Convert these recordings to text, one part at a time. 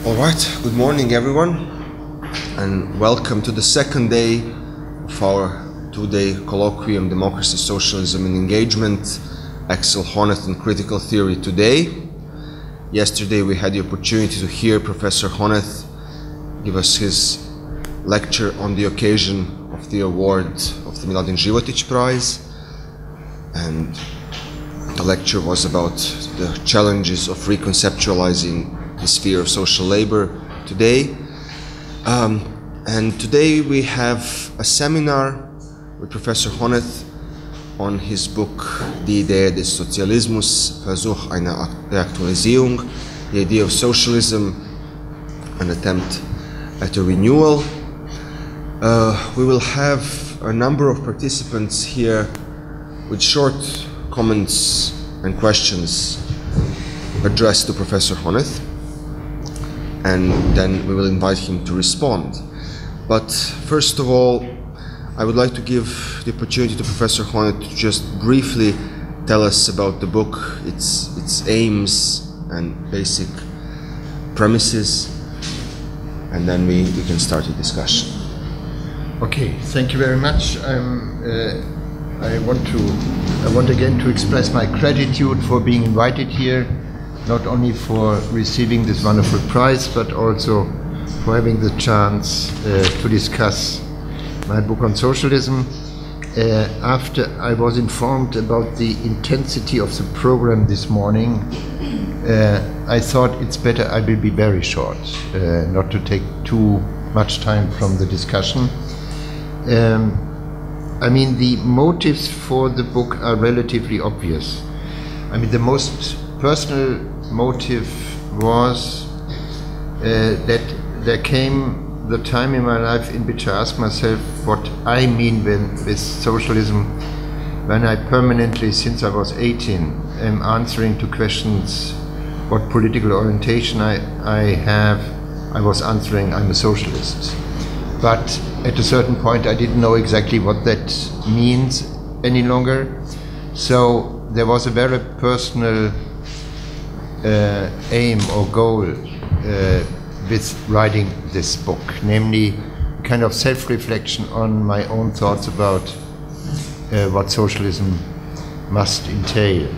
All right, good morning everyone, and welcome to the second day of our two-day colloquium, Democracy, Socialism and Engagement, Axel Honneth and Critical Theory today. Yesterday we had the opportunity to hear Professor Honneth give us his lecture on the occasion of the award of the Miladin Životić Prize, and the lecture was about the challenges of reconceptualizing the sphere of social labor today. And today we have a seminar with Professor Honneth on his book, Die Idee des Sozialismus, Versuch einer Reaktualisierung, The Idea of Socialism, an attempt at a renewal. We will have a number of participants here with short comments and questions addressed to Professor Honneth, and then we will invite him to respond. But first of all, I would like to give the opportunity to Professor Honneth to just briefly tell us about the book, its aims and basic premises, and then we can start the discussion. Okay, thank you very much. I want again to express my gratitude for being invited here, not only for receiving this wonderful prize, but also for having the chance to discuss my book on socialism. After I was informed about the intensity of the program this morning, I thought it's better I will be very short, not to take too much time from the discussion. I mean, the motives for the book are relatively obvious. I mean, the most personal motive was that there came the time in my life in which I asked myself what I mean with socialism, when I permanently, since I was 18, am answering to questions what political orientation I have. I was answering I'm a socialist. But at a certain point I didn't know exactly what that means any longer. So there was a very personal aim or goal with writing this book, namely kind of self-reflection on my own thoughts about what socialism must entail.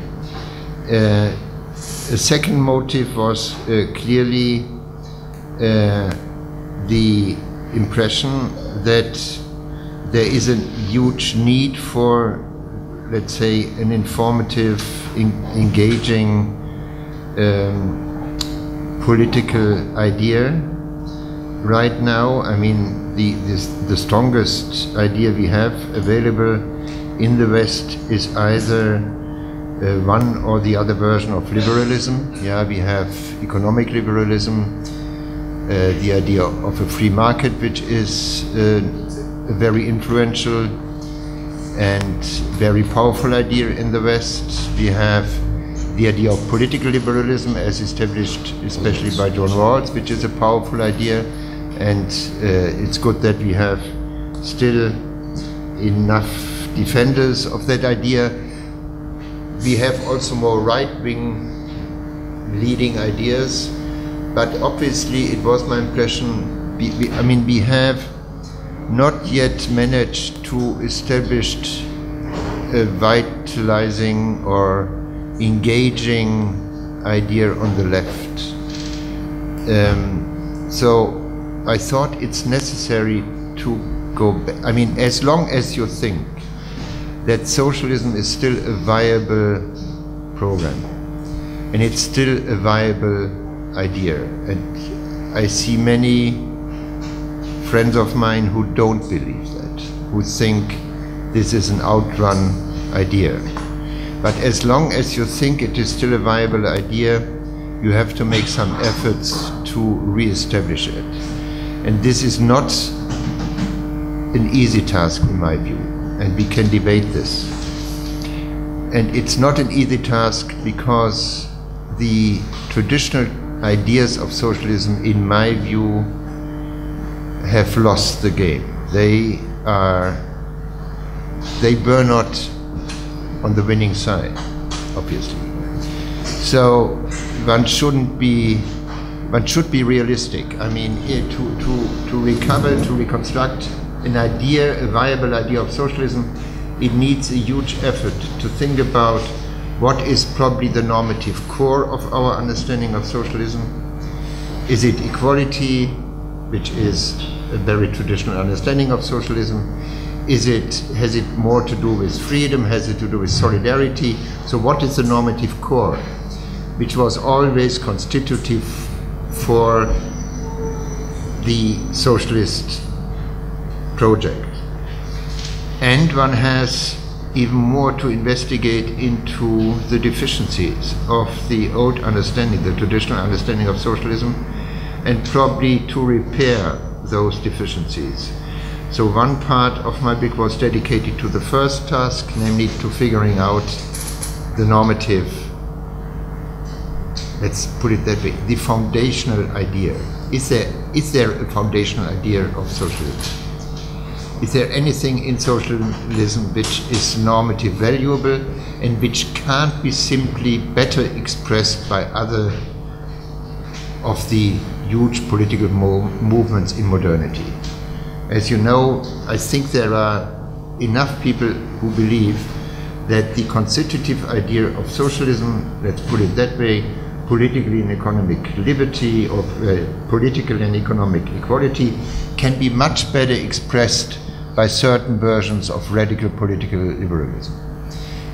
A second motive was clearly the impression that there is a huge need for, let's say, an informative, engaging political idea right now. I mean, the strongest idea we have available in the West is either one or the other version of liberalism. Yeah, we have economic liberalism, the idea of a free market, which is a very influential and very powerful idea in the West. We have the idea of political liberalism as established especially by John Rawls, which is a powerful idea, and it's good that we have still enough defenders of that idea. We have also more right-wing leading ideas, but obviously it was my impression, we have not yet managed to establish a vitalizing or engaging idea on the left. So I thought it's necessary to go back. I mean, as long as you think that socialism is still a viable program, and it's still a viable idea, and I see many friends of mine who don't believe that, who think this is an outrun idea. But as long as you think it is still a viable idea, you have to make some efforts to re-establish it. And this is not an easy task in my view, and we can debate this. And it's not an easy task because the traditional ideas of socialism, in my view, have lost the game. They were not on the winning side, obviously. So one shouldn't be one should be realistic. I mean, to recover, to reconstruct an idea, a viable idea of socialism, it needs a huge effort to think about what is probably the normative core of our understanding of socialism. Is it equality, which is a very traditional understanding of socialism? Has it more to do with freedom? Has it to do with solidarity? So what is the normative core, which was always constitutive for the socialist project? And one has even more to investigate into the deficiencies of the old understanding, the traditional understanding of socialism, and probably to repair those deficiencies. So one part of my book was dedicated to the first task, namely to figuring out the normative, let's put it that way, the foundational idea. Is there a foundational idea of socialism? Is there anything in socialism which is normative valuable and which can't be simply better expressed by other of the huge political movements in modernity? As you know, I think there are enough people who believe that the constitutive idea of socialism, let's put it that way, political and economic liberty, or political and economic equality, can be much better expressed by certain versions of radical political liberalism.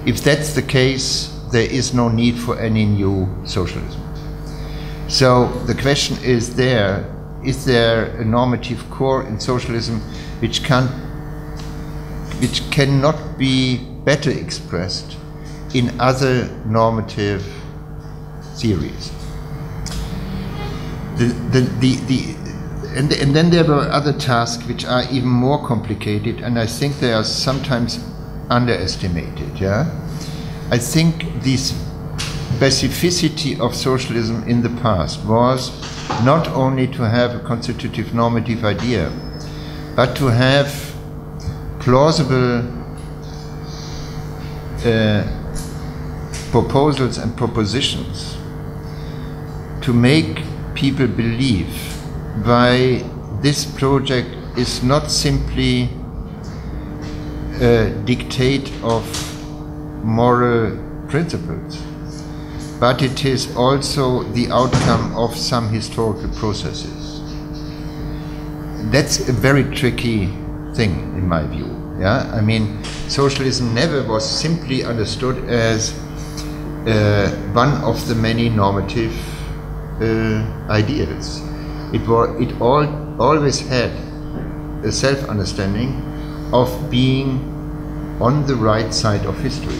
If that's the case, there is no need for any new socialism. So the question is there a normative core in socialism which cannot be better expressed in other normative theories? And then there were other tasks which are even more complicated, and I think they are sometimes underestimated. Yeah, I think this specificity of socialism in the past was not only to have a constitutive normative idea, but to have plausible proposals and propositions to make people believe why this project is not simply a dictate of moral principles, but it is also the outcome of some historical processes. That's a very tricky thing in my view. Yeah, I mean, socialism never was simply understood as one of the many normative ideals. It always had a self-understanding of being on the right side of history,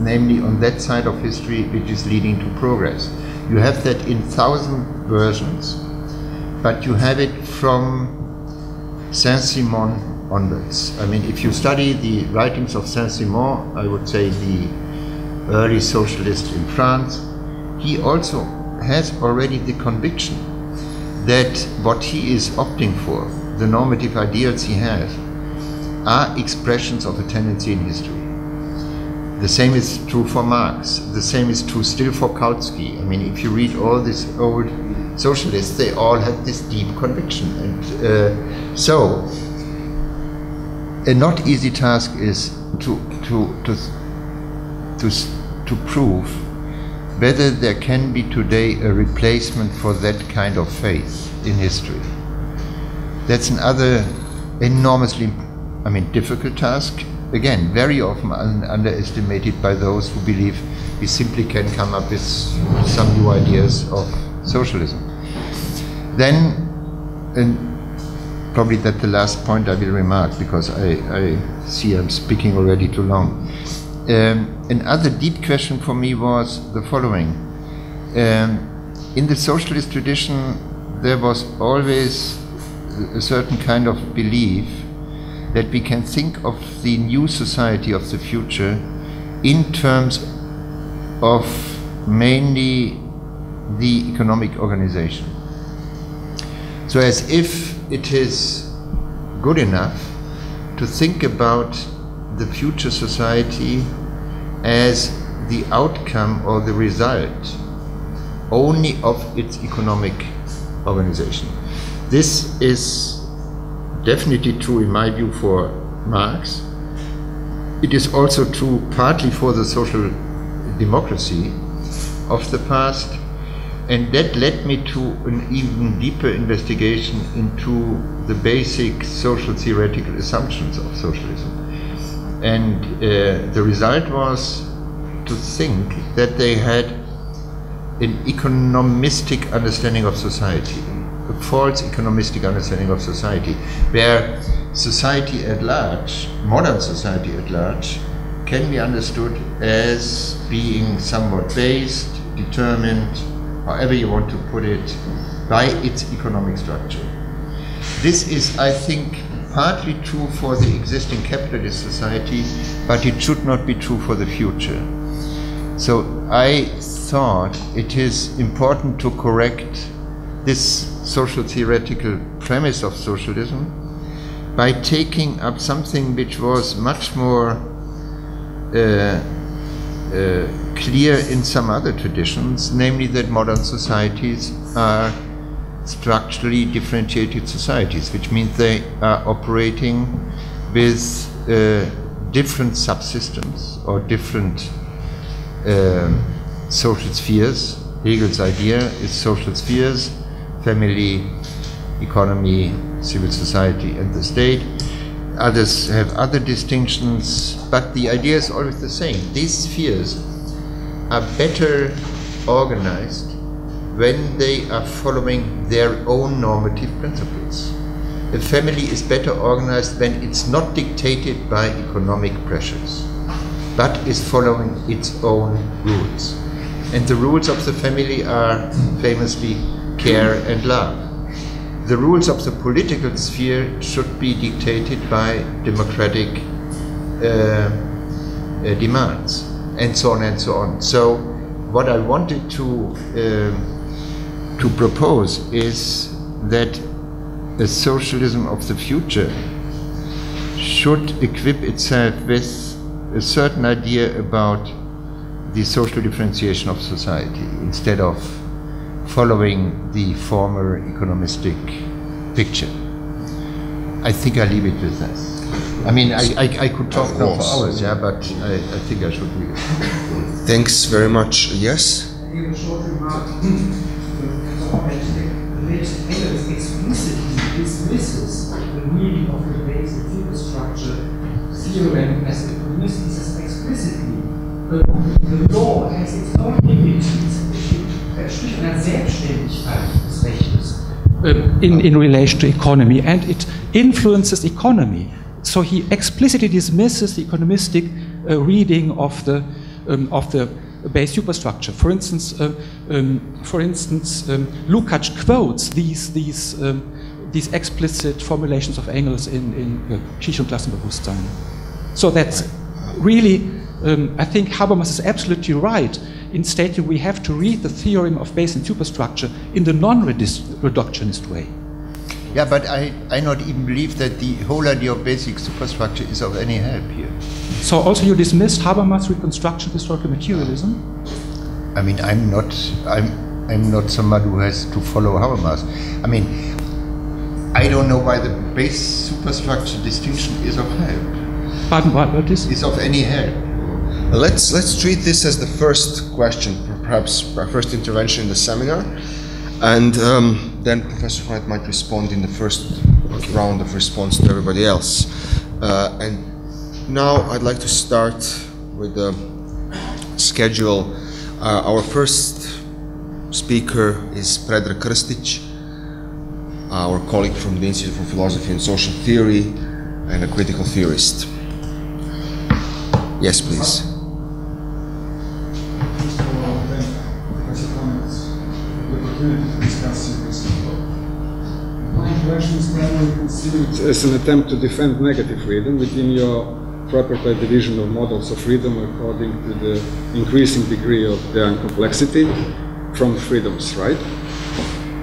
namely on that side of history which is leading to progress. You have that in 1,000 versions, but you have it from Saint-Simon onwards. I mean, if you study the writings of Saint-Simon, I would say the early socialist in France, he also has already the conviction that what he is opting for, the normative ideals he has, are expressions of a tendency in history. The same is true for Marx. The same is true still for Kautsky. I mean, if you read all these old socialists, they all had this deep conviction. And so, a not easy task is to prove whether there can be today a replacement for that kind of faith in history. That's another enormously, difficult task. Again, very often underestimated by those who believe we simply can come up with some new ideas of socialism. Then, and probably that's the last point I will remark, because I see I'm speaking already too long. Another deep question for me was the following. In the socialist tradition, there was always a certain kind of belief that we can think of the new society of the future in terms of mainly the economic organization. So as if it is good enough to think about the future society as the outcome or the result only of its economic organization. This is definitely true in my view for Marx. It is also true partly for the social democracy of the past, and that led me to an even deeper investigation into the basic social theoretical assumptions of socialism. And the result was to think that they had an economistic understanding of society, a false economistic understanding of society, where society at large, modern society at large, can be understood as being somewhat based, determined, however you want to put it, by its economic structure. This is, I think, partly true for the existing capitalist society, but it should not be true for the future. So I thought it is important to correct this social theoretical premise of socialism by taking up something which was much more clear in some other traditions, namely that modern societies are structurally differentiated societies, which means they are operating with different subsystems or different social spheres. Hegel's idea is social spheres: family, economy, civil society, and the state. Others have other distinctions, but the idea is always the same. These spheres are better organized when they are following their own normative principles. A family is better organized when it's not dictated by economic pressures, but is following its own rules. And the rules of the family are famously care and love. The rules of the political sphere should be dictated by democratic demands, and so on and so on. So what I wanted to propose is that a socialism of the future should equip itself with a certain idea about the social differentiation of society, instead of following the former economistic picture. I think I leave it with that. I mean, I could talk now for hours, yeah, but I think I should leave it. Thanks very much. Yes? A short remark. Engels explicitly dismisses the meaning of the basic superstructure theorem as a premise. He says explicitly, the law has its own limitations. Spricht einer Selbstständigkeit des Rechtes. In relation to economy, and it influences economy. So he explicitly dismisses the economistic reading of the base superstructure. For instance, Lukács quotes these explicit formulations of Engels in Geschichte und Klassenbewusstsein. So that's really, I think Habermas is absolutely right in stating we have to read the theorem of base and superstructure in the non-reductionist way. Yeah, but I not even believe that the whole idea of basic superstructure is of any help here. So also you dismissed Habermas' reconstruction of historical materialism? I mean, I'm not somebody who has to follow Habermas. I mean, I don't know why the base superstructure distinction is of help. Pardon, what is? Is of any help. Let's treat this as the first question, perhaps our first intervention in the seminar, and then Professor Honneth might respond in the first round of response to everybody else. And now I'd like to start with the schedule. Our first speaker is Predrag Krstić, our colleague from the Institute for Philosophy and Social Theory and a critical theorist. Yes, please. My question is primarily considered as an attempt to defend negative freedom within your proper division of models of freedom according to the increasing degree of their complexity from freedoms, right?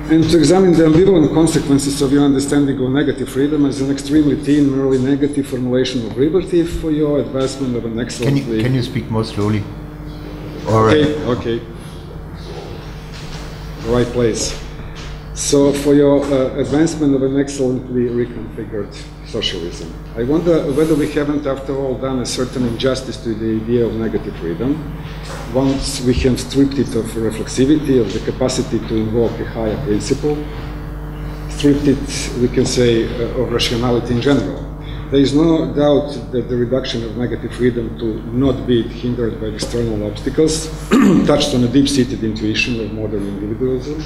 And to examine the ambivalent consequences of your understanding of negative freedom as an extremely thin, merely negative formulation of liberty for your advancement of an excellently... Can you speak more slowly? Or, okay, okay. the right place. So for your advancement of an excellently reconfigured socialism, I wonder whether we haven't, after all, done a certain injustice to the idea of negative freedom, once we have stripped it of reflexivity, of the capacity to invoke a higher principle, stripped it, we can say, of rationality in general. There is no doubt that the reduction of negative freedom to not be hindered by external obstacles touched on a deep-seated intuition of modern individualism,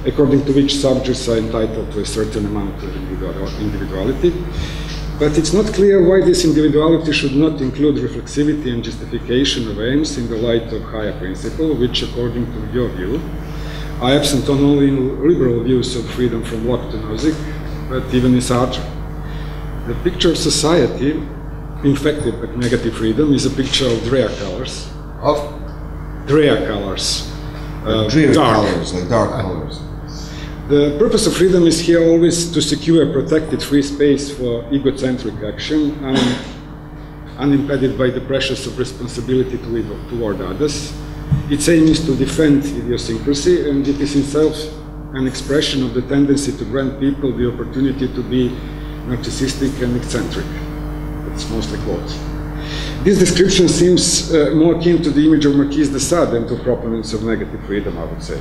according to which subjects are entitled to a certain amount of individuality. But it's not clear why this individuality should not include reflexivity and justification of aims in the light of higher principle, which, according to your view, are absent not only in liberal views of freedom from Locke to Nozick, but even in Sartre. The picture of society infected by negative freedom is a picture of drear colors. Of? Drear colors. Dreary colors, like dark colors. The purpose of freedom is here always to secure a protected free space for egocentric action, unimpeded by the pressures of responsibility toward others. Its aim is to defend idiosyncrasy, and it is itself an expression of the tendency to grant people the opportunity to be narcissistic and eccentric. That's mostly quotes. This description seems more akin to the image of Marquis de Sade than to proponents of negative freedom, I would say.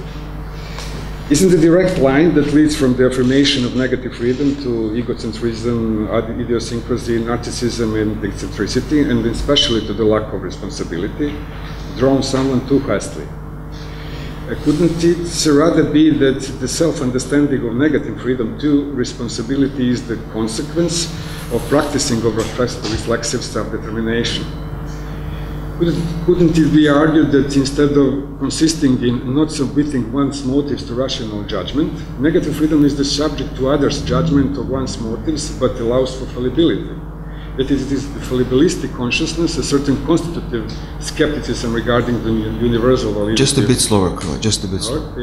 Isn't the direct line that leads from the affirmation of negative freedom to egocentrism, idiosyncrasy, narcissism, and eccentricity, and especially to the lack of responsibility, drawn someone too hastily? Couldn't it rather be that the self-understanding of negative freedom to responsibility is the consequence of practicing of reflexive self-determination? Couldn't it be argued that instead of consisting in not submitting one's motives to rational judgment, negative freedom is the subject to others' judgment of one's motives, but allows for fallibility? That it is the fallibilistic consciousness, a certain constitutive skepticism regarding the universal validity. Just a bit slower, just a bit slower.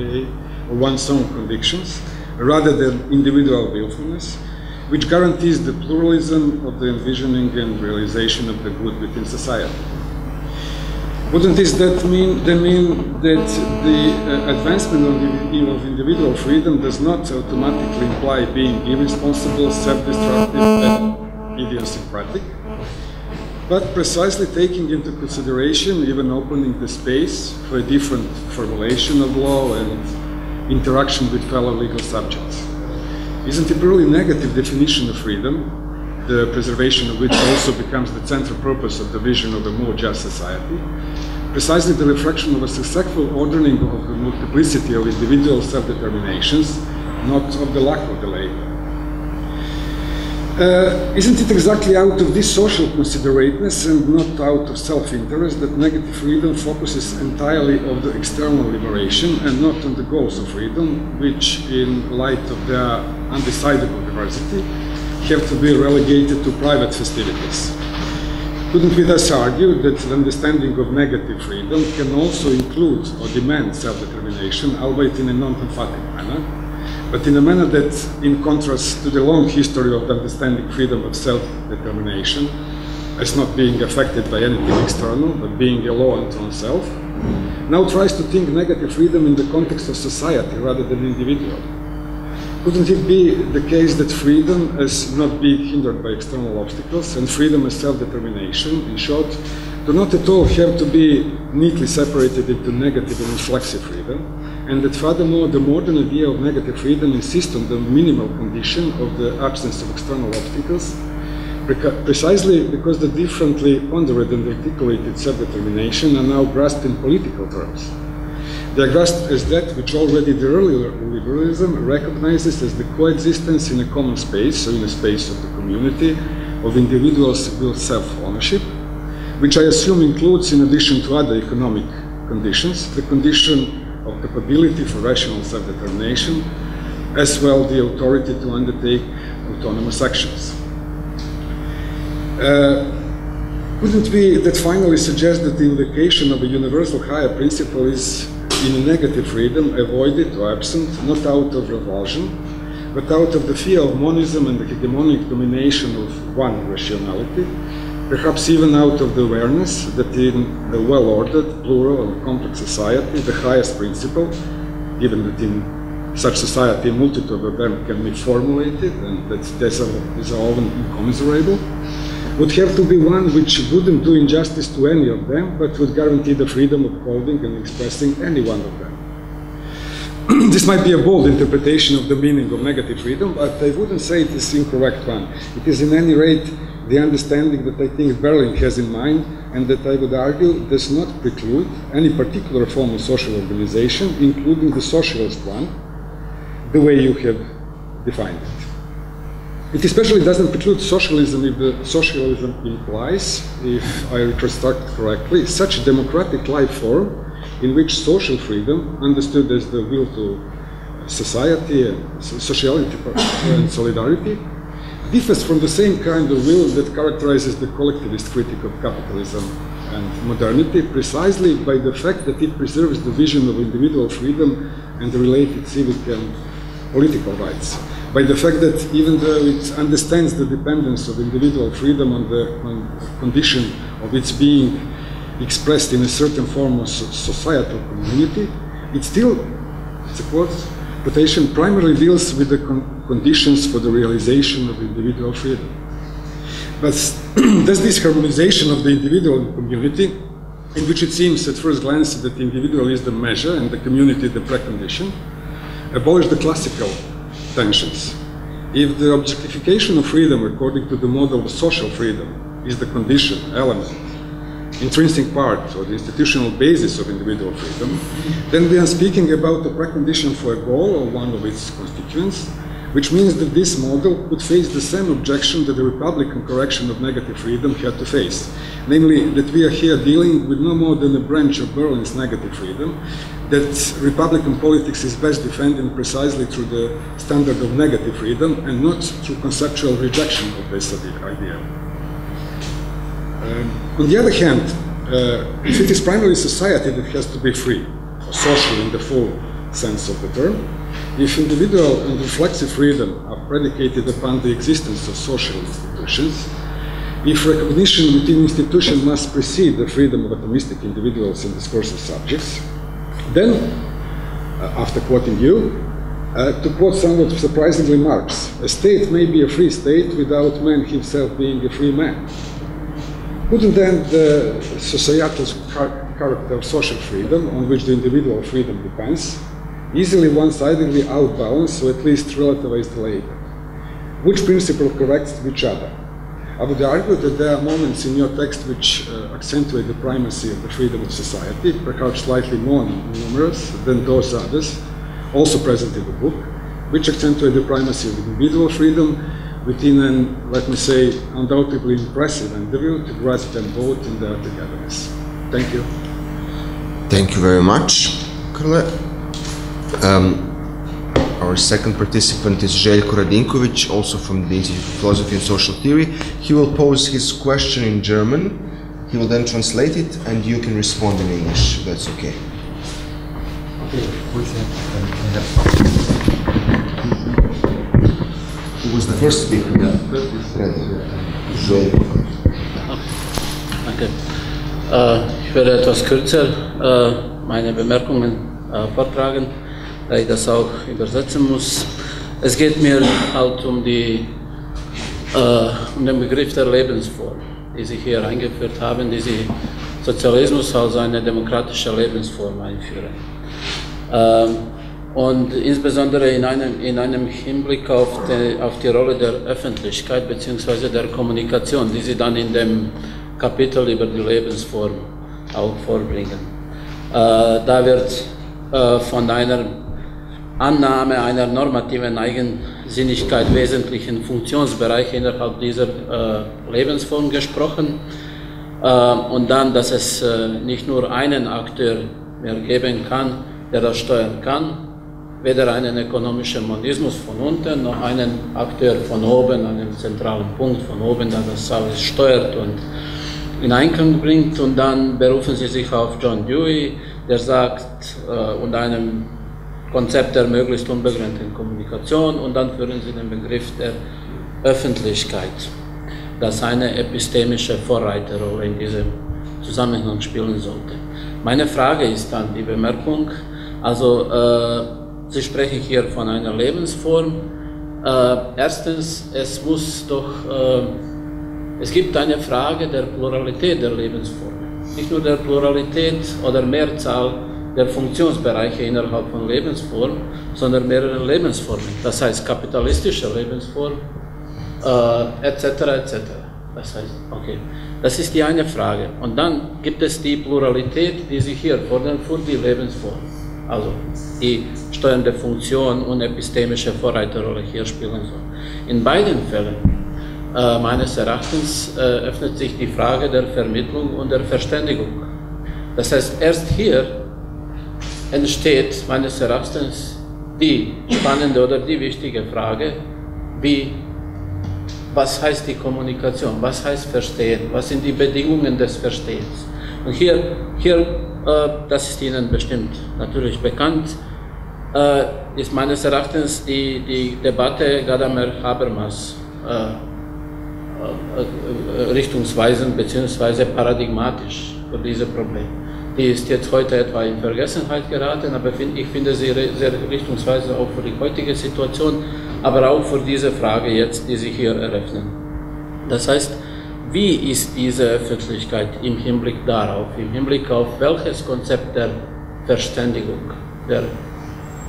Of one's own convictions, rather than individual willfulness, which guarantees the pluralism of the envisioning and realization of the good within society. Wouldn't this mean that the advancement of individual freedom does not automatically imply being irresponsible, self-destructive, and idiosyncratic, but precisely taking into consideration, even opening the space for a different formulation of law and interaction with fellow legal subjects? Isn't a purely negative definition of freedom, the preservation of which also becomes the central purpose of the vision of a more just society, precisely the reflection of a successful ordering of the multiplicity of individual self-determinations, not of the lack of the latter? Isn't it exactly out of this social considerateness and not out of self-interest that negative freedom focuses entirely on the external liberation and not on the goals of freedom, which, in light of their undecidable diversity, have to be relegated to private festivities? Couldn't we thus argue that the understanding of negative freedom can also include or demand self-determination, albeit in a non-emphatic manner, but in a manner that, in contrast to the long history of understanding freedom of self-determination as not being affected by anything external, but being a law unto oneself, now tries to think negative freedom in the context of society rather than individual? Couldn't it be the case that freedom as not being hindered by external obstacles and freedom as self-determination, in short, do not at all have to be neatly separated into negative and reflexive freedom, and that furthermore the modern idea of negative freedom insists on the minimal condition of the absence of external obstacles, precisely because the differently pondered and articulated self-determination are now grasped in political terms. They are grasped as that which already the earlier liberalism recognizes as the coexistence in a common space, so in a space of the community, of individuals with self-ownership, which I assume includes, in addition to other economic conditions, the condition of capability for rational self-determination, as well the authority to undertake autonomous actions. Couldn't we that finally suggest that the invocation of a universal higher principle is, in a negative freedom, avoided or absent, not out of revulsion, but out of the fear of monism and the hegemonic domination of one rationality, perhaps even out of the awareness that in a well-ordered, plural and complex society, the highest principle, given that in such society a multitude of them can be formulated and that these are often incommensurable, would have to be one which wouldn't do injustice to any of them, but would guarantee the freedom of holding and expressing any one of them. This might be a bold interpretation of the meaning of negative freedom, but I wouldn't say it is incorrect one. It is in any rate the understanding that I think Berlin has in mind, and that I would argue does not preclude any particular form of social organization, including the socialist one, the way you have defined it. It especially doesn't preclude socialism if the socialism implies, if I reconstruct correctly, such a democratic life form in which social freedom, understood as the will to society and sociality and solidarity, differs from the same kind of will that characterizes the collectivist critique of capitalism and modernity, precisely by the fact that it preserves the vision of individual freedom and the related civic and political rights. By the fact that even though it understands the dependence of individual freedom on the condition of its being expressed in a certain form of societal community, it still, it's a quotation, primarily deals with the conditions for the realization of individual freedom. But does this harmonization of the individual and community, in which it seems at first glance that the individual is the measure and the community the precondition, abolish the classical tensions? If the objectification of freedom according to the model of social freedom is the condition, element, intrinsic part or the institutional basis of individual freedom, then we are speaking about a precondition for a goal or one of its constituents, which means that this model could face the same objection that the Republican correction of negative freedom had to face, namely that we are here dealing with no more than a branch of Berlin's negative freedom, that Republican politics is best defended precisely through the standard of negative freedom and not through conceptual rejection of this idea. On the other hand, if it is primarily society that has to be free, or social in the full sense of the term, if individual and reflexive freedom are predicated upon the existence of social institutions, if recognition within institutions must precede the freedom of atomistic individuals and discursive subjects, then, after quoting you, to quote somewhat surprisingly Marx, a state may be a free state without man himself being a free man. Couldn't then the societal character of social freedom, on which the individual freedom depends, easily one-sidedly outbalance or at least relativize the later? Which principle corrects which other? I would argue that there are moments in your text which accentuate the primacy of the freedom of society, perhaps slightly more numerous than those others, also present in the book, which accentuate the primacy of individual freedom within an, let me say, undoubtedly impressive endeavor to grasp them both in their togetherness. Thank you. Thank you very much, Karle. Our second participant is Željko Radinković, also from the Institute of Philosophy and Social Theory. He will pose his question in German. He will then translate it, and you can respond in English, if that's okay. Who was the first speaker? Željko. Danke. Ich werde etwas kürzer meine Bemerkungen vortragen, da ich das auch übersetzen muss. Es geht mir halt um den Begriff der Lebensform, die Sie hier eingeführt haben, die Sie Sozialismus als eine demokratische Lebensform einführen. Und insbesondere in einem Hinblick auf die Rolle der Öffentlichkeit bzw. der Kommunikation, die Sie dann in dem Kapitel über die Lebensform auch vorbringen. Da wird von einer Annahme einer normativen Eigensinnigkeit wesentlichen Funktionsbereiche innerhalb dieser Lebensform gesprochen und dann, dass es nicht nur einen Akteur mehr geben kann, der das steuern kann, weder einen ökonomischen Monismus von unten, noch einen Akteur von oben, einen zentralen Punkt von oben, der das alles steuert und in Einklang bringt. Und dann berufen sie sich auf John Dewey, der sagt, unter einem Konzept der möglichst unbegrenzten Kommunikation, und dann führen sie den Begriff der Öffentlichkeit, das eine epistemische Vorreiterrolle in diesem Zusammenhang spielen sollte. Meine Frage ist dann die Bemerkung, Also, Sie sprechen hier von einer Lebensform. Erstens, es gibt eine Frage der Pluralität der Lebensformen. Nicht nur der Pluralität oder Mehrzahl der Funktionsbereiche innerhalb von Lebensformen, sondern mehrere Lebensformen. Das heißt kapitalistische Lebensform, etc. etc. Das heißt, okay, das ist die eine Frage. Und dann gibt es die Pluralität, die sich hier fordern für die Lebensform. Also die steuernde Funktion und epistemische Vorreiterrolle hier spielen soll. In beiden Fällen, meines Erachtens, öffnet sich die Frage der Vermittlung und der Verständigung. Das heißt, erst hier entsteht meines Erachtens die spannende oder die wichtige Frage, was heißt die Kommunikation, was heißt Verstehen, was sind die Bedingungen des Verstehens. Und hier das ist Ihnen bestimmt natürlich bekannt, ist meines Erachtens die Debatte Gadamer-Habermas richtungsweisend bzw. paradigmatisch für diese Probleme. Die ist jetzt heute etwa in Vergessenheit geraten, aber ich finde sie sehr richtungsweisend auch für die heutige Situation, aber auch für diese Frage jetzt, die sich hier eröffnen. Das heißt, wie ist diese Öffentlichkeit im Hinblick darauf, im Hinblick auf welches Konzept der Verständigung,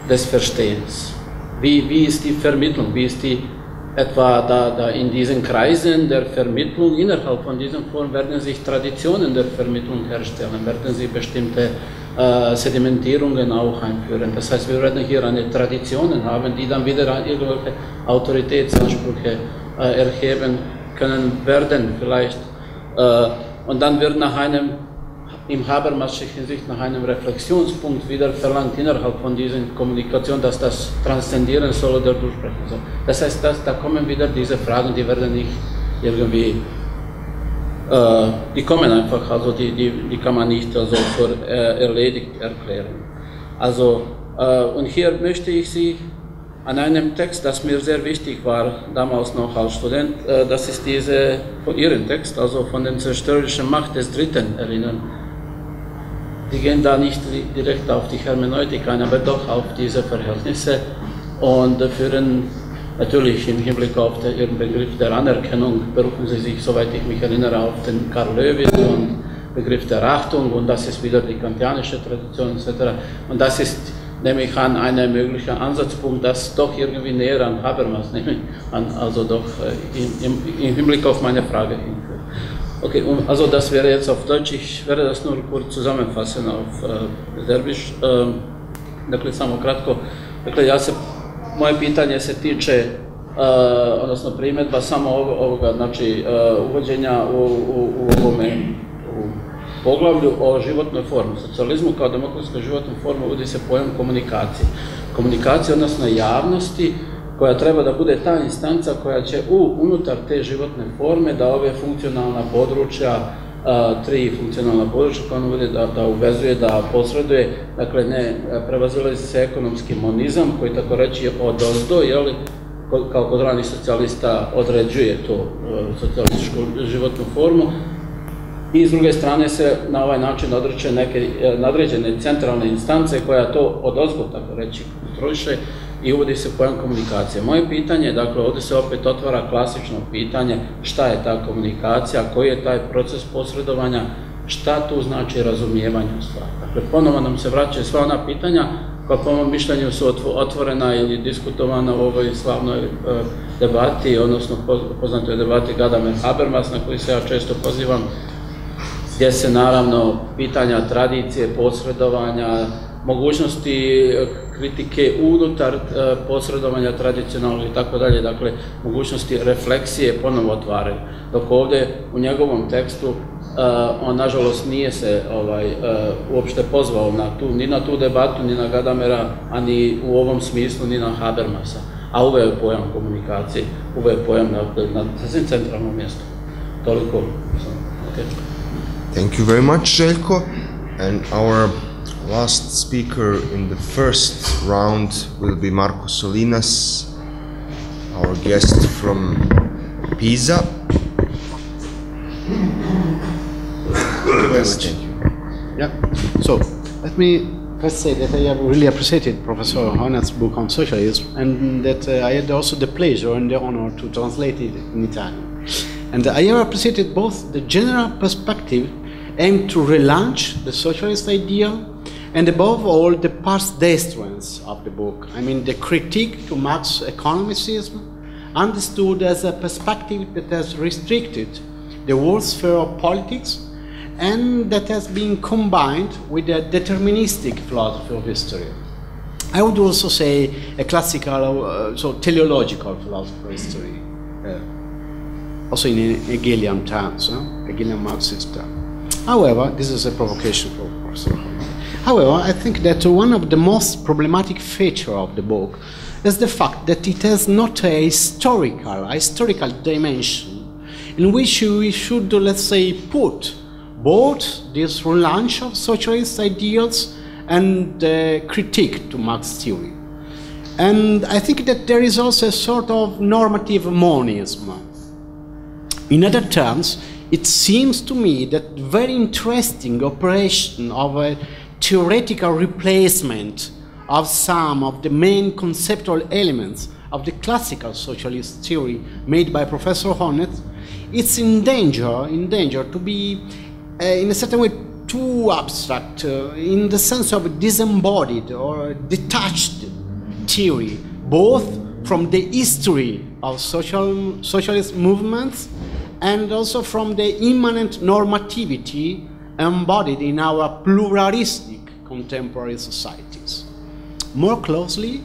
des Verstehens? Wie ist die Vermittlung? Wie ist die etwa da in diesen Kreisen der Vermittlung, innerhalb von diesen Formen werden sich Traditionen der Vermittlung herstellen, werden sie bestimmte Sedimentierungen auch einführen. Das heißt, wir werden hier eine Tradition haben, die dann wieder irgendwelche Autoritätsansprüche erheben können werden vielleicht. Und dann wird im Habermasischen Sicht nach einem Reflexionspunkt wieder verlangt innerhalb von dieser Kommunikation, dass das transzendieren soll oder durchbrechen soll. Das heißt, da kommen wieder diese Fragen, die werden nicht irgendwie, die kommen einfach, also die kann man nicht also für erledigt erklären. Also, und hier möchte ich Sie an einem Text, das mir sehr wichtig war, damals noch als Student, das ist von Ihrem Text, also von der zerstörerischen Macht des Dritten erinnern. Die gehen da nicht direkt auf die Hermeneutik ein, aber doch auf diese Verhältnisse und führen natürlich im Hinblick auf Ihren Begriff der Anerkennung, berufen Sie sich, soweit ich mich erinnere, auf den Karl Löwit und Begriff der Achtung, und das ist wieder die kantianische Tradition etc. Und das ist, nehme ich an, ein möglicher Ansatzpunkt, das doch irgendwie näher an Habermas, nehme ich an, also doch im Hinblick auf meine Frage hinführt. Okay, also das wäre jetzt auf Deutsch, ich werde das nur kurz zusammenfassen auf Serbisch. Dakle, samo kratko. Dakle, moje pitanje se tiče, odnosno primjedba samo ovoga, znači uvođenja u poglavlju o životnoj formi. Socijalizmu kao demokratskoj životnoj formi uvodi se pojam komunikacije. Komunikacije, odnosno javnosti, koja treba da bude ta instanca koja će unutar te životne forme da ove funkcionalna područja, tri funkcionalna područja koja on vodi da uvezuje, da posreduje, dakle ne prevazilazi se ekonomski monizam koji tako reći odozdo, jeli, kao kod ranih socijalista određuje tu socijalističku životnu formu, i s druge strane se na ovaj način odreće neke nadređene centralne instance koja to odozgo, tako reći, kontroliše i uvodi se pojam komunikacije. Moje pitanje, dakle, ovdje se opet otvara klasično pitanje šta je ta komunikacija, koji je taj proces posredovanja, šta tu znači razumijevanje stvari. Dakle, ponovo nam se vraćaju sva ona pitanja koja po mom mišljenju su otvorena ili diskutovana u ovoj slavnoj debati, odnosno poznatoj debati Gadamer-Habermas, na koji se ja često pozivam, gdje se naravno pitanja tradicije, posredovanja, mogućnosti kritike unutar posredovanja tradicionalnog i tako dalje, dakle, mogućnosti refleksije ponovo otvaraju. Dok ovdje u njegovom tekstu on nažalost nije se uopšte pozvao ni na tu debatu, ni na Gadamera, a ni u ovom smislu ni na Habermasa. A uveo je pojam komunikacije, uveo je pojam na sasvim centralnom mjestu. Toliko. Okay. Thank you very much, Željko. And our last speaker in the first round will be Marko Solinas, our guest from Pisa. Yes, thank you. Yeah. So let me first say that I have really appreciated Professor Honneth's book on socialism, and that I had also the pleasure and the honor to translate it in Italian. And I have appreciated both the general perspective aimed to relaunch the socialist ideal, and above all, the past destruence of the book. I mean, the critique to Marx's economicism, understood as a perspective that has restricted the whole sphere of politics, and that has been combined with a deterministic philosophy of history. I would also say a classical, so teleological philosophy of history, also in Hegelian terms, Hegelian Marxist terms. However, this is a provocation for Professor Honneth. However, I think that one of the most problematic features of the book is the fact that it has not a historical dimension in which we should, let's say, put both this relaunch of socialist ideals and critique to Marx theory. And I think that there is also a sort of normative monism. In other terms, it seems to me that very interesting operation of a theoretical replacement of some of the main conceptual elements of the classical socialist theory made by Professor Honneth, it's in danger to be, in a certain way, too abstract, in the sense of disembodied or detached theory, both from the history of socialist movements and also from the immanent normativity embodied in our pluralistic contemporary societies. More closely,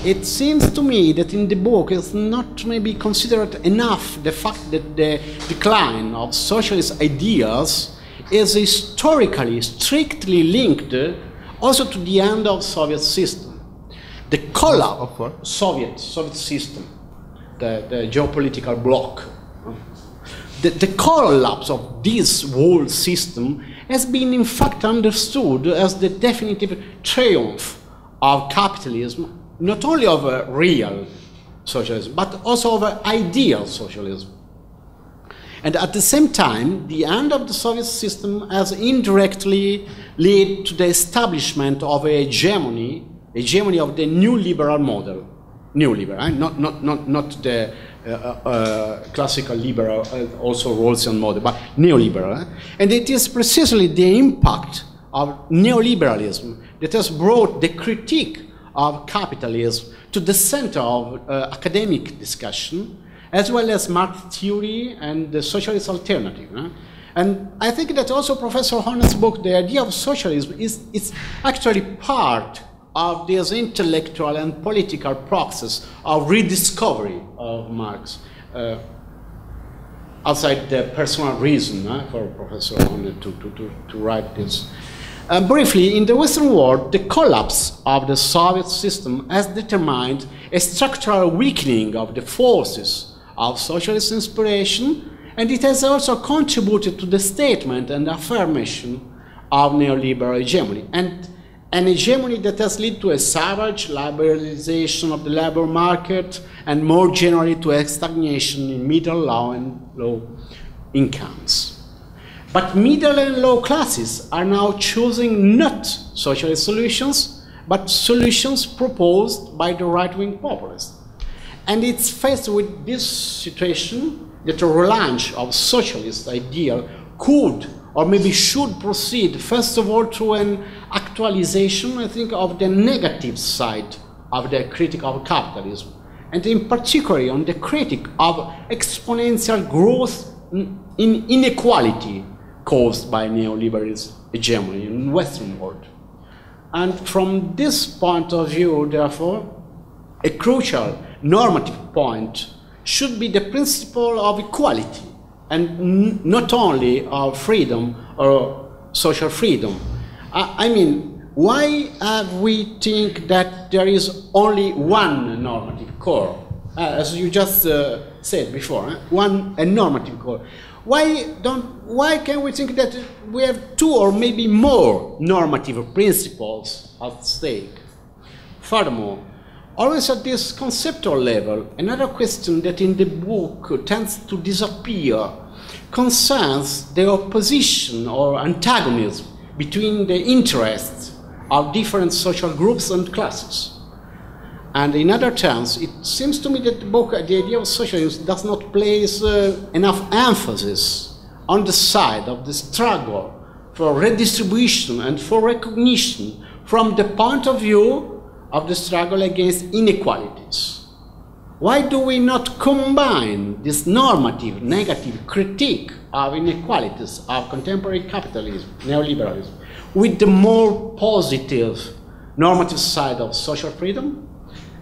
it seems to me that in the book it's not maybe considered enough the fact that the decline of socialist ideas is historically strictly linked also to the end of Soviet system. The collapse of Soviet system, the geopolitical bloc. The collapse of this whole system has been in fact understood as the definitive triumph of capitalism, not only of a real socialism, but also of an ideal socialism. And at the same time, the end of the Soviet system has indirectly led to the establishment of a hegemony of the new liberal model. New liberal, not the classical liberal, also Rawlsian model, but neoliberal. And it is precisely the impact of neoliberalism that has brought the critique of capitalism to the center of academic discussion, as well as Marx theory and the socialist alternative. And I think that also Professor Honneth's book, The Idea of Socialism, is actually part of this intellectual and political process of rediscovery of Marx, outside the personal reason for Professor Honneth to write this. Briefly, in the Western world, the collapse of the Soviet system has determined a structural weakening of the forces of socialist inspiration, and it has also contributed to the statement and affirmation of neoliberal hegemony, and an hegemony that has led to a savage liberalization of the labor market and more generally to a stagnation in middle, low and low incomes. But middle and low classes are now choosing not socialist solutions, but solutions proposed by the right-wing populists. And it's faced with this situation that a relaunch of socialist ideal could or maybe should proceed, first of all, through an actualization, I think, of the negative side of the critique of capitalism, and in particular on the critique of exponential growth in inequality caused by neoliberal hegemony in the Western world. And from this point of view, therefore, a crucial normative point should be the principle of equality, and not only of freedom or social freedom. I mean, why have we think that there is only one normative core? As you just said before, a normative core. Why can we think that we have two or maybe more normative principles at stake? Furthermore, always at this conceptual level, another question that in the book tends to disappear concerns the opposition or antagonism between the interests of different social groups and classes. And in other terms, it seems to me that the book, The Idea of Socialism, does not place enough emphasis on the side of the struggle for redistribution and for recognition from the point of view of the struggle against inequalities. Why do we not combine this normative, negative critique of inequalities of contemporary capitalism, neoliberalism, with the more positive normative side of social freedom?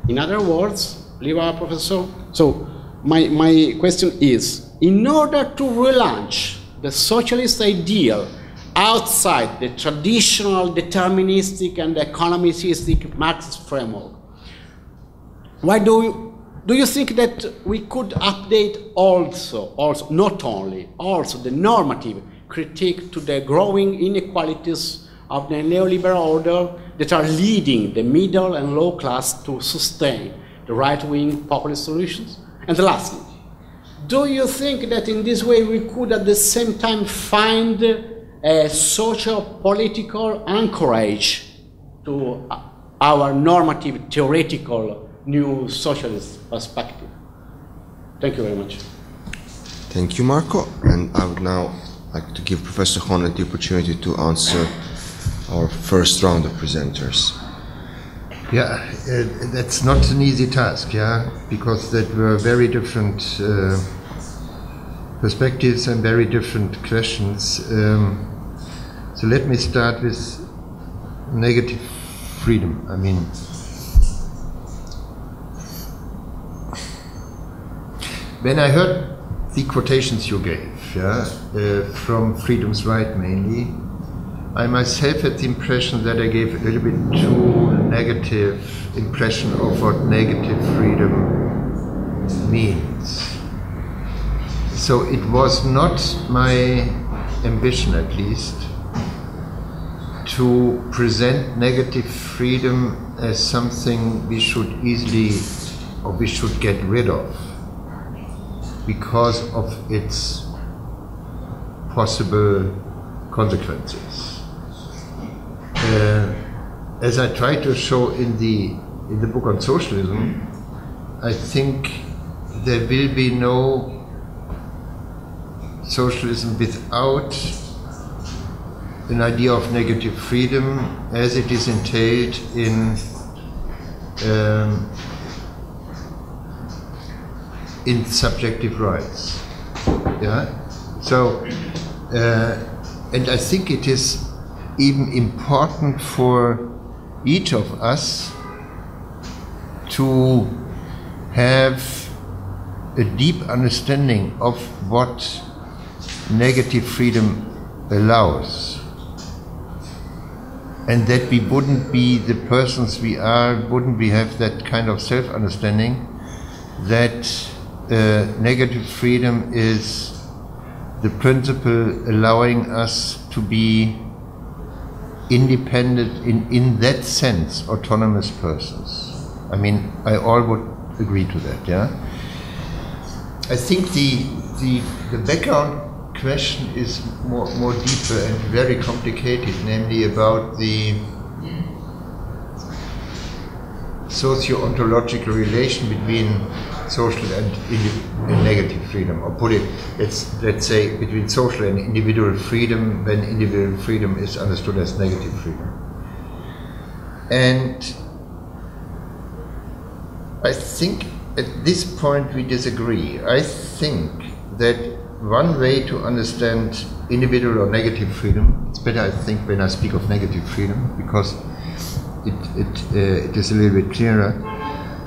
In other words, Liva Professor, so my question is, in order to relaunch the socialist ideal outside the traditional deterministic and economicistic Marxist framework, why do you think that we could update also not only, also the normative critique to the growing inequalities of the neoliberal order that are leading the middle and low class to sustain the right-wing populist solutions? And lastly, do you think that in this way we could at the same time find a socio-political anchorage to our normative, theoretical, new socialist perspective? Thank you very much. Thank you, Marco. And I would now like to give Professor Honneth the opportunity to answer our first round of presenters. Yeah, that's not an easy task, yeah, because that were very different perspectives and very different questions. So let me start with negative freedom. I mean, when I heard the quotations you gave, yeah, from Freedom's Right mainly, I myself had the impression that I gave a little bit too negative impression of what negative freedom means. So it was not my ambition, at least, to present negative freedom as something we should easily, or we should get rid of because of its possible consequences. As I try to show in the book on socialism, I think there will be no socialism without an idea of negative freedom as it is entailed in subjective rights. Yeah. So, and I think it is even important for each of us to have a deep understanding of what negative freedom allows, and that we wouldn't be the persons we are, wouldn't we have that kind of self-understanding that negative freedom is the principle allowing us to be independent, in that sense, autonomous persons. I mean, I all would agree to that, yeah? I think the background question is more deeper and very complicated, namely about the socio-ontological relation between social and negative freedom, or put it, let's say, between social and individual freedom, when individual freedom is understood as negative freedom. And I think at this point we disagree. I think that one way to understand individual or negative freedom, it's better, I think, when I speak of negative freedom, because it is a little bit clearer.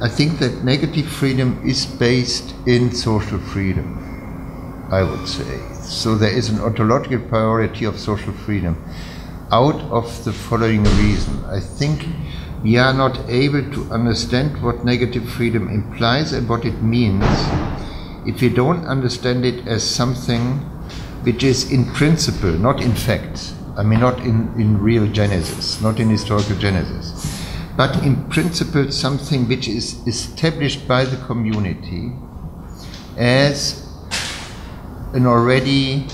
I think that negative freedom is based in social freedom, I would say. So there is an ontological priority of social freedom out of the following reason. I think we are not able to understand what negative freedom implies and what it means if we don't understand it as something which is in principle, not in fact, I mean not in real genesis, not in historical genesis, but in principle something which is established by the community as an already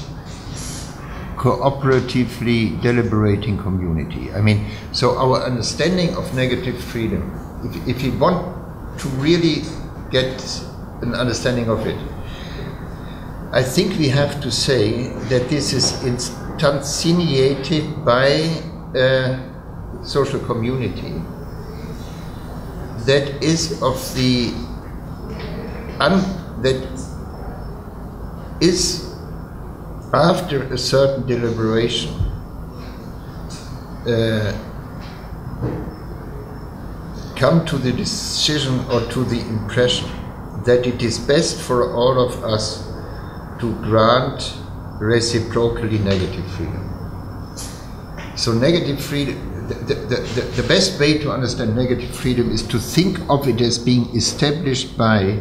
cooperatively deliberating community. I mean, so our understanding of negative freedom, if you want to really get an understanding of it, I think we have to say that this is instantiated by a social community that is of the that is after a certain deliberation come to the decision or to the impression that it is best for all of us to grant reciprocally negative freedom. So negative freedom, the best way to understand negative freedom is to think of it as being established by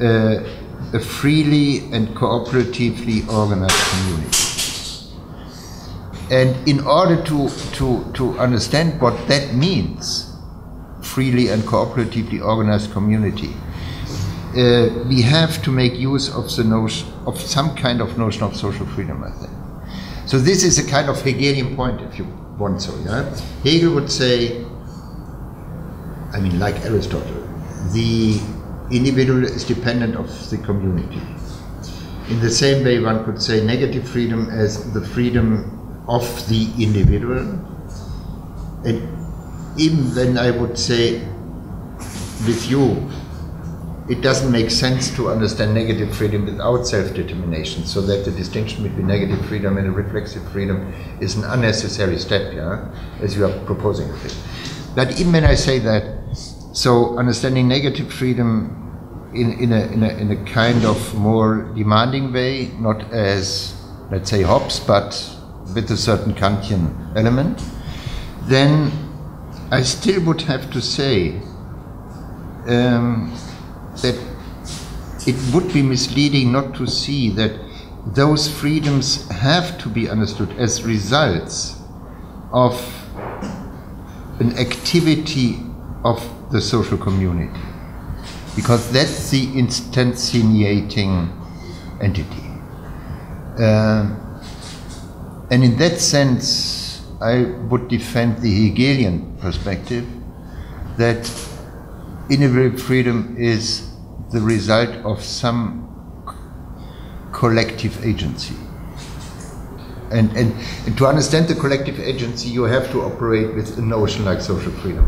a freely and cooperatively organized community. And in order to understand what that means, freely and cooperatively organized community, we have to make use of the notion of some kind of notion of social freedom, I think. So this is a kind of Hegelian point, if you want so. Yeah? Hegel would say, I mean, like Aristotle, the individual is dependent of the community. In the same way, one could say negative freedom as the freedom of the individual. And even then I would say with you, it doesn't make sense to understand negative freedom without self-determination, so that the distinction between negative freedom and a reflexive freedom is an unnecessary step, yeah, as you are proposing it. But even when I say that, so understanding negative freedom in a kind of more demanding way, not as, let's say, Hobbes, but with a certain Kantian element, then I still would have to say that it would be misleading not to see that those freedoms have to be understood as results of an activity of the social community, because that's the instantiating entity. And in that sense, I would defend the Hegelian perspective that individual freedom is the result of some collective agency. And to understand the collective agency, you have to operate with a notion like social freedom.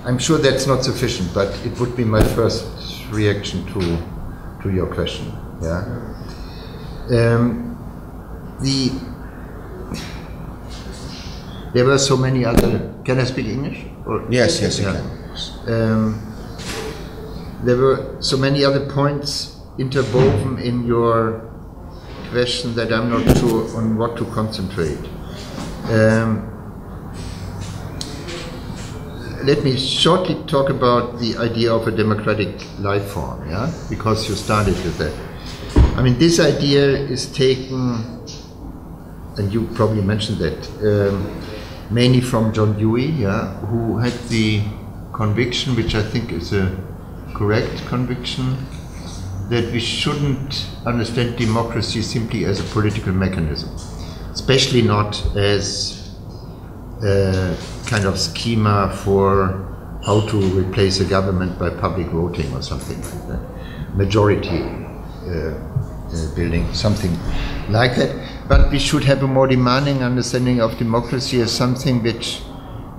I'm sure that's not sufficient, but it would be my first reaction to your question. Yeah. There were so many other. Can I speak English? Or? Yes, you can. There were so many other points interwoven in your question that I'm not sure on what to concentrate. Let me shortly talk about the idea of a democratic life form, yeah? Because you started with that. I mean, this idea is taken, and you probably mentioned that, mainly from John Dewey, yeah, who had the conviction, which I think is a correct conviction, that we shouldn't understand democracy simply as a political mechanism, especially not as a kind of schema for how to replace a government by public voting or something like that, majority building, something like that. But we should have a more demanding understanding of democracy as something which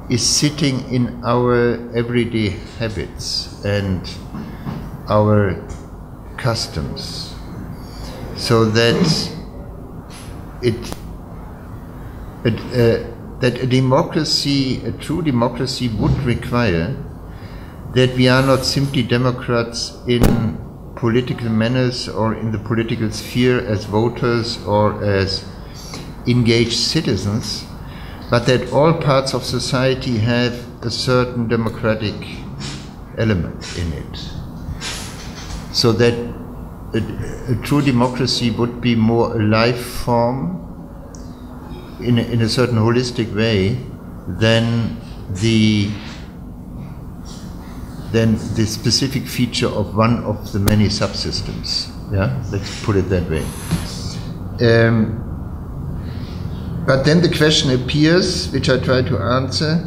is sitting in our everyday habits and our customs, so that that a democracy, a true democracy, would require that we are not simply democrats in political manners or in the political sphere as voters or as engaged citizens, but that all parts of society have a certain democratic element in it. So that a true democracy would be more a life form in a certain holistic way than the specific feature of one of the many subsystems. Yeah, let's put it that way. But then the question appears, which I try to answer: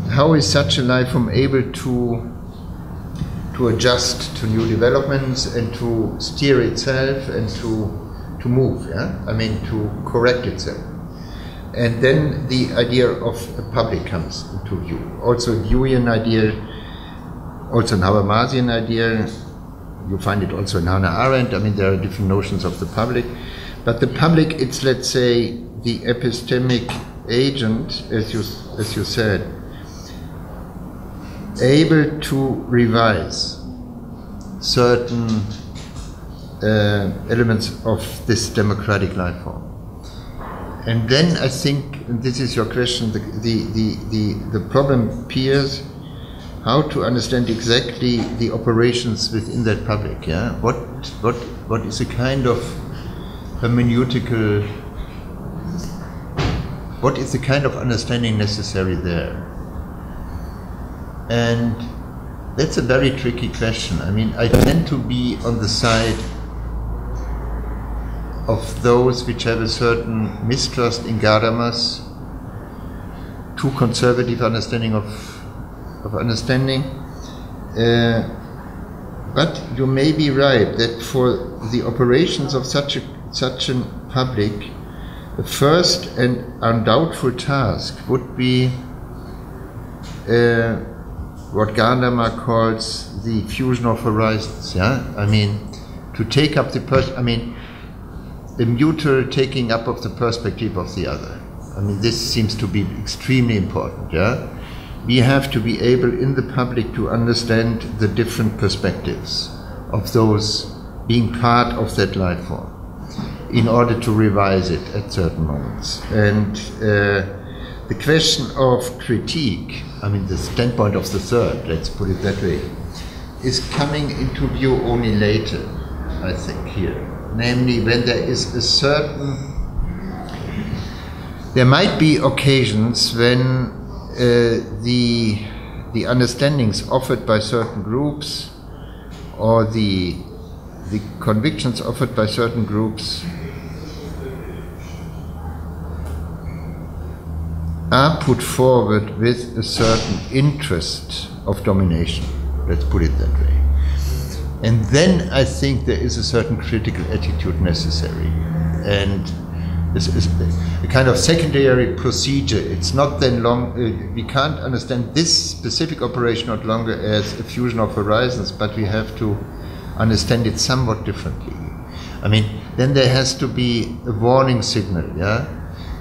how is such a life form able to adjust to new developments and to steer itself and to move? Yeah, I mean to correct itself. And then the idea of a public comes into view. Also a Deweyan idea, also an Habermasian idea. You find it also in Hannah Arendt. I mean, there are different notions of the public. But the public, it's, let's say, the epistemic agent, as you said, able to revise certain elements of this democratic life form. And then I think, and this is your question, the problem appears how to understand exactly the operations within that public. Yeah, what is a kind of hermeneutical, what is the kind of understanding necessary there? And that's a very tricky question. I mean, I tend to be on the side of those which have a certain mistrust in Gadamer's too conservative understanding of understanding. But you may be right that for the operations of such a public, the first and undoubtful task would be what Gadamer calls the fusion of horizons. Yeah, I mean, to take up the mutual taking up of the perspective of the other. I mean, this seems to be extremely important. Yeah, we have to be able in the public to understand the different perspectives of those being part of that life form in order to revise it at certain moments. And the question of critique, I mean, the standpoint of the third, let's put it that way, is coming into view only later, I think, here. Namely, when there is a certain, there might be occasions when the understandings offered by certain groups or the convictions offered by certain groups are put forward with a certain interest of domination, let's put it that way. And then I think there is a certain critical attitude necessary. And this is a kind of secondary procedure. It's not then long, we can't understand this specific operation not longer as a fusion of horizons, but we have to understand it somewhat differently. I mean, then there has to be a warning signal, yeah?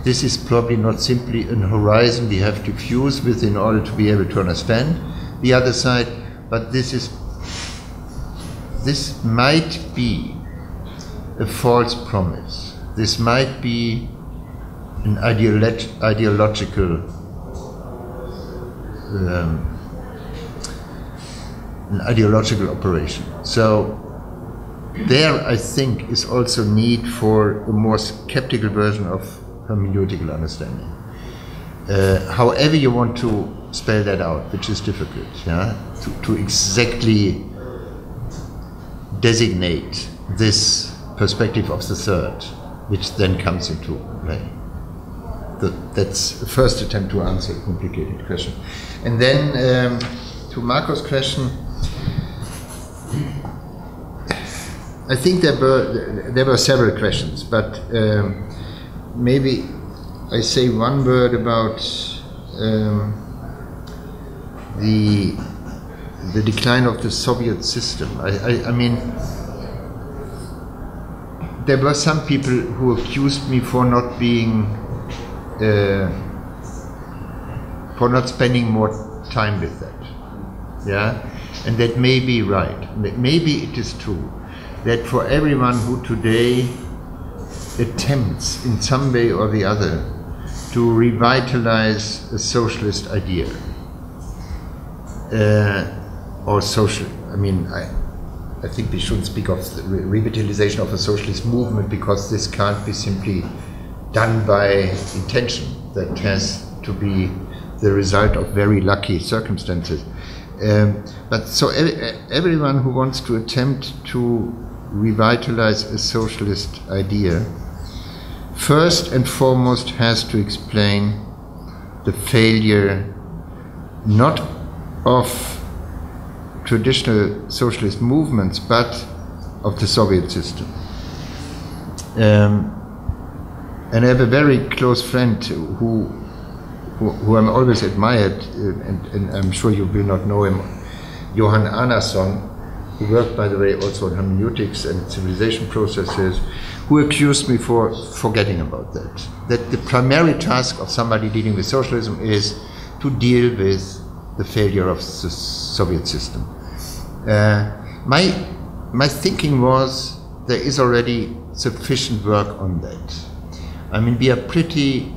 This is probably not simply an horizon we have to fuse with in order to be able to understand the other side, but this might be a false promise. This might be an ideological operation. So there, I think, is also need for a more skeptical version of hermeneutical understanding. However you want to spell that out, which is difficult, yeah, to exactly designate this perspective of the third, which then comes into play. That's the first attempt to answer a complicated question. And then to Marco's question, I think there were several questions, but maybe I say one word about the decline of the Soviet system. I mean, there were some people who accused me for not being, for not spending more time with that. Yeah, and that may be right. Maybe it is true that for everyone who today attempts in some way or the other to revitalize a socialist idea, or social, I mean, I think we shouldn't speak of the revitalization of a socialist movement, because this can't be simply done by intention. That has to be the result of very lucky circumstances. But so everyone who wants to attempt to revitalize a socialist idea first and foremost has to explain the failure not of traditional socialist movements, but of the Soviet system. And I have a very close friend who I'm always admired, and I'm sure you will not know him, Johan Anason, who worked, by the way, also on hermeneutics and civilization processes, who accused me for forgetting about that. That the primary task of somebody dealing with socialism is to deal with the failure of the Soviet system. My thinking was there is already sufficient work on that. I mean, we are pretty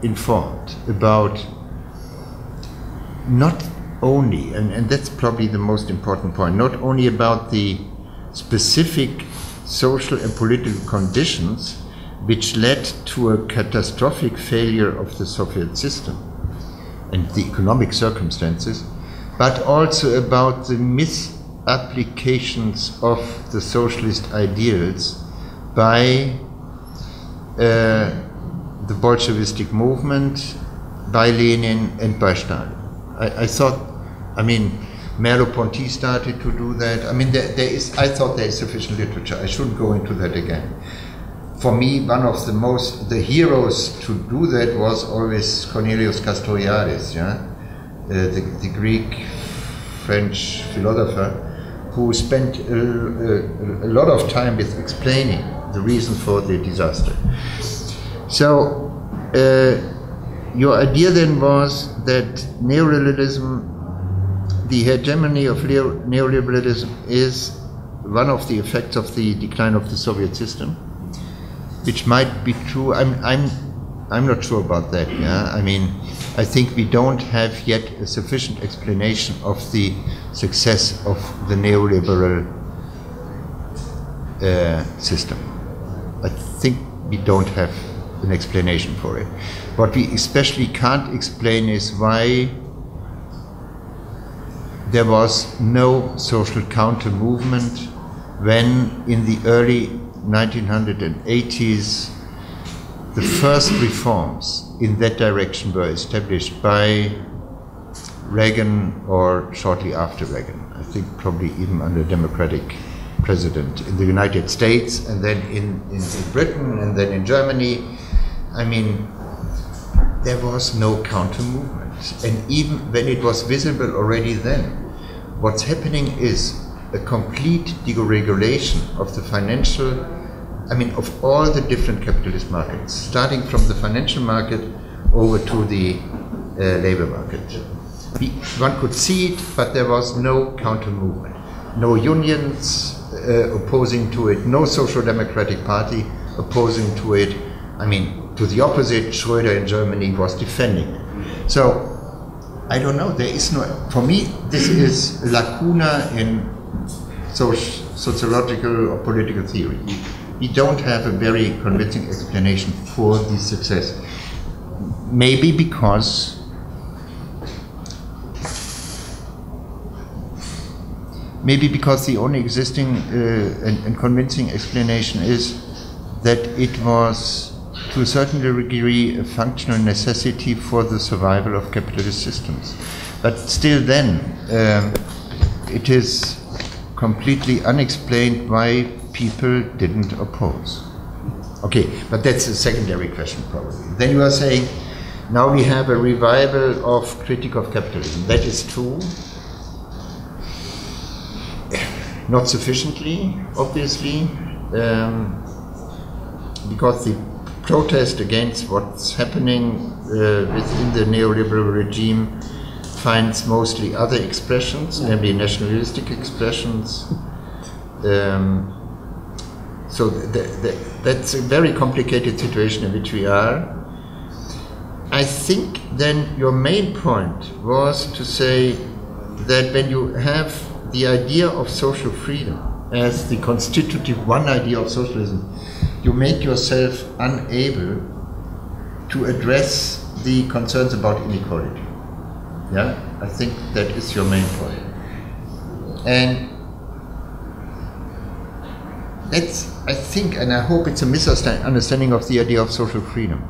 informed about not only, and that's probably the most important point, not only about the specific social and political conditions which led to a catastrophic failure of the Soviet system and the economic circumstances, but also about the misapplications of the socialist ideals by the Bolshevistic movement, by Lenin and by Stalin. I thought, I mean, Merleau-Ponty started to do that. I mean, I thought there is sufficient literature. I shouldn't go into that again. For me, one of the heroes to do that was always Cornelius Castoriadis, yeah? The Greek-French philosopher who spent a lot of time with explaining the reason for the disaster. So, your idea then was that neoliberalism, the hegemony of neoliberalism, is one of the effects of the decline of the Soviet system, which might be true. I'm not sure about that. Yeah, I mean, I think we don't have yet a sufficient explanation of the success of the neoliberal system. I think we don't have an explanation for it. What we especially can't explain is why there was no social counter movement when in the early 1980s the first reforms in that direction were established by Reagan or shortly after Reagan. I think probably even under Democratic president in the United States, and then in Britain, and then in Germany. I mean, there was no counter movement. And even when it was visible already then, what's happening is a complete deregulation of the financial, I mean, of all the different capitalist markets, starting from the financial market over to the labor market. One could see it, but there was no counter movement. No unions opposing to it, no social democratic party opposing to it. I mean, to the opposite, Schröder in Germany was defending it. So, I don't know, there is no, for me, this is a lacuna in sociological or political theory. We don't have a very convincing explanation for the success. Maybe because the only existing and convincing explanation is that it was, to a certain degree, a functional necessity for the survival of capitalist systems. But still then, it is completely unexplained why people didn't oppose. Okay, but that's a secondary question probably. Then you are saying, now we have a revival of critique of capitalism. That is true. Not sufficiently, obviously, because the protest against what's happening within the neoliberal regime finds mostly other expressions, namely nationalistic expressions. So that's a very complicated situation in which we are. I think then your main point was to say that when you have the idea of social freedom as the constitutive one idea of socialism, you make yourself unable to address the concerns about inequality. Yeah, I think that is your main point. And that's, I think, and I hope it's a misunderstanding of the idea of social freedom.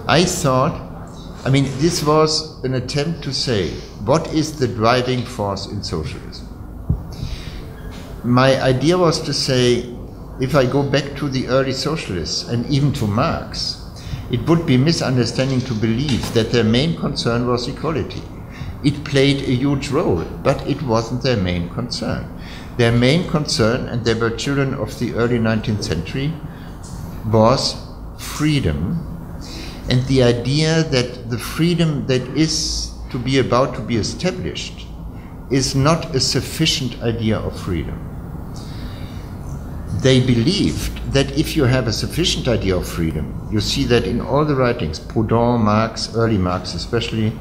I thought, I mean, this was an attempt to say, what is the driving force in socialism? My idea was to say, if I go back to the early socialists and even to Marx, it would be misunderstanding to believe that their main concern was equality. It played a huge role, but it wasn't their main concern. Their main concern, and they were children of the early 19th century, was freedom, and the idea that the freedom that is to be about to be established is not a sufficient idea of freedom. They believed that if you have a sufficient idea of freedom, you see that in all the writings, Proudhon, Marx, early Marx especially,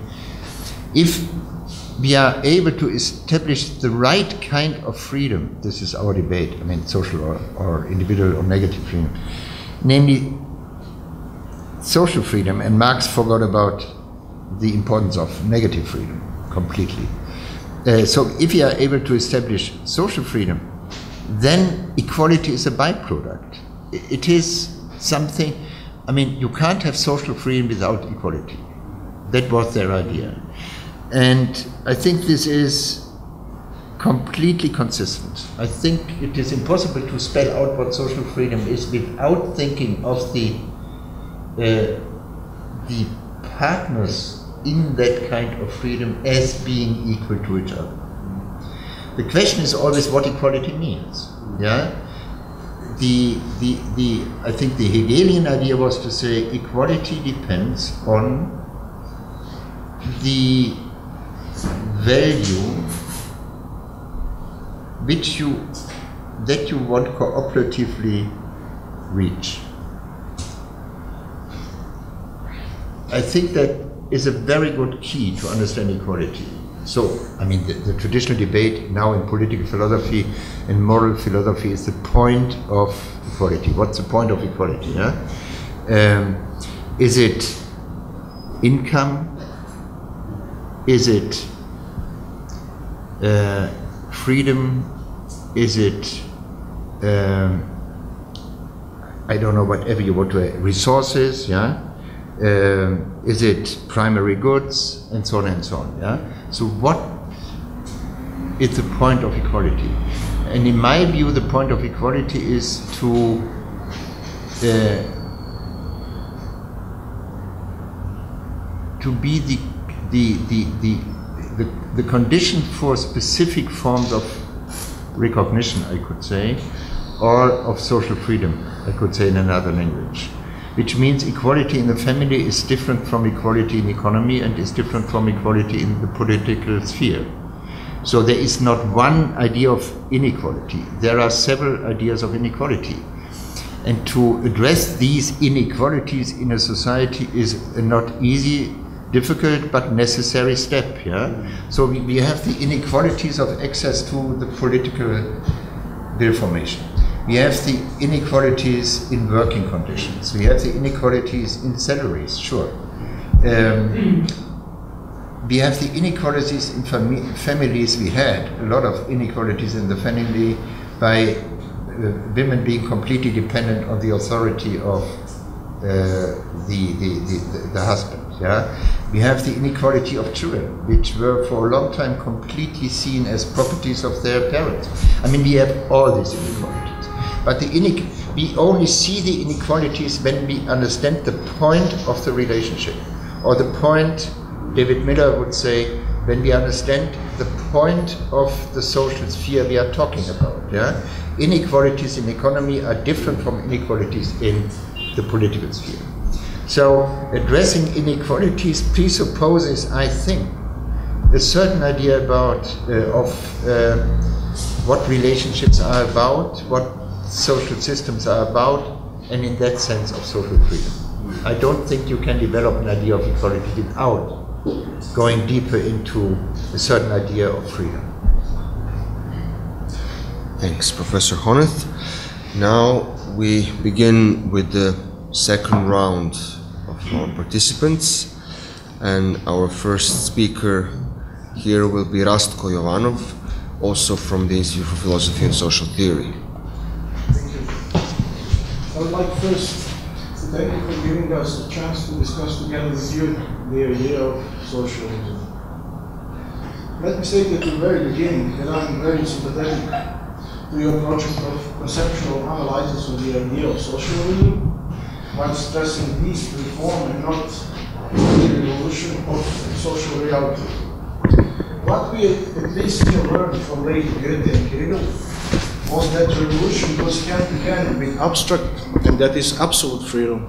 if we are able to establish the right kind of freedom, this is our debate, I mean social or individual or negative freedom, namely social freedom, and Marx forgot about the importance of negative freedom completely. So if we are able to establish social freedom, then equality is a byproduct. It is something, I mean, you can't have social freedom without equality. That was their idea. And I think this is completely consistent. I think it is impossible to spell out what social freedom is without thinking of the partners in that kind of freedom as being equal to each other. The question is always what equality means. Yeah, I think the Hegelian idea was to say equality depends on the value that you want cooperatively reach. I think that is a very good key to understand equality. So, I mean, the traditional debate now in political philosophy and moral philosophy is the point of equality. What's the point of equality? Yeah? Is it income? Is it freedom? Is it, I don't know, whatever you want to, resources, yeah? Is it primary goods, and so on and so on, yeah? So what is the point of equality? And in my view, the point of equality is to be the condition for specific forms of recognition, I could say, or of social freedom, I could say in another language. Which means equality in the family is different from equality in the economy and is different from equality in the political sphere. So there is not one idea of inequality. There are several ideas of inequality. And to address these inequalities in a society is a not easy, difficult, but necessary step. Yeah? So we have the inequalities of access to the political will formation. We have the inequalities in working conditions. We have the inequalities in salaries, sure. We have the inequalities in families. We had a lot of inequalities in the family by women being completely dependent on the authority of the husband. Yeah? We have the inequality of children, which were for a long time completely seen as properties of their parents. I mean, we have all these inequalities. But we only see the inequalities when we understand the point of the relationship. Or the point, David Miller would say, when we understand the point of the social sphere we are talking about. Yeah? Inequalities in economy are different from inequalities in the political sphere. So addressing inequalities presupposes, I think, a certain idea about what relationships are about, what social systems are about, and in that sense of social freedom. I don't think you can develop an idea of equality without going deeper into a certain idea of freedom. Thanks, Professor Honneth. Now we begin with the second round of our participants, and our first speaker here will be Rastko Jovanov, also from the Institute for Philosophy and Social Theory. Thank you. I would like first to thank you for giving us a chance to discuss together with you the idea of socialism. Let me say at the very beginning that I'm very sympathetic to your project of conceptual analysis of the idea of socialism, while stressing peace, reform, and not the revolution of social reality. What we at least still learned from late Goethe and Hegel was that revolution goes hand in hand with abstract, and that is absolute freedom.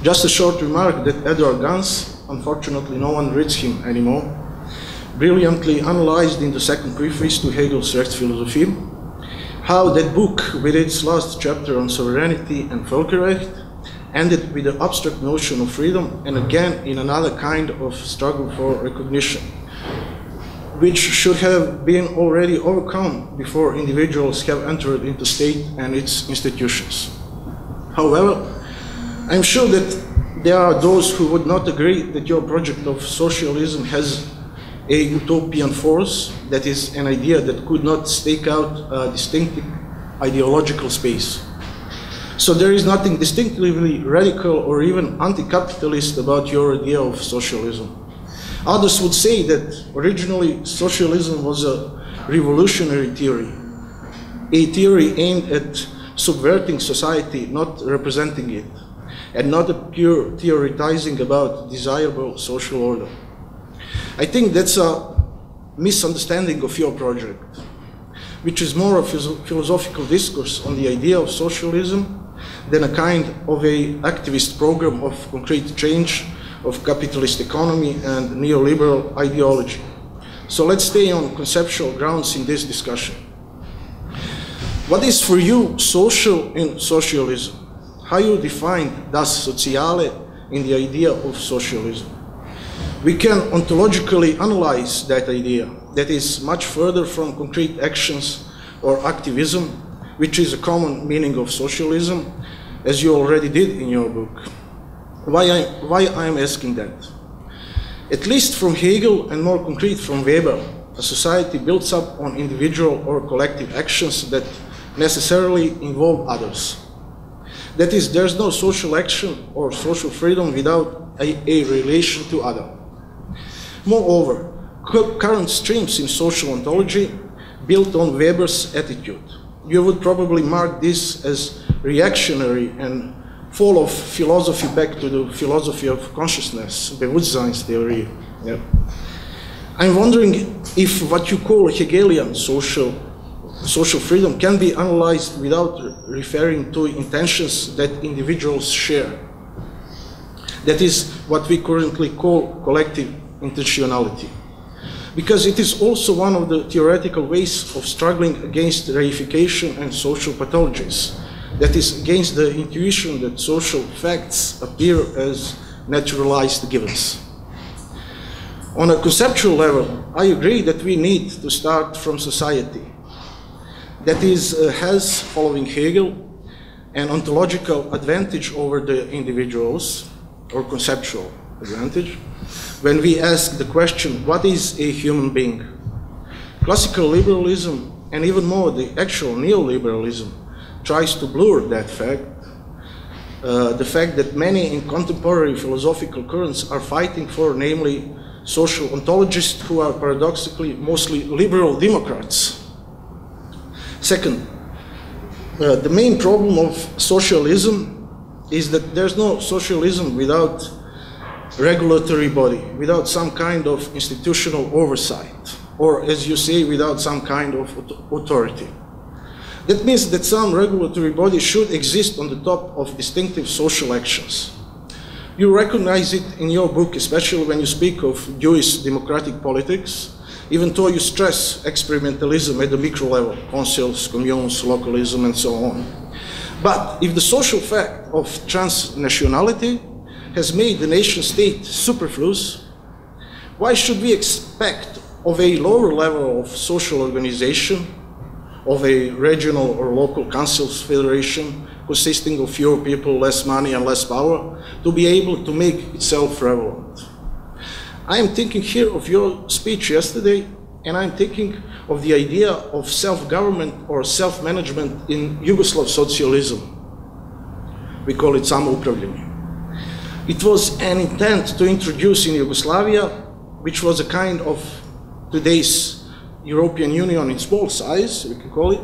Just a short remark that Edward Gans, unfortunately no one reads him anymore, brilliantly analyzed in the second preface to Hegel's Rechtsphilosophie, how that book, with its last chapter on sovereignty and Völkerrecht, ended with the abstract notion of freedom, and again in another kind of struggle for recognition, which should have been already overcome before individuals have entered into state and its institutions. However, I'm sure that there are those who would not agree that your project of socialism has a utopian force, that is, an idea that could not stake out a distinctive ideological space. So there is nothing distinctively radical or even anti-capitalist about your idea of socialism. Others would say that originally socialism was a revolutionary theory, a theory aimed at subverting society, not representing it, and not a pure theorizing about desirable social order. I think that's a misunderstanding of your project, which is more of a philosophical discourse on the idea of socialism than a kind of an activist program of concrete change of capitalist economy and neoliberal ideology. So let's stay on conceptual grounds in this discussion. What is for you social in socialism? How you define das Soziale in the idea of socialism? We can ontologically analyze that idea that is much further from concrete actions or activism, which is a common meaning of socialism, as you already did in your book. Why I'm asking that? At least from Hegel, and more concrete from Weber, a society builds up on individual or collective actions that necessarily involve others. That is, there's no social action or social freedom without a relation to other. Moreover, current streams in social ontology built on Weber's attitude. You would probably mark this as reactionary and full of philosophy back to the philosophy of consciousness, Bewusstseinstheorie. Yeah. I'm wondering if what you call Hegelian social freedom can be analyzed without referring to intentions that individuals share. That is what we currently call collective intentionality. Because it is also one of the theoretical ways of struggling against reification and social pathologies. That is, against the intuition that social facts appear as naturalized givens. On a conceptual level, I agree that we need to start from society. That is, has, following Hegel, an ontological advantage over the individuals, or conceptual advantage, when we ask the question, what is a human being? Classical liberalism, and even more the actual neoliberalism, tries to blur that fact, the fact that many in contemporary philosophical currents are fighting for, namely, social ontologists who are paradoxically mostly liberal Democrats. Second, the main problem of socialism is that there's no socialism without regulatory body, without some kind of institutional oversight, or as you say, without some kind of authority. That means that some regulatory body should exist on the top of distinctive social actions. You recognize it in your book, especially when you speak of Jewish democratic politics, even though you stress experimentalism at the micro level, councils, communes, localism, and so on. But if the social fact of transnationality has made the nation state superfluous, why should we expect of a lower level of social organization, of a regional or local councils federation consisting of fewer people, less money and less power, to be able to make itself relevant? I am thinking here of your speech yesterday, and I'm thinking of the idea of self-government or self-management in Yugoslav socialism. We call it samoupravljanje. It was an intent to introduce in Yugoslavia, which was a kind of today's European Union in small size, we can call it,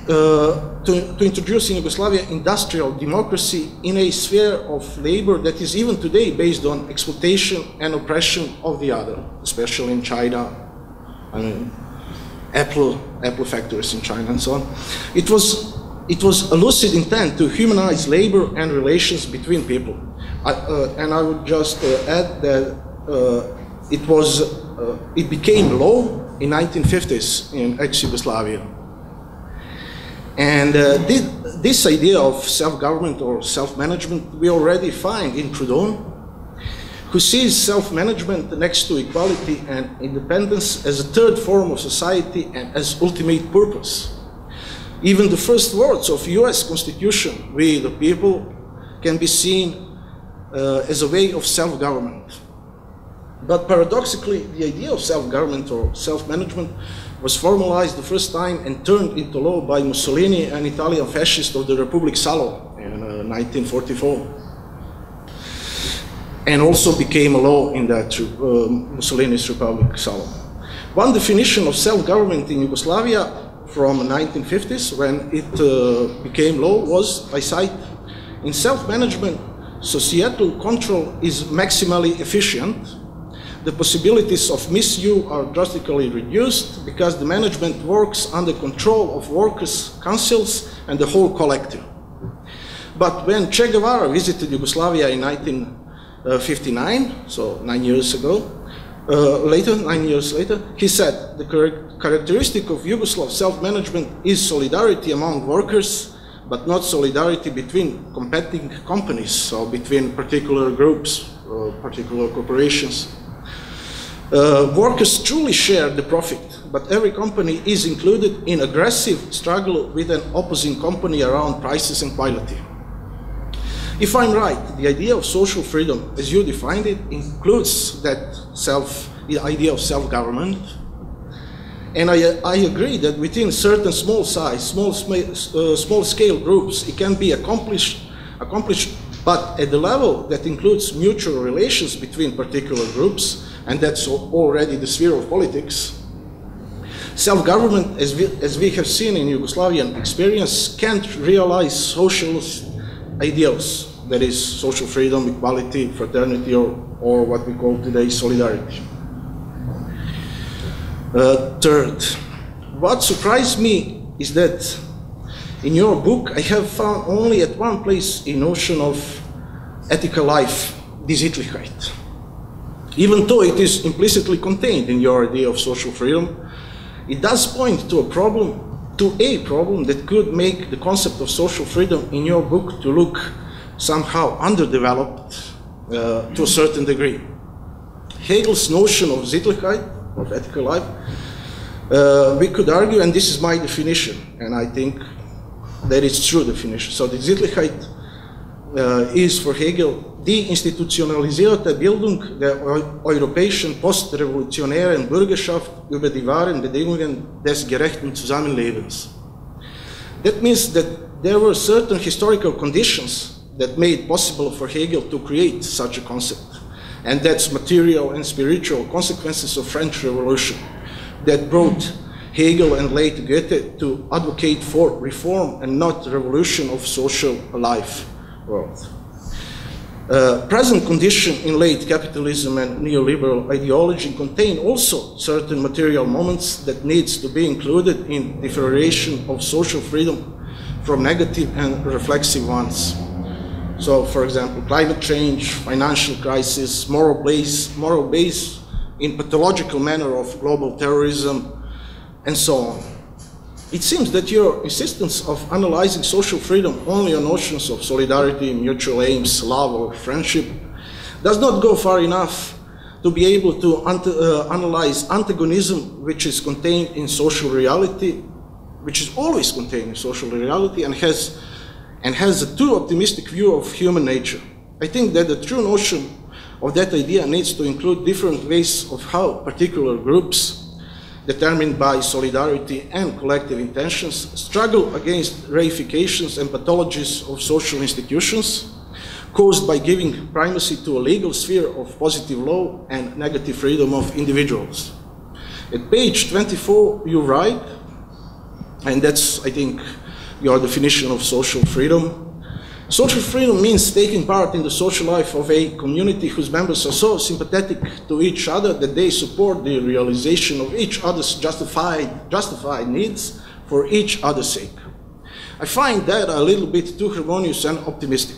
to introduce in Yugoslavia industrial democracy in a sphere of labor that is even today based on exploitation and oppression of the other, especially in China, I mean, Apple factories in China and so on. It was a lucid intent to humanize labor and relations between people. And I would just add that it became law in 1950s in ex-Yugoslavia. And this idea of self-government or self-management we already find in Proudhon, who sees self-management next to equality and independence as a third form of society and as ultimate purpose. Even the first words of US Constitution, we the people, can be seen as a way of self-government. But paradoxically, the idea of self-government or self-management was formalized the first time and turned into law by Mussolini, an Italian fascist of the Republic Salo in 1944. And also became a law in that Mussolini's Republic Salo. One definition of self-government in Yugoslavia from the 1950s, when it became law, was, I cite, in self-management, societal control is maximally efficient. The possibilities of misuse are drastically reduced because the management works under control of workers' councils and the whole collective. But when Che Guevara visited Yugoslavia in 1959, so 9 years ago, 9 years later, he said the characteristic of Yugoslav self-management is solidarity among workers, but not solidarity between competing companies, so between particular groups, particular corporations. Workers truly share the profit, but every company is included in aggressive struggle with an opposing company around prices and quality. If I'm right, the idea of social freedom, as you defined it, includes that the idea of self-government. And I agree that within certain small scale groups, it can be accomplished, but at the level that includes mutual relations between particular groups, and that's already the sphere of politics. Self-government, as we have seen in Yugoslavian experience, can't realize socialist ideals, that is social freedom, equality, fraternity, or what we call today solidarity. Third, what surprised me is that in your book I have found only at one place a notion of ethical life, die Sittlichkeit. Even though it is implicitly contained in your idea of social freedom, it does point to a problem that could make the concept of social freedom in your book to look somehow underdeveloped to a certain degree. Hegel's notion of Sittlichkeit, of ethical life, we could argue, and this is my definition, and I think that it's true definition. So the Sittlichkeit is for Hegel die institutionalisierte Bildung der europäischen postrevolutionären Bürgerschaft über die wahren Bedingungen des gerechten Zusammenlebens. That means that there were certain historical conditions that made possible for Hegel to create such a concept. And that's material and spiritual consequences of French Revolution that brought Hegel and late Goethe to advocate for reform and not revolution of social life world. Present condition in late capitalism and neoliberal ideology contain also certain material moments that needs to be included in differentiation of social freedom from negative and reflexive ones. So, for example, climate change, financial crisis, moral base in pathological manner of global terrorism, and so on. It seems that your insistence of analyzing social freedom only on notions of solidarity, mutual aims, love, or friendship does not go far enough to be able to analyze antagonism, which is contained in social reality, which is always contained in social reality, and has a too optimistic view of human nature. I think that the true notion of that idea needs to include different ways of how particular groups determined by solidarity and collective intentions, struggle against reifications and pathologies of social institutions, caused by giving primacy to a legal sphere of positive law and negative freedom of individuals. At page 24, you write, and that's, I think, your definition of social freedom. Social freedom means taking part in the social life of a community whose members are so sympathetic to each other that they support the realization of each other's justified needs for each other's sake. I find that a little bit too harmonious and optimistic.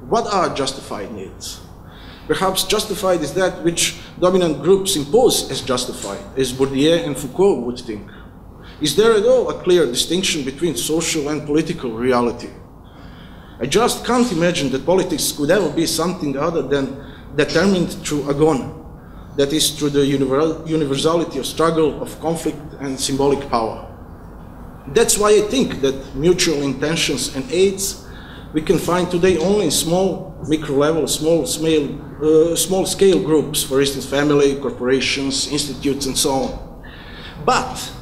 What are justified needs? Perhaps justified is that which dominant groups impose as justified, as Bourdieu and Foucault would think. Is there at all a clear distinction between social and political reality? I just can't imagine that politics could ever be something other than determined through agon, that is, through the universality of struggle, of conflict, and symbolic power. That's why I think that mutual intentions and aids we can find today only in small, micro-level, small-scale groups, for instance, family, corporations, institutes, and so on. But,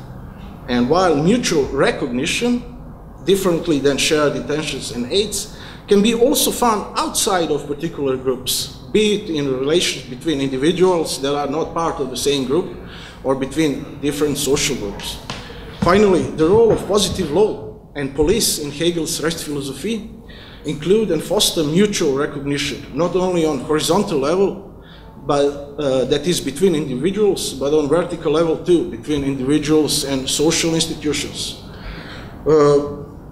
and while mutual recognition, differently than shared intentions and aids, can be also found outside of particular groups, be it in relations between individuals that are not part of the same group, or between different social groups. Finally, the role of positive law and police in Hegel's Rechtsphilosophie include and foster mutual recognition, not only on horizontal level, but that is between individuals, but on vertical level too, between individuals and social institutions.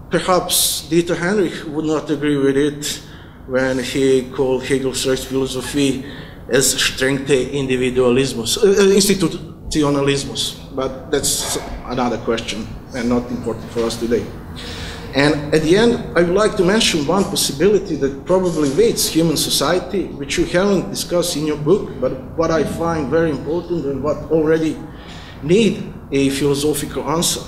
Perhaps Dieter Heinrich would not agree with it when he called Hegel's Rechtsphilosophie as strengte individualismus, institutionalismus, but that's another question and not important for us today. And at the end, I would like to mention one possibility that probably waits human society, which you haven't discussed in your book, but what I find very important and what already need a philosophical answer.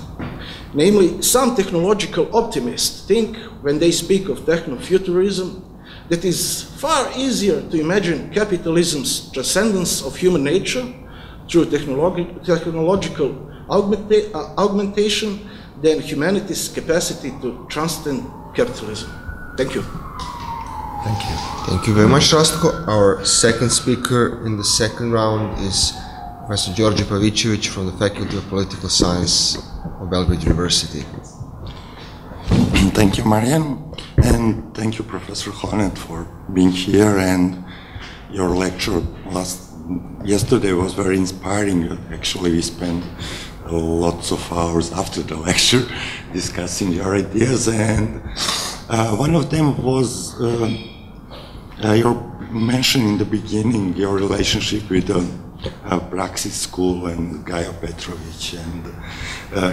Namely, some technological optimists think, when they speak of techno-futurism, that it's far easier to imagine capitalism's transcendence of human nature through technological augmentation than humanity's capacity to transcend capitalism. Thank you. Thank you. Thank you very much, Rastko. Our second speaker in the second round is Professor Georgi Pavicevic from the Faculty of Political Science of Belgrade University. Thank you, Marian, and thank you, Professor Honneth, for being here. And your lecture yesterday was very inspiring. Actually, we spent lots of hours after the lecture discussing your ideas, and one of them was your mention in the beginning your relationship with the Praxis School and Gajo Petrovic and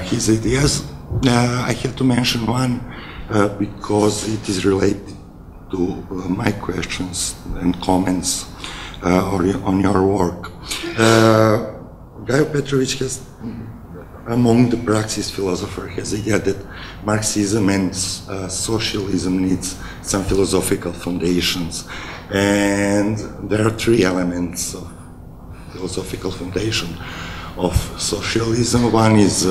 his ideas. I have to mention one because it is related to my questions and comments on your work. Gajo Petrovic has, among the Praxis philosophers, has the idea that Marxism and socialism needs some philosophical foundations, and there are three elements of philosophical foundation of socialism. One is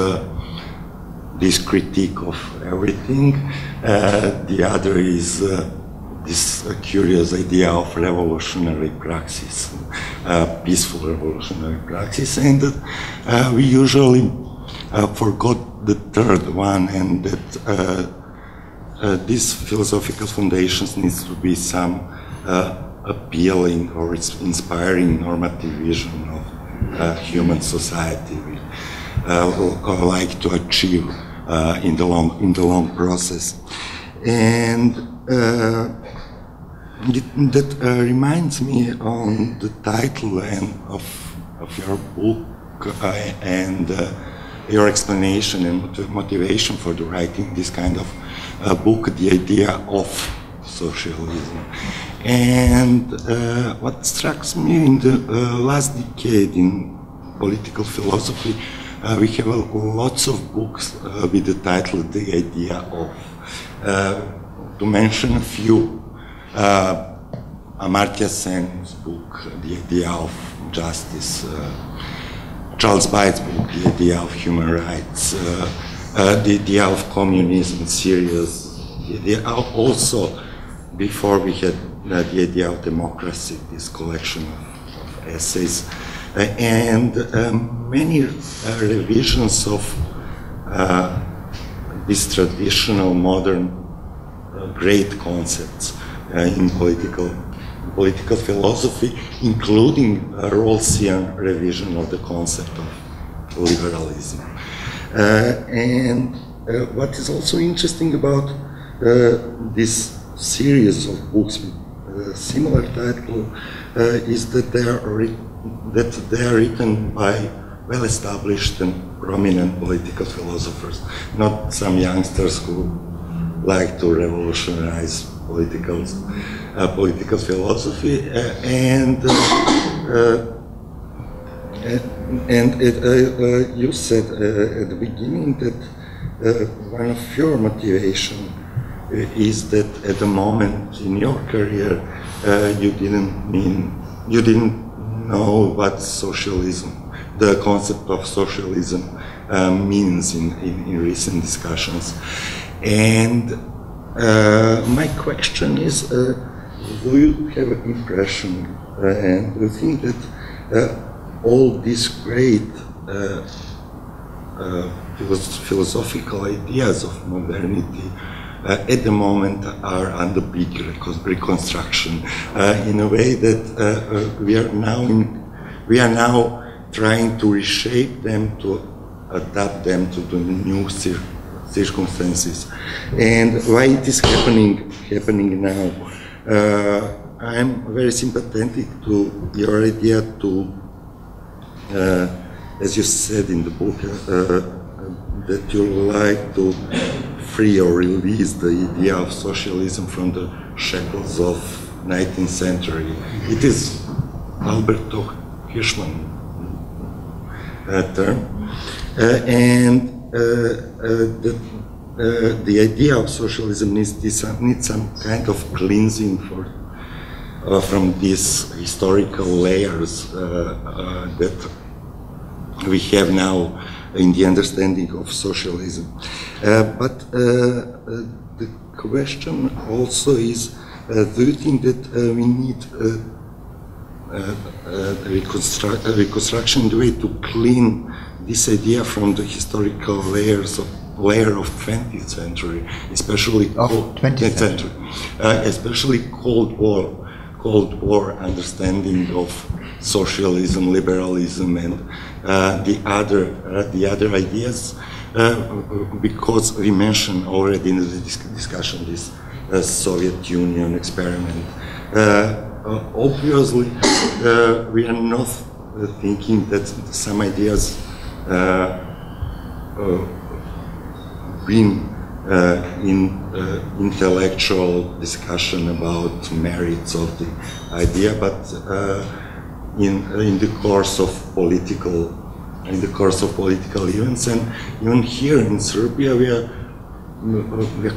this critique of everything. The other is this curious idea of revolutionary praxis, peaceful revolutionary praxis, and we usually forgot the third one, and that these philosophical foundations needs to be some appealing or inspiring normative vision of human society we like to achieve in the long process. And that reminds me on the title of your book and your explanation and motivation for the writing this kind of book, The Idea of Socialism. And what strikes me in the last decade in political philosophy, we have lots of books with the title The Idea of. To mention a few, Amartya Sen's book, The Idea of Justice, Charles Baite's book, The Idea of Human Rights, The Idea of Communism, Serious, also before we had The Idea of Democracy, this collection of essays, and many revisions of these traditional modern great concepts in political philosophy, including a Rawlsian revision of the concept of liberalism. And what is also interesting about this series of books with similar title is that they are written by well-established and prominent political philosophers, not some youngsters who like to revolutionize political philosophy. You said at the beginning that one of your motivation is that at the moment in your career you didn't know what socialism, the concept of socialism means in recent discussions. And my question is, do you have an impression and do you think that all these great philosophical ideas of modernity at the moment are under big reconstruction in a way that we are now trying to reshape them, to adapt them to the new circumstances, and why it is happening now. I'm very sympathetic to your idea to, as you said in the book, that you like to free or release the idea of socialism from the shackles of 19th century. It is Alberto Hirschman term, and the idea of socialism needs some kind of cleansing from these historical layers that we have now in the understanding of socialism. But the question also is, do you think that we need reconstruction in the way to clean this idea from the historical layer of 20th century, especially especially Cold War understanding of socialism, liberalism, and the other ideas, because we mentioned already in the discussion this Soviet Union experiment. Obviously, we are not thinking that some ideas bring in intellectual discussion about merits of the idea, but in the course of political events. And even here in Serbia, we are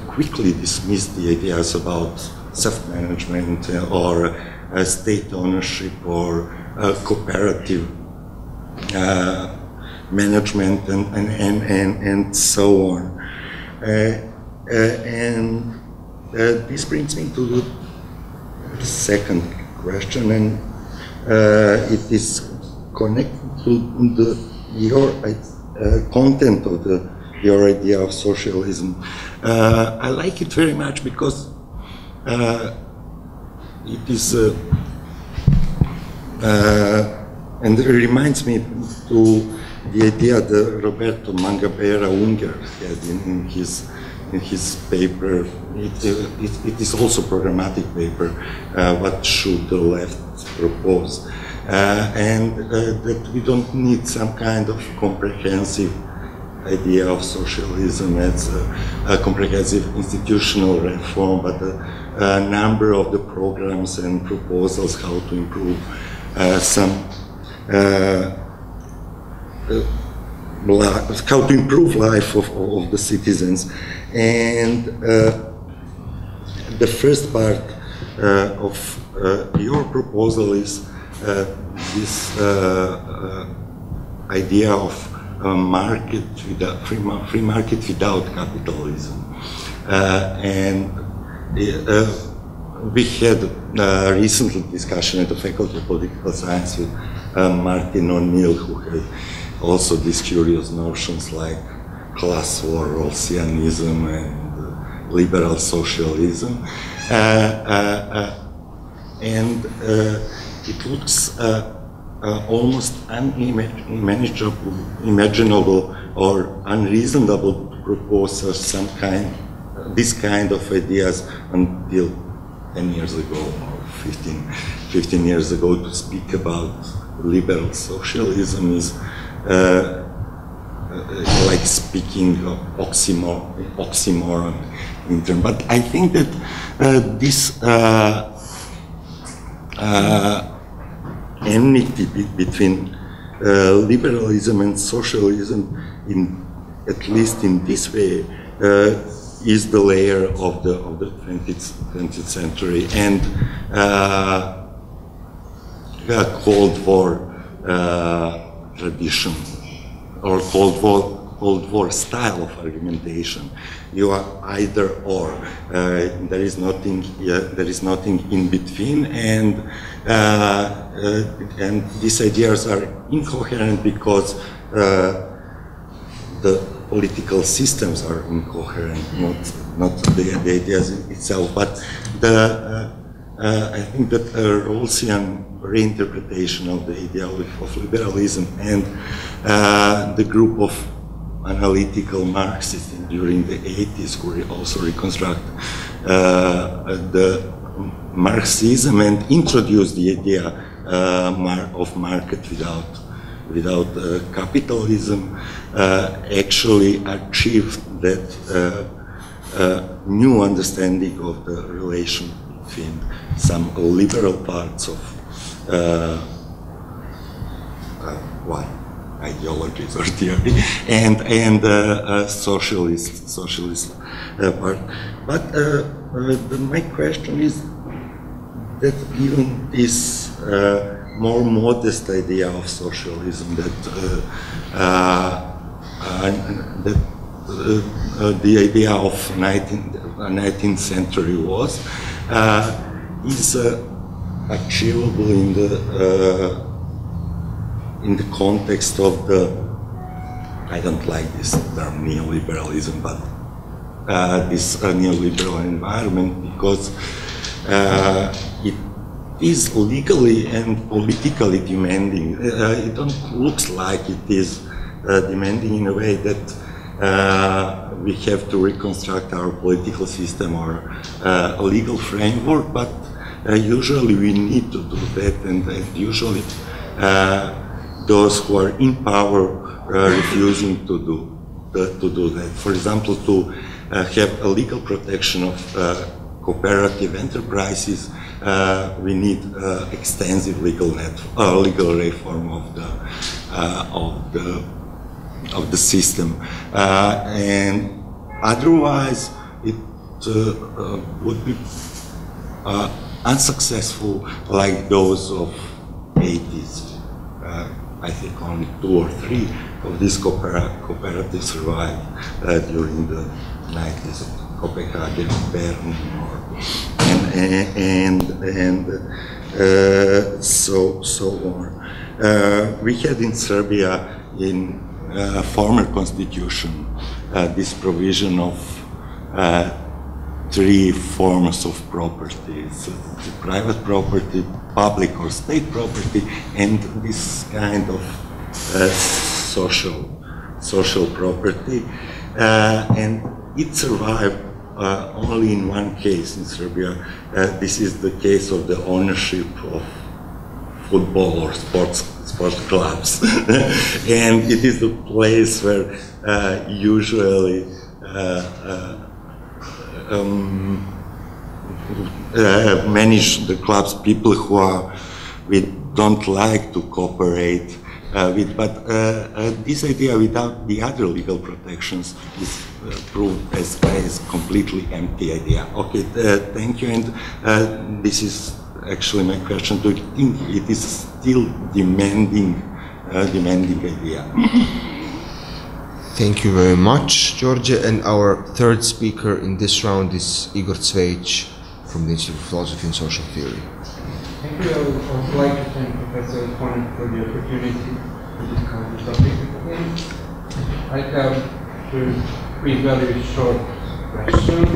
quickly dismissed the ideas about self-management or state ownership or cooperative management and so on. And this brings me to the second question, and it is connected to your content of your idea of socialism. I like it very much because it is, and it reminds me to the idea that Roberto Mangabeira Unger had in his paper. It is also a programmatic paper. What should the left propose? And that we don't need some kind of comprehensive idea of socialism as a comprehensive institutional reform, but a number of the programs and proposals how to improve how to improve life of the citizens. And the first part of your proposal is this idea of market without, free market without capitalism. And we had a recent discussion at the Faculty of Political Science with Martin O'Neill, who had also these curious notions like class war, Rawlsianism, and liberal socialism. And it looks almost unimaginable or unreasonable to propose this kind of ideas until 10 years ago or 15 years ago. To speak about liberal socialism is like speaking of oxymoron in terms. But I think that this enmity between liberalism and socialism, at least in this way, is the layer of the 20th century, and called for tradition or Cold War style of argumentation. You are either or. There is nothing in between, and these ideas are incoherent because the political systems are incoherent, not the ideas itself. But I think that a Rawlsian reinterpretation of the idea of liberalism and the group of analytical Marxists during the 80s who also reconstruct the Marxism and introduce the idea of market without capitalism, actually achieved that new understanding of the relation between some liberal parts of ideologies or theory and socialist part. But my question is that even this more modest idea of socialism that the idea of 19th century was is achievable in the context of the, I don't like this term neoliberalism, but this neoliberal environment, because it is legally and politically demanding. It looks like it is demanding in a way that we have to reconstruct our political system or a legal framework, but usually we need to do that, and usually those who are in power refusing to do that. For example, to have a legal protection of cooperative enterprises, we need extensive legal reform of the system, and otherwise it would be unsuccessful like those of 80s. I think only 2 or 3 of these cooperatives survived during the 90s, Copenhagen, Bern, and so on. We had in Serbia, in former constitution, this provision of 3 forms of property: the private property, public or state property, and this kind of social property. And it survived only in one case in Serbia. This is the case of the ownership of football or sports clubs. And it is the place where usually manage the clubs people who we don't like to cooperate with, but this idea without the other legal protections is proved as completely empty idea. Okay, thank you, and this is actually my question. Do you think it is still demanding demanding idea. Thank you very much, Georgia. And our third speaker in this round is Igor Cvejic from the Institute of Philosophy and Social Theory. Thank you. I would like to thank Professor Honneth for the opportunity to discuss the topic with him. I have three very short questions.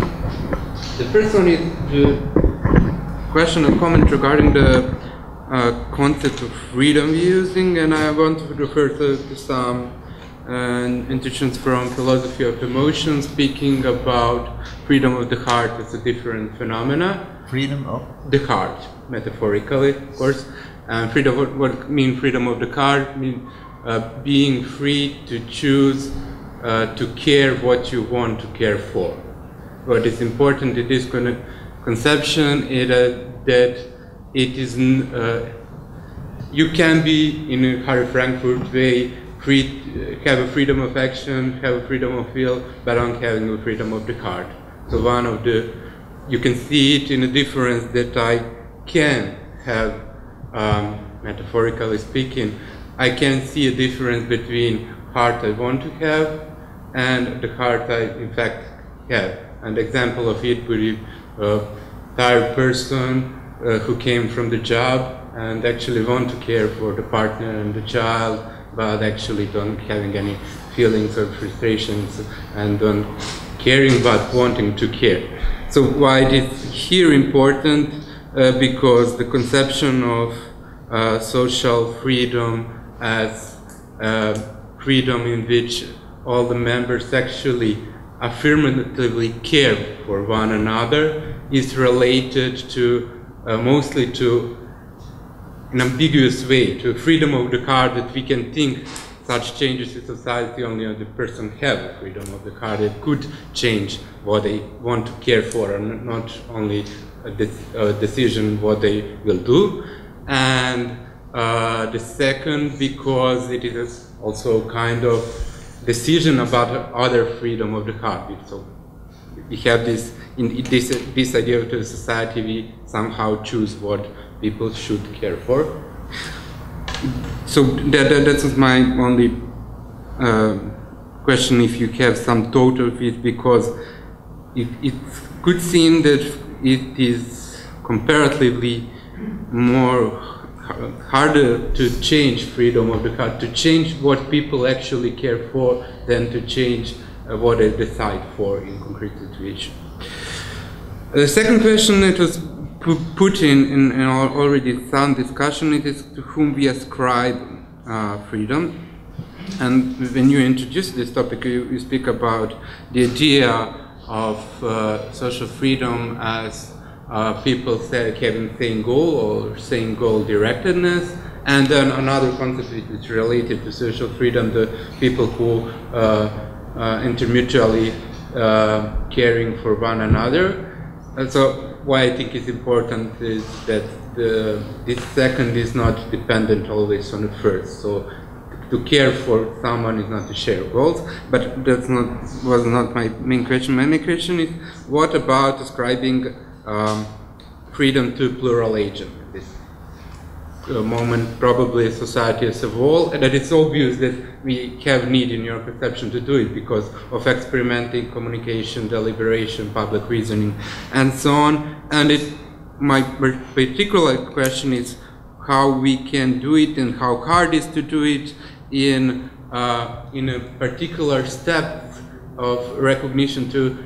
The first one is the question or comment regarding the concept of freedom we're using, and I want to refer to some intuitions from philosophy of emotion, speaking about freedom of the heart as a different phenomena. Freedom of? The heart, metaphorically, of course. Freedom, what mean freedom of the heart? Mean being free to choose to care what you want to care for. What is important in this conception is that it is you can be in a Harry Frankfurt way free, have a freedom of action, have a freedom of will, but not having a freedom of the heart. So one of the, you can see it in a difference that I can have, metaphorically speaking, I can see a difference between heart I want to have and the heart I in fact have. An example of it would be a tired person who came from the job and actually want to care for the partner and the child, but actually don't having any feelings or frustrations and don't caring but wanting to care. So why it is here important? Because the conception of social freedom as freedom in which all the members actually affirmatively care for one another is related to mostly to an ambiguous way, to freedom of the heart, that we can think such changes in society only when the person have freedom of the heart. It could change what they want to care for, and not only a decision what they will do. And the second, because it is also kind of decision about other freedom of the heart. So we have this, in this idea of the society, we somehow choose what people should care for. So that's my only question, if you have some thought of it, because it could seem that it is comparatively more harder to change freedom of the heart, to change what people actually care for, than to change what they decide for in concrete situation. The second question, it was put in already some discussion, it is to whom we ascribe freedom. And when you introduce this topic, you speak about the idea of social freedom as people say having same goal or same goal directedness, and then another concept which is related to social freedom, the people who intermutually caring for one another. And so why I think it's important is that this second is not dependent always on the first. So to care for someone is not to share goals, but that's was not my main question. My main question is, what about ascribing freedom to plural agent? This moment, probably society as a whole, and that it's obvious that we have need in your perception to do it because of experimenting, communication, deliberation, public reasoning, and so on. And my particular question is how we can do it and how hard it is to do it in a particular step of recognition to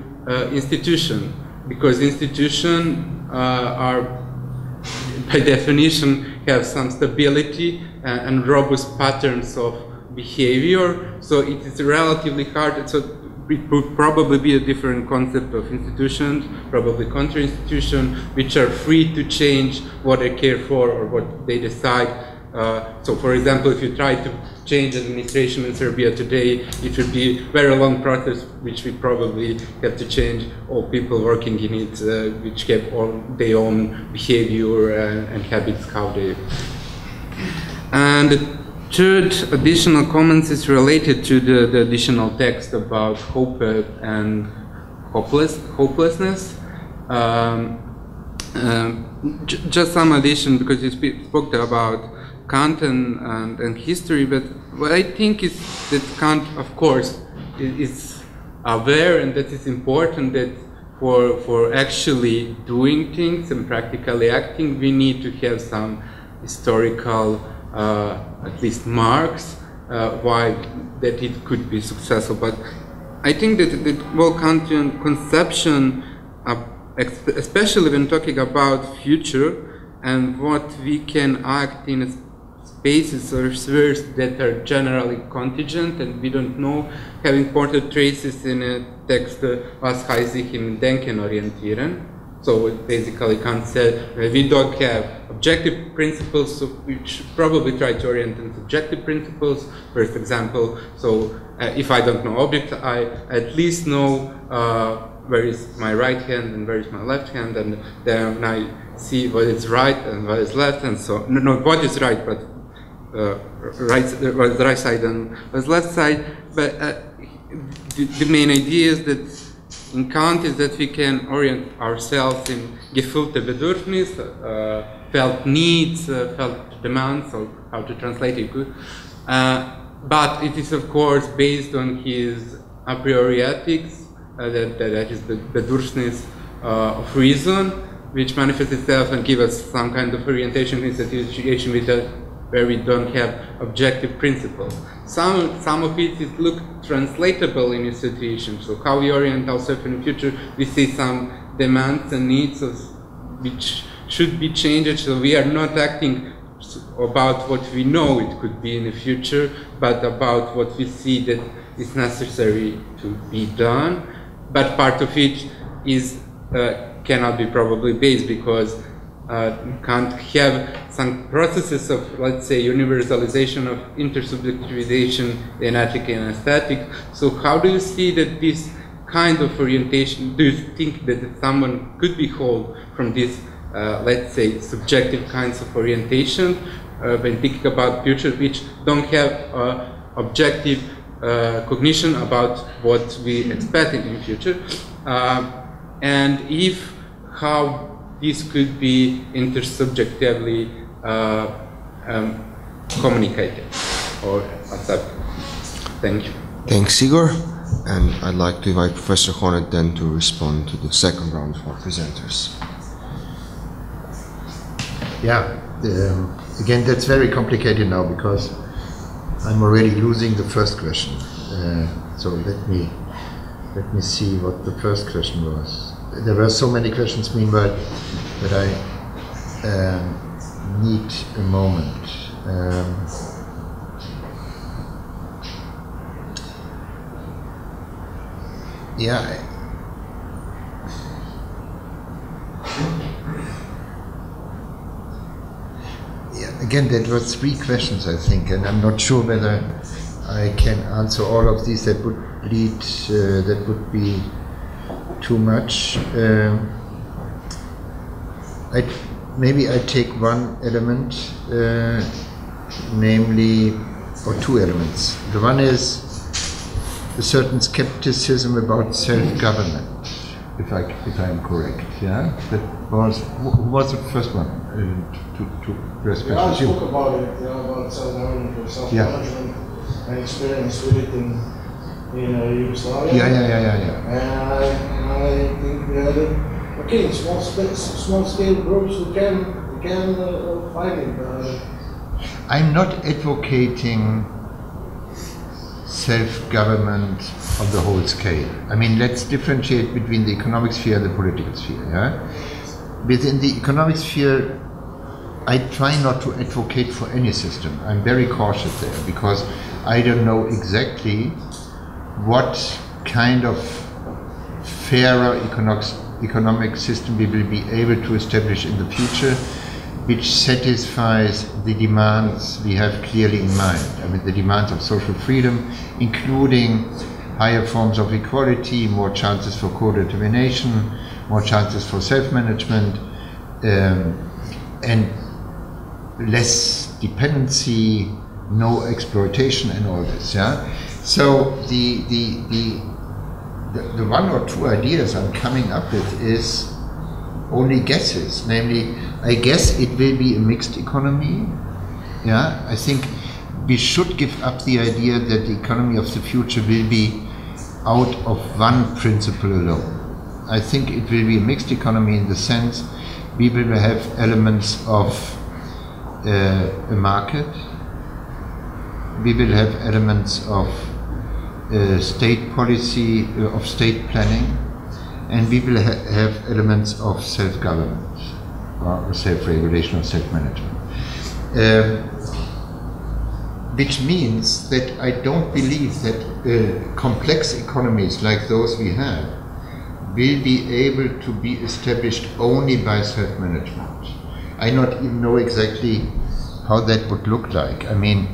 institution, because institutions are by definition have some stability and robust patterns of behavior, so it is relatively hard. So it would probably be a different concept of institutions, probably counter-institutions, which are free to change what they care for or what they decide. So for example, if you try to change administration in Serbia today, it would be a very long process, which we probably have to change all people working in it, which have all their own behavior and habits, how they. And the third additional comments is related to the additional text about hope and hopelessness. Just some addition, because you spoke about Kant and history, but what I think is that Kant, of course, is aware, and that is important, that for actually doing things and practically acting, we need to have some historical, at least marks, why that it could be successful. But I think that the whole Kantian conception, especially when talking about future and what we can act in spaces or spheres that are generally contingent and we don't know, have important traces in a text, was heißt sich im Denken orientieren. So basically Kant said we don't have objective principles, so we should probably try to orient in subjective principles. For example, so if I don't know object, I at least know where is my right hand and where is my left hand, and then I see what is right and what is left, and so not what is right, but what is the right side and what is left side. But the main idea is that in Kant is that we can orient ourselves in gefühlte Bedürfnis, felt needs, felt demands, or how to translate it good. But it is of course based on his a priori ethics, that is the Bedürfnis of reason, which manifests itself and gives us some kind of orientation in situation where we don't have objective principles. Some of it is translatable in a situation. So how we orient ourselves in the future, we see some demands and needs which should be changed. So we are not acting about what we know it could be in the future, but about what we see that is necessary to be done. But part of it is cannot be probably based because can't have some processes of, let's say, universalization of intersubjectivization in ethic and aesthetic. So how do you see that this kind of orientation, do you think that someone could be whole from this, let's say, subjective kinds of orientation when thinking about future which don't have objective cognition about what we expect in the future? And if, how this could be intersubjectively communicated or accepted. Thank you. Thanks, Igor. And I'd like to invite Professor Honneth then to respond to the second round of our presenters. Yeah, again, that's very complicated now because I'm already losing the first question. So let me see what the first question was. There were so many questions meanwhile that I need a moment. Yeah. Again, that were three questions, I think, and I'm not sure whether I can answer all of these. That would lead, that would be too much. Maybe I take one element, namely, or two elements. The one is a certain skepticism about self-government, if I am correct. Yeah, that was who was the first one to address I spoke about it, about self-government or self-management and experience with it in Yugoslavia. Yeah. And I think we had small scale groups who can find it. I'm not advocating self-government on the whole scale. I mean, let's differentiate between the economic sphere and the political sphere. Yeah? Within the economic sphere, I try not to advocate for any system. I'm very cautious there because I don't know exactly what kind of fairer economic system we will be able to establish in the future, which satisfies the demands we have clearly in mind. I mean, the demands of social freedom, including higher forms of equality, more chances for co-determination, more chances for self-management, and less dependency, no exploitation, and all this. Yeah. So the one or two ideas I'm coming up with is only guesses. Namely, I guess it will be a mixed economy, Yeah, I think we should give up the idea that the economy of the future will be out of one principle alone. I think it will be a mixed economy in the sense we will have elements of a market, we will have elements of state policy, of state planning, and we will have elements of self-government, or self-regulation, or self-management. Which means that I don't believe that complex economies like those we have will be able to be established only by self-management. I not even know exactly how that would look like. I mean,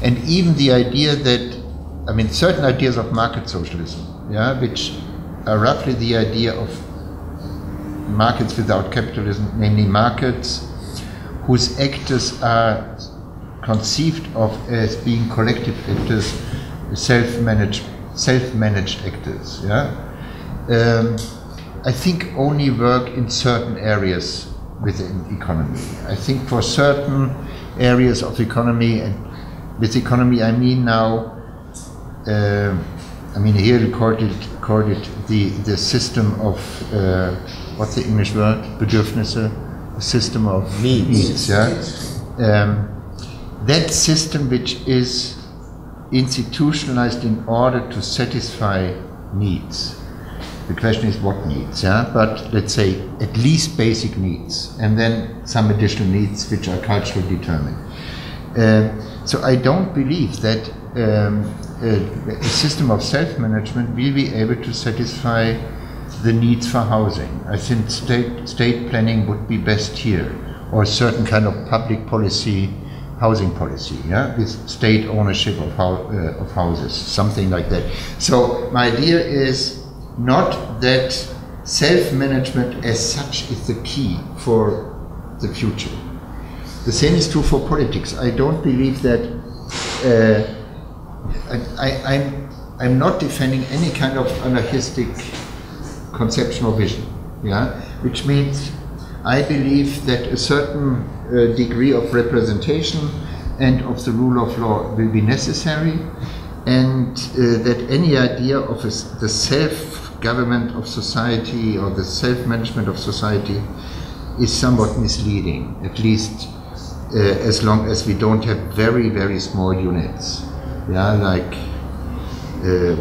and even the idea that, I mean, certain ideas of market socialism, yeah, which are roughly the idea of markets without capitalism, namely markets whose actors are conceived of as being collective actors, self-managed actors. Yeah, I think only work in certain areas within economy. I think for certain areas of economy, and with economy I mean now, I mean here you called it the system of what's the English word? Bedürfnisse, the system of needs. Yeah. That system which is institutionalized in order to satisfy needs. The question is what needs, yeah? But let's say at least basic needs, and then some additional needs which are culturally determined. So I don't believe that a system of self-management will be able to satisfy the needs for housing. I think state planning would be best here, or a certain kind of public policy, housing policy, yeah, with state ownership of houses, something like that. So my idea is not that self-management as such is the key for the future. The same is true for politics. I don't believe that I'm not defending any kind of anarchistic conceptual vision, yeah, which means I believe that a certain degree of representation and of the rule of law will be necessary, and that any idea of the self-government of society or the self-management of society is somewhat misleading, at least as long as we don't have very, very small units, yeah, like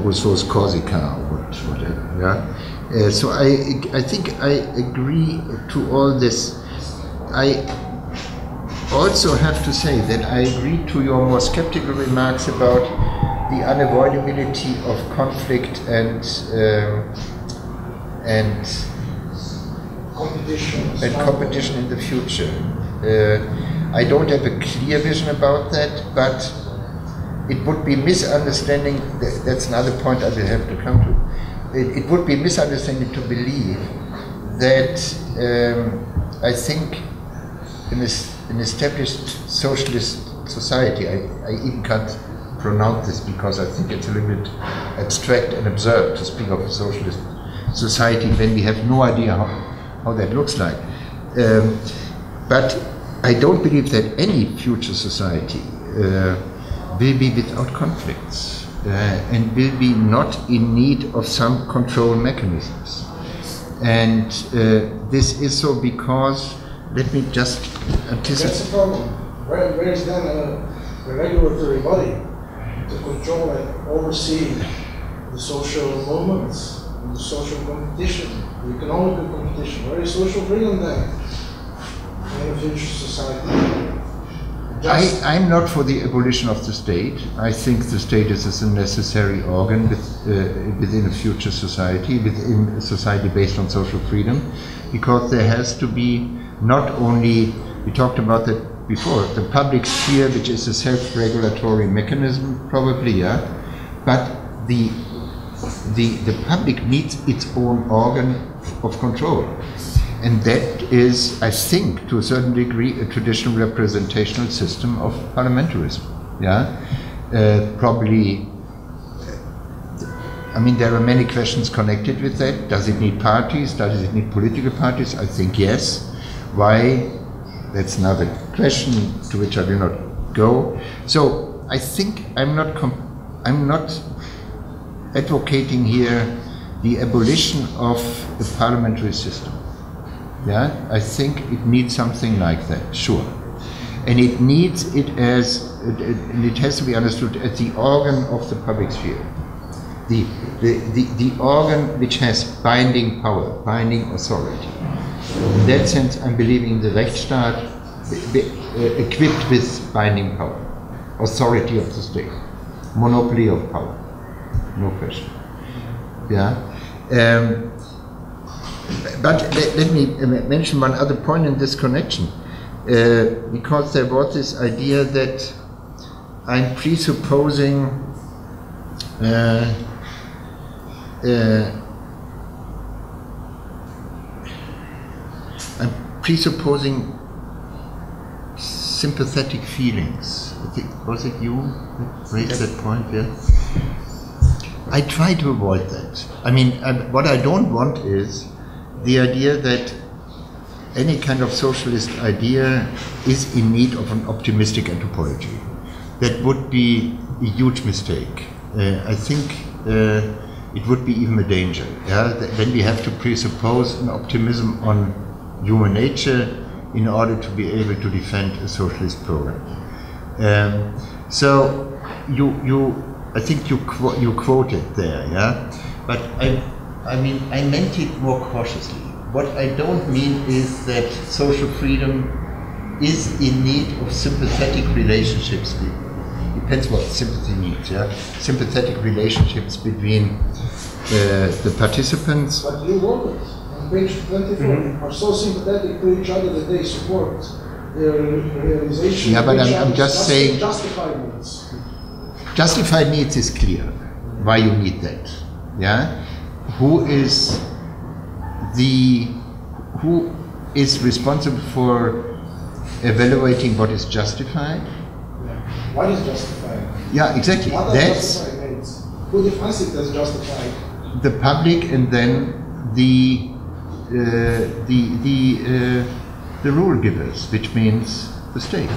Rousseau's Corsica or whatever, yeah. So I think I agree to all this. I also have to say that I agree to your more skeptical remarks about the unavoidability of conflict and competition in the future. I don't have a clear vision about that, but it would be misunderstanding. That's another point I will have to come to. It would be misunderstanding to believe that I think an established socialist society, I even can't pronounce this because I think it's a little bit abstract and absurd to speak of a socialist society when we have no idea how that looks like. But I don't believe that any future society will be without conflicts. And will be not in need of some control mechanisms. And this is so because, let me just anticipate. That's the problem. Where is then a regulatory body to control and oversee the social movements, the social competition, the economical competition? Where is social freedom then in a future society? I'm not for the abolition of the state. I think the state is a necessary organ within a future society, within a society based on social freedom, because there has to be not only, we talked about that before, the public sphere, which is a self-regulatory mechanism, probably, yeah, but the public needs its own organ of control. And that is, I think, to a certain degree, a traditional representational system of parliamentarism. Yeah, probably. I mean, there are many questions connected with that. Does it need parties? Does it need political parties? I think yes. Why? That's another question to which I will not go. So I think I'm not advocating here the abolition of the parliamentary system. Yeah, I think it needs something like that, sure. And it needs it as, and it has to be understood as the organ of the public sphere. The organ which has binding power, binding authority. In that sense, I'm believing the Rechtsstaat equipped with binding power, authority of the state, monopoly of power, no question. Yeah. But let me mention one other point in this connection, because there was this idea that I'm presupposing sympathetic feelings. I think, was it you that raised that point? Yeah. I try to avoid that. I mean, what I don't want is the idea that any kind of socialist idea is in need of an optimistic anthropology. That would be a huge mistake. I think it would be even a danger. Yeah? Then we have to presuppose an optimism on human nature in order to be able to defend a socialist program. So I think you quoted there, yeah. But I mean, I meant it more cautiously. What I don't mean is that social freedom is in need of sympathetic relationships. Depends what sympathy means, yeah. Sympathetic relationships between the participants. But you wrote it on page 24. Are so sympathetic to each other that they support their realization. Yeah, but I'm just saying. Justified needs. Justified needs is clear. Why you need that? Yeah. Who is responsible for evaluating what is justified? What is justified? Yeah, exactly. What That's justified means? Who defines it as justified? the public, and then the rule givers, which means the state.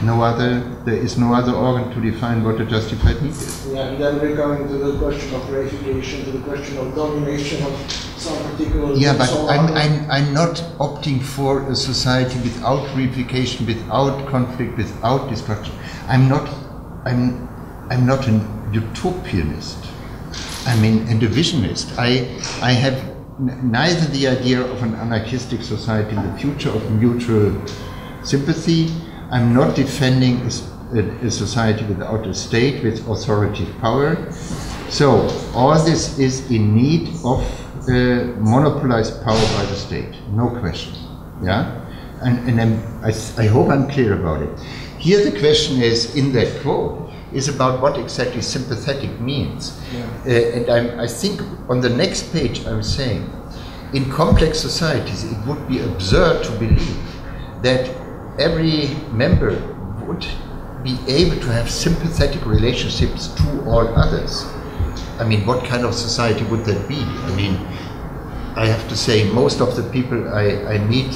There is no other organ to define what a justified need is. Yeah, and then we're coming to the question of reification, to the question of domination of some particular. Yeah, but I'm not opting for a society without reification, without conflict, without destruction. I'm not an utopianist. I mean, and a visionist. I have neither the idea of an anarchistic society in the future of mutual sympathy. I'm not defending a society without a state with authoritative power. So all this is in need of monopolized power by the state, no question. Yeah, and I hope I'm clear about it. Here the question is, in that quote, is about what exactly sympathetic means. Yeah. And I think on the next page I'm saying, in complex societies it would be absurd to believe that every member would be able to have sympathetic relationships to all others. I mean, what kind of society would that be? I mean, I have to say, most of the people I meet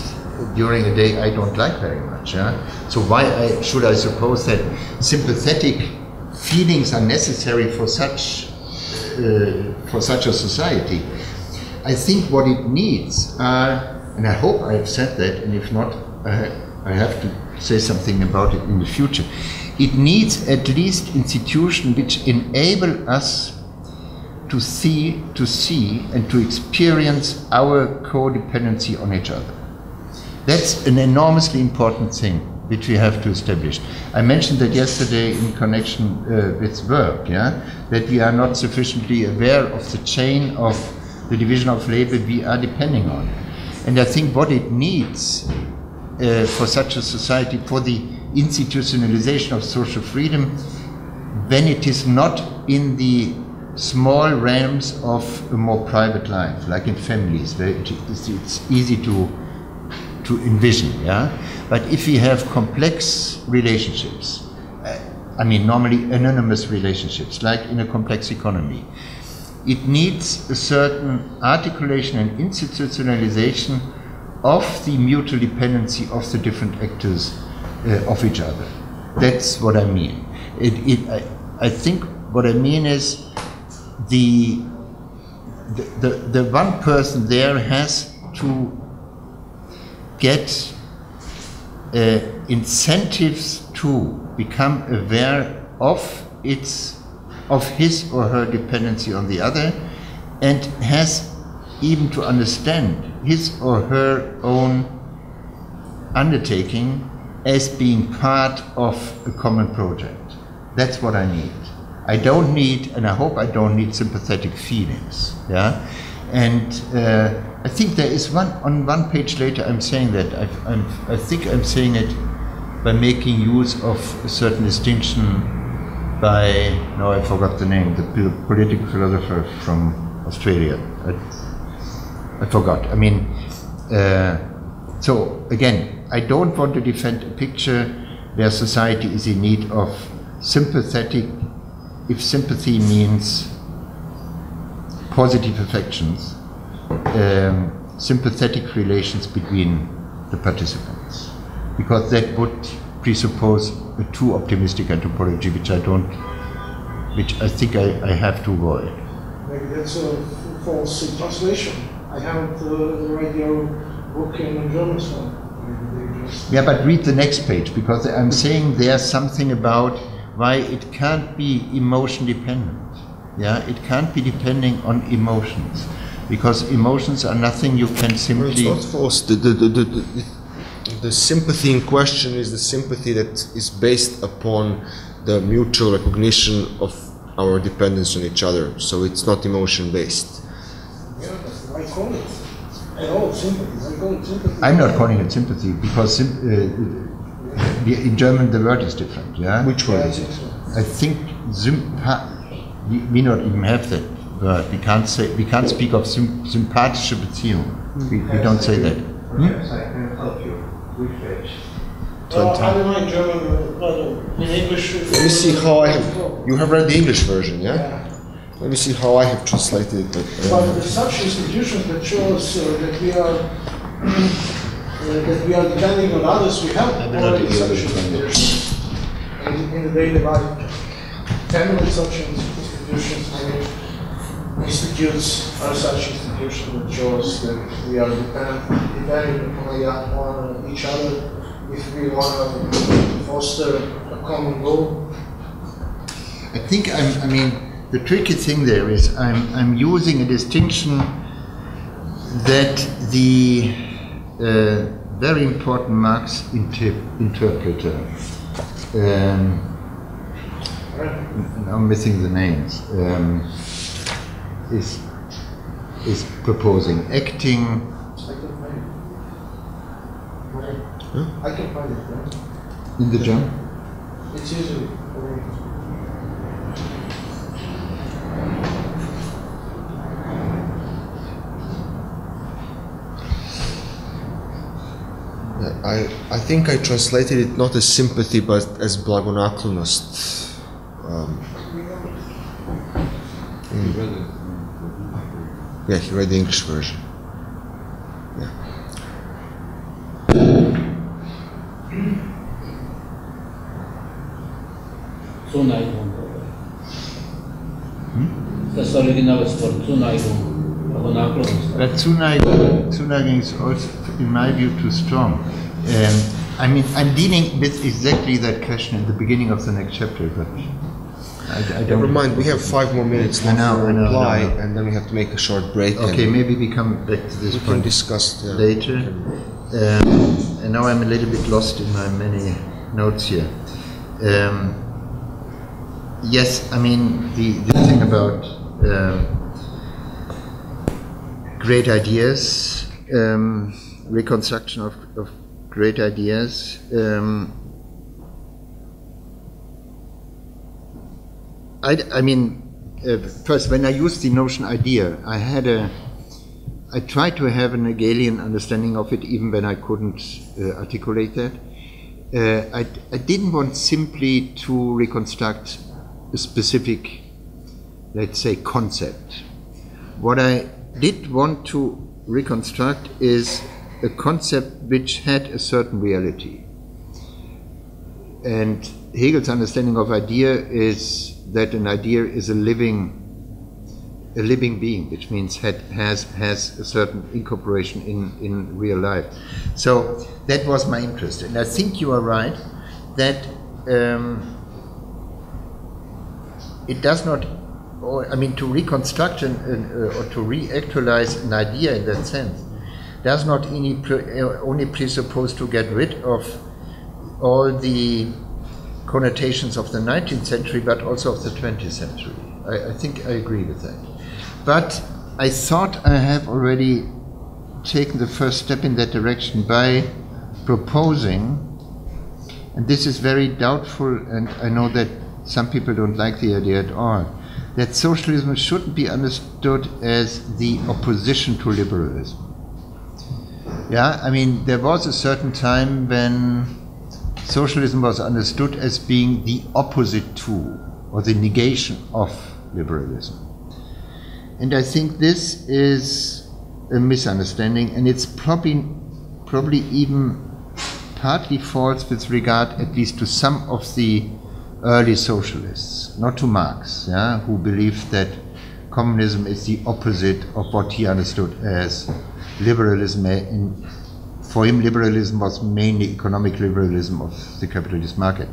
during a day I don't like very much. Yeah? So why should I suppose that sympathetic feelings are necessary for such a society? I think what it needs are, and I hope I have said that, and if not, I have to say something about it in the future. It needs at least institutions which enable us to see and to experience our codependency on each other. That's an enormously important thing which we have to establish. I mentioned that yesterday in connection with work, yeah, that we are not sufficiently aware of the chain of the division of labor we are depending on. And I think what it needs for such a society, for the institutionalization of social freedom, when it is not in the small realms of a more private life, like in families, where it's easy to envision, yeah? But if we have complex relationships, I mean normally anonymous relationships, like in a complex economy, it needs a certain articulation and institutionalization of the mutual dependency of the different actors of each other. That's what I mean. I think what I mean is the one person there has to get incentives to become aware of his or her dependency on the other, and has even to understand his or her own undertaking as being part of a common project. That's what I need. I don't need, and I hope I don't need, sympathetic feelings. Yeah, and I think there is on one page later. I'm saying that. I think I'm saying it by making use of a certain distinction by, no, I forgot the name, the political philosopher from Australia. I forgot. I mean, so again, I don't want to defend a picture where society is in need of sympathetic, if sympathy means positive affections, sympathetic relations between the participants, because that would presuppose a too optimistic anthropology, which I think I have to avoid. Maybe that's a false translation. I haven't read your book in German, so maybe they just... Yeah, but read the next page, because I'm saying there's something about why it can't be emotion dependent. Yeah, it can't be depending on emotions, because emotions are nothing you can simply... Well, it's not false. The sympathy in question is the sympathy that is based upon the mutual recognition of our dependence on each other. So it's not emotion based. Yeah, I call it. I call it sympathy. I'm not calling it sympathy, because in German the word is different. Yeah. Which word is it? I think we not even have that word. We can't speak of sympathische Beziehung. We don't say that. Perhaps I can help you. Which page? I don't know in German, in English. Let me see how I have. You have read the English version, yeah? Let me see how I have translated it. But there's such institutions that show us that we are depending on others. We have already such institutions in the daily life. Family such institutions, institutes are such institutions that show us that we are depending on each other if we want to foster a common goal. I think the tricky thing there is I'm using a distinction that the very important Marx interpreter, I'm missing the names, is proposing. Acting. I can find it, right? In the German? It's usually. I think I translated it not as sympathy but as blagonaklonost. Yeah, he read the English version. Yeah. Zuneigung. Das originale Wort, Zuneigung. But Zuneigung is also, in my view, too strong. I'm dealing with exactly that question in the beginning of the next chapter, but I don't... Never mind, we have 5 more minutes now for reply, and then we have to make a short break. Okay, maybe we come back to this point discuss later. And now I'm a little bit lost in my many notes here. Yes, the thing about great ideas, reconstruction of great ideas. First, when I used the notion idea, I tried to have an Hegelian understanding of it, even when I couldn't articulate that. I didn't want simply to reconstruct a specific, let's say, concept. What I did want to reconstruct is a concept which had a certain reality. And Hegel's understanding of idea is that an idea is a living being, which means has a certain incorporation in real life. So that was my interest, and I think you are right that it does not, to reconstruct or to re-actualize an idea in that sense does not only presuppose to get rid of all the connotations of the 19th century, but also of the 20th century. I think I agree with that. But I thought I have already taken the first step in that direction by proposing, and this is very doubtful, and I know that some people don't like the idea at all, that socialism shouldn't be understood as the opposition to liberalism. Yeah, there was a certain time when socialism was understood as being the opposite to, or the negation of, liberalism. And I think this is a misunderstanding, and it's probably even partly false with regard at least to some of the early socialists, not to Marx, who believed that communism is the opposite of what he understood as liberalism. For him, liberalism was mainly economic liberalism of the capitalist market.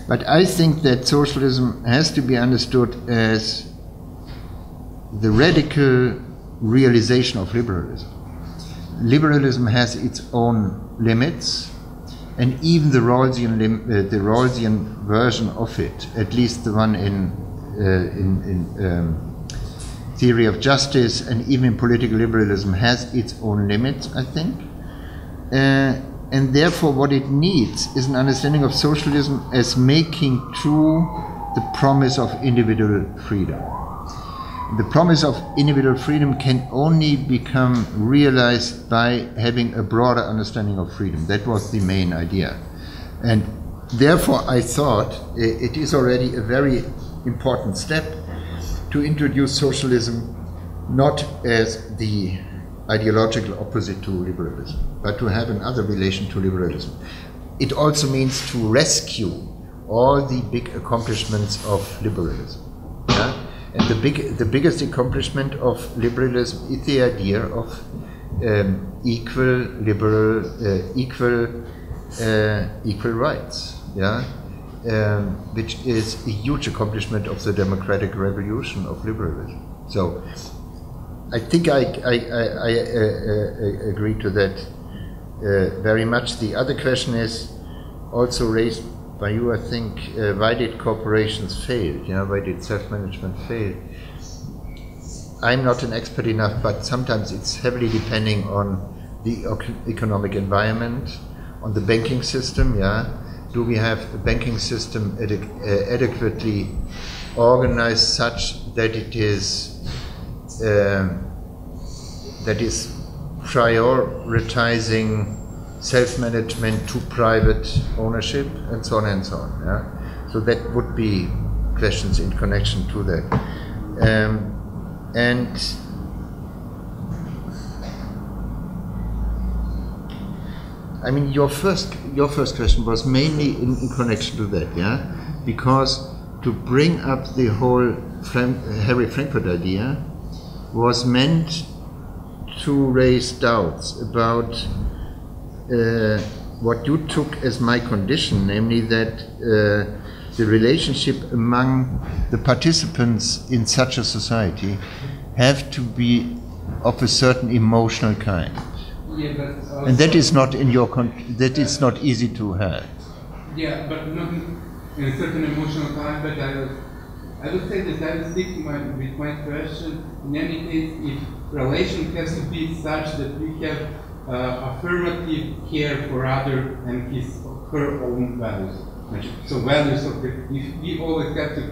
But I think that socialism has to be understood as the radical realization of liberalism. Liberalism has its own limits, and even the Rawlsian version of it, at least the one in Theory of Justice and even in political liberalism, has its own limits, I think. And therefore what it needs is an understanding of socialism as making true the promise of individual freedom. The promise of individual freedom can only become realized by having a broader understanding of freedom. That was the main idea. And therefore I thought it is already a very important step to introduce socialism not as the ideological opposite to liberalism, but to have another relation to liberalism. It also means to rescue all the big accomplishments of liberalism. And the biggest accomplishment of liberalism is the idea of equal rights, which is a huge accomplishment of the democratic revolution of liberalism. So I think I agree to that very much. The other question is also raised by you, I think, why did corporations fail? Why did self-management fail? I'm not an expert enough, but sometimes it's heavily depending on the economic environment, on the banking system. Do we have a banking system adequately organized such that it is prioritizing self-management to private ownership, and so on and so on. So that would be questions in connection to that. And your first question was mainly in connection to that, because to bring up the whole Harry Frankfurt idea was meant to raise doubts about what you took as my condition, namely that the relationship among the participants in such a society have to be of a certain emotional kind. And that is not in your that is not easy to have. Yeah, but not in a certain emotional kind. But I would say that I would stick with my question. In any case, if relation has to be such that we have affirmative care for other and her own values. So values of if we always have to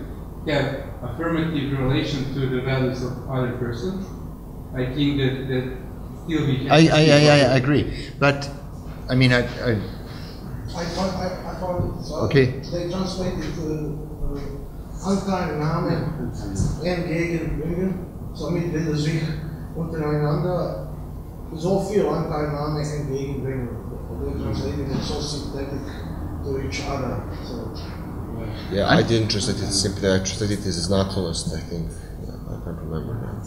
have affirmative relation to the values of other persons, I think that still we have. I agree, but I found it. So okay. They translated Anteilnahme entgegenbringen, somit will sich untereinander so viel Anteilnahme entgegenbringen. They translated it so synthetic to each other. So Yeah, I didn't translate it simply. I translated it as naturalist, I think. Yeah, I can't remember now.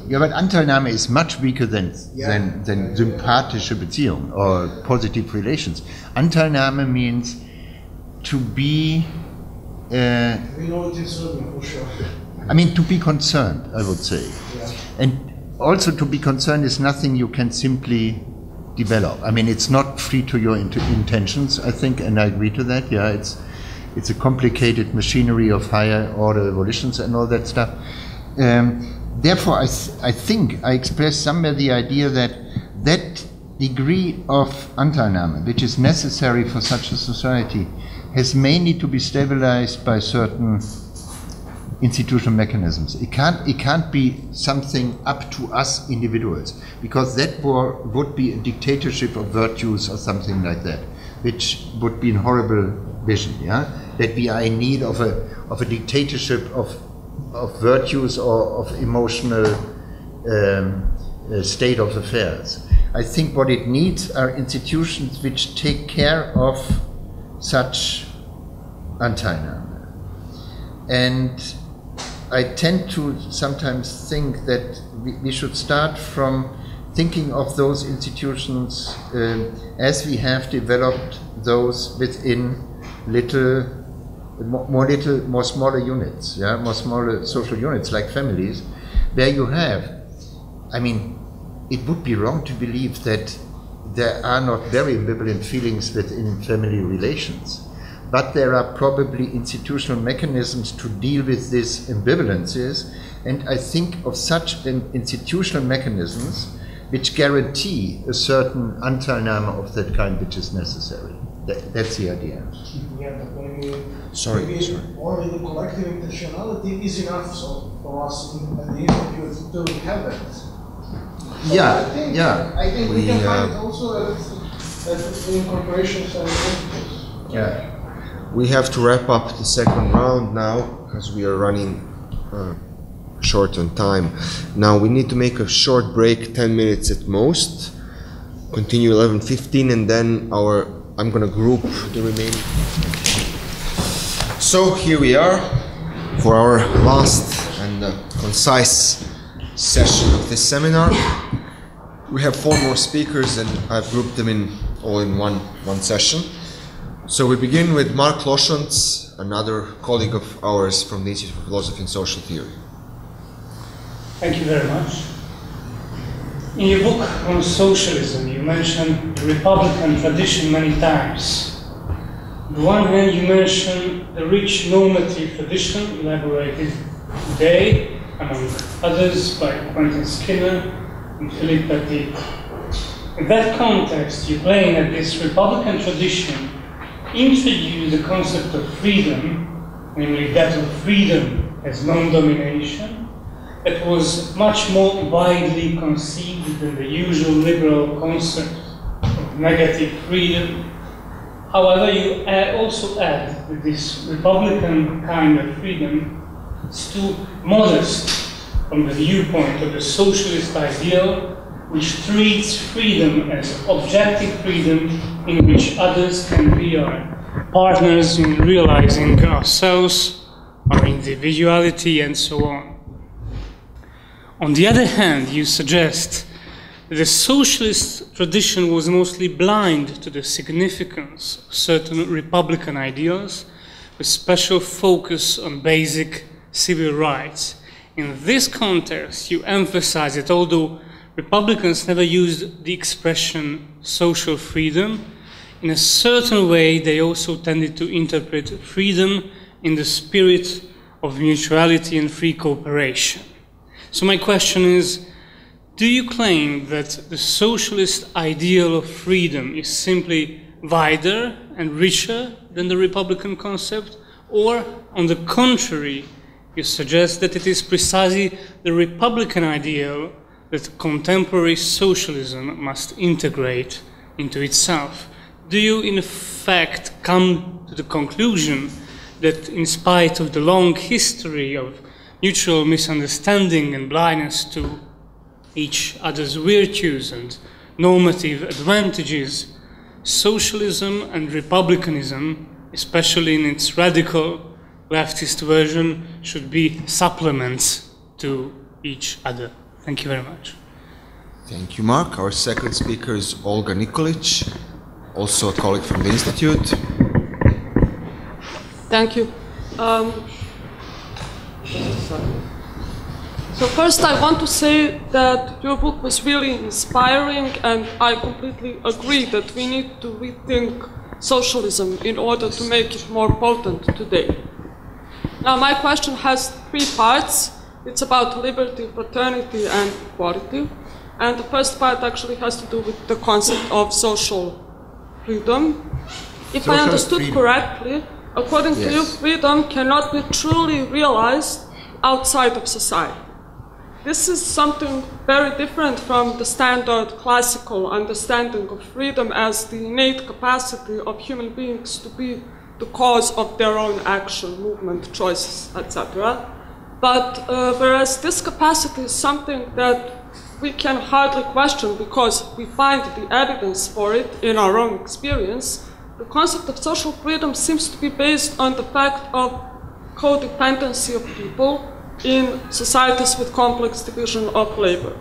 Yeah, but Anteilnahme is much weaker than sympathische Beziehung or positive relations. Anteilnahme means to be. We know it in Serbian for sure. I mean, to be concerned, I would say. Yeah. And also to be concerned is nothing you can simply develop. I mean, it's not free to your intentions, I think, and I agree to that. Yeah, it's a complicated machinery of higher order evolutions and all that stuff. Therefore, I think I expressed somewhere the idea that degree of Anteilnahme, which is necessary for such a society, has mainly to be stabilized by certain institutional mechanisms. It can't be something up to us individuals, because that would be a dictatorship of virtues or something like that, which would be a horrible vision. Yeah, that we are in need of a dictatorship of virtues or of emotional state of affairs. I think what it needs are institutions which take care of such Anteilnahme. And I tend to sometimes think that we should start from thinking of those institutions as we have developed those within more smaller units, yeah, more smaller social units like families, where you have, I mean, it would be wrong to believe that there are not very ambivalent feelings within family relations, but there are probably institutional mechanisms to deal with these ambivalences, and I think of such institutional mechanisms which guarantee a certain Anteilnahme of that kind which is necessary. That's the idea. Yeah, but maybe Sorry. only the collective intentionality is enough for us at the Institute to have it. I think we can find it also in corporations and entities. Yeah. We have to wrap up the second round now because we are running short on time. Now we need to make a short break, 10 minutes at most. Continue 11:15, and then I'm going to group the remaining. So here we are for our last and concise session of this seminar. We have 4 more speakers, and I've grouped them all in one session. So we begin with Mark Loschantz, another colleague of ours from the Institute for Philosophy and Social Theory. Thank you very much. In your book on socialism, you mentioned the Republican tradition many times. On the one hand, you mention the rich normative tradition elaborated today, among others, by Quentin Skinner and Philippe Petit. In that context, you claim that this Republican tradition introduced the concept of freedom, namely that of freedom as non-domination, that was much more widely conceived than the usual liberal concept of negative freedom. However, you also add that this Republican kind of freedom is too modest from the viewpoint of the socialist ideal, which treats freedom as objective freedom in which others can be our partners in realizing ourselves, our individuality, and so on. On the other hand, you suggest that the socialist tradition was mostly blind to the significance of certain Republican ideals, with special focus on basic civil rights. In this context, you emphasize that although Republicans never used the expression social freedom, in a certain way they also tended to interpret freedom in the spirit of mutuality and free cooperation. So my question is, do you claim that the socialist ideal of freedom is simply wider and richer than the Republican concept, or on the contrary, you suggest that it is precisely the Republican ideal that contemporary socialism must integrate into itself? Do you in fact come to the conclusion that in spite of the long history of mutual misunderstanding and blindness to each other's virtues and normative advantages, socialism and republicanism especially in its radical leftist version, should be supplements to each other. Thank you very much. Thank you, Mark. Our second speaker is Olga Nikolic, also a colleague from the Institute. Thank you. So first I want to say that your book was really inspiring, and I completely agree that we need to rethink socialism in order to make it more potent today. Now my question has 3 parts. It's about liberty, fraternity, and equality. And the first part actually has to do with the concept of social freedom. If I understood correctly, according to you, freedom cannot be truly realized outside of society. This is something very different from the standard classical understanding of freedom as the innate capacity of human beings to be the cause of their own action, movement, choices, etc. But whereas this capacity is something that we can hardly question because we find the evidence for it in our own experience, the concept of social freedom seems to be based on the fact of codependency of people in societies with complex division of labor.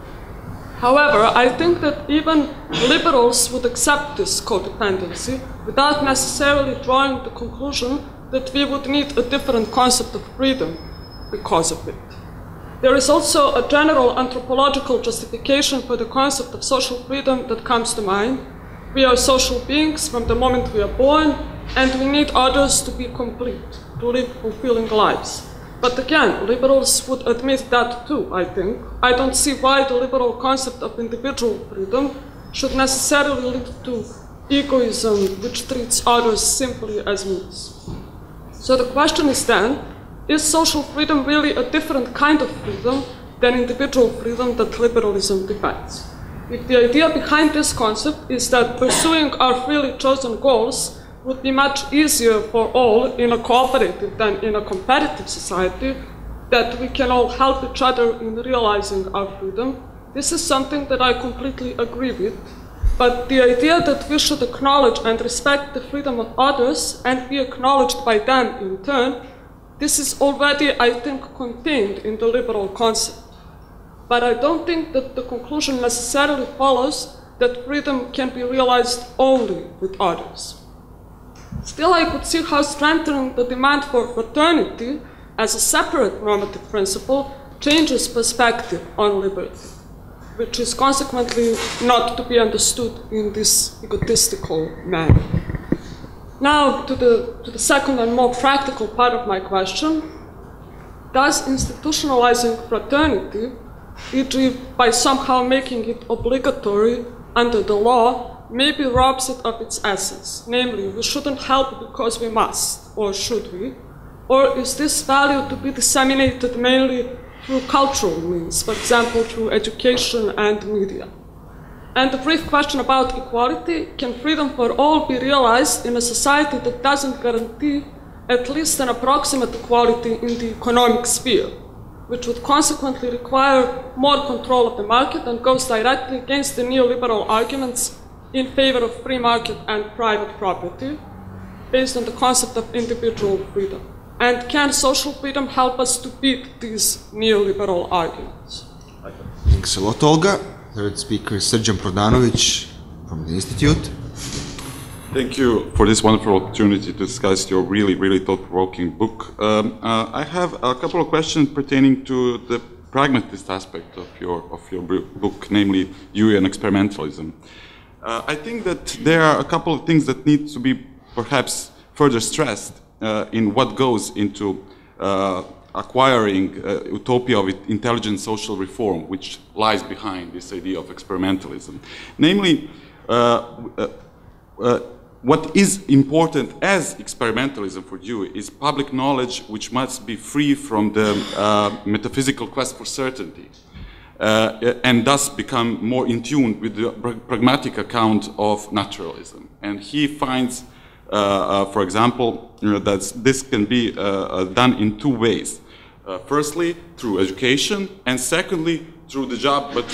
However, I think that even liberals would accept this codependency without necessarily drawing the conclusion that we would need a different concept of freedom because of it. There is also a general anthropological justification for the concept of social freedom that comes to mind. We are social beings from the moment we are born, and we need others to be complete, to live fulfilling lives. But again, liberals would admit that too, I think. I don't see why the liberal concept of individual freedom should necessarily lead to egoism, which treats others simply as means. So the question is then, is social freedom really a different kind of freedom than individual freedom that liberalism defends? If the idea behind this concept is that pursuing our freely chosen goals would be much easier for all in a cooperative than in a competitive society, that we can all help each other in realizing our freedom, this is something that I completely agree with. But the idea that we should acknowledge and respect the freedom of others and be acknowledged by them in turn, this is already, I think, contained in the liberal concept. But I don't think that the conclusion necessarily follows that freedom can be realized only with others. Still, I could see how strengthening the demand for fraternity as a separate normative principle changes perspective on liberty, which is consequently not to be understood in this egotistical manner. Now, to the second and more practical part of my question, does institutionalizing fraternity, e.g. by somehow making it obligatory under the law, maybe robs it of its essence? Namely, we shouldn't help because we must, or should we? Or is this value to be disseminated mainly through cultural means, for example, through education and media? And a brief question about equality: can freedom for all be realized in a society that doesn't guarantee at least an approximate equality in the economic sphere, which would consequently require more control of the market and goes directly against the neoliberal arguments in favor of free market and private property, based on the concept of individual freedom? And can social freedom help us to beat these neoliberal arguments? Thanks a lot, Olga. Third speaker is Srđan Prodanović from the Institute. Thank you for this wonderful opportunity to discuss your really thought-provoking book. I have a couple of questions pertaining to the pragmatist aspect of your book, namely you and experimentalism. I think that there are a couple of things that need to be perhaps further stressed in what goes into acquiring utopia of intelligent social reform, which lies behind this idea of experimentalism. Namely, what is important as experimentalism for you is public knowledge which must be free from the metaphysical quest for certainty, and thus become more in tune with the pragmatic account of naturalism. And he finds, for example, that this can be done in 2 ways. Firstly, through education, and secondly, through the job, but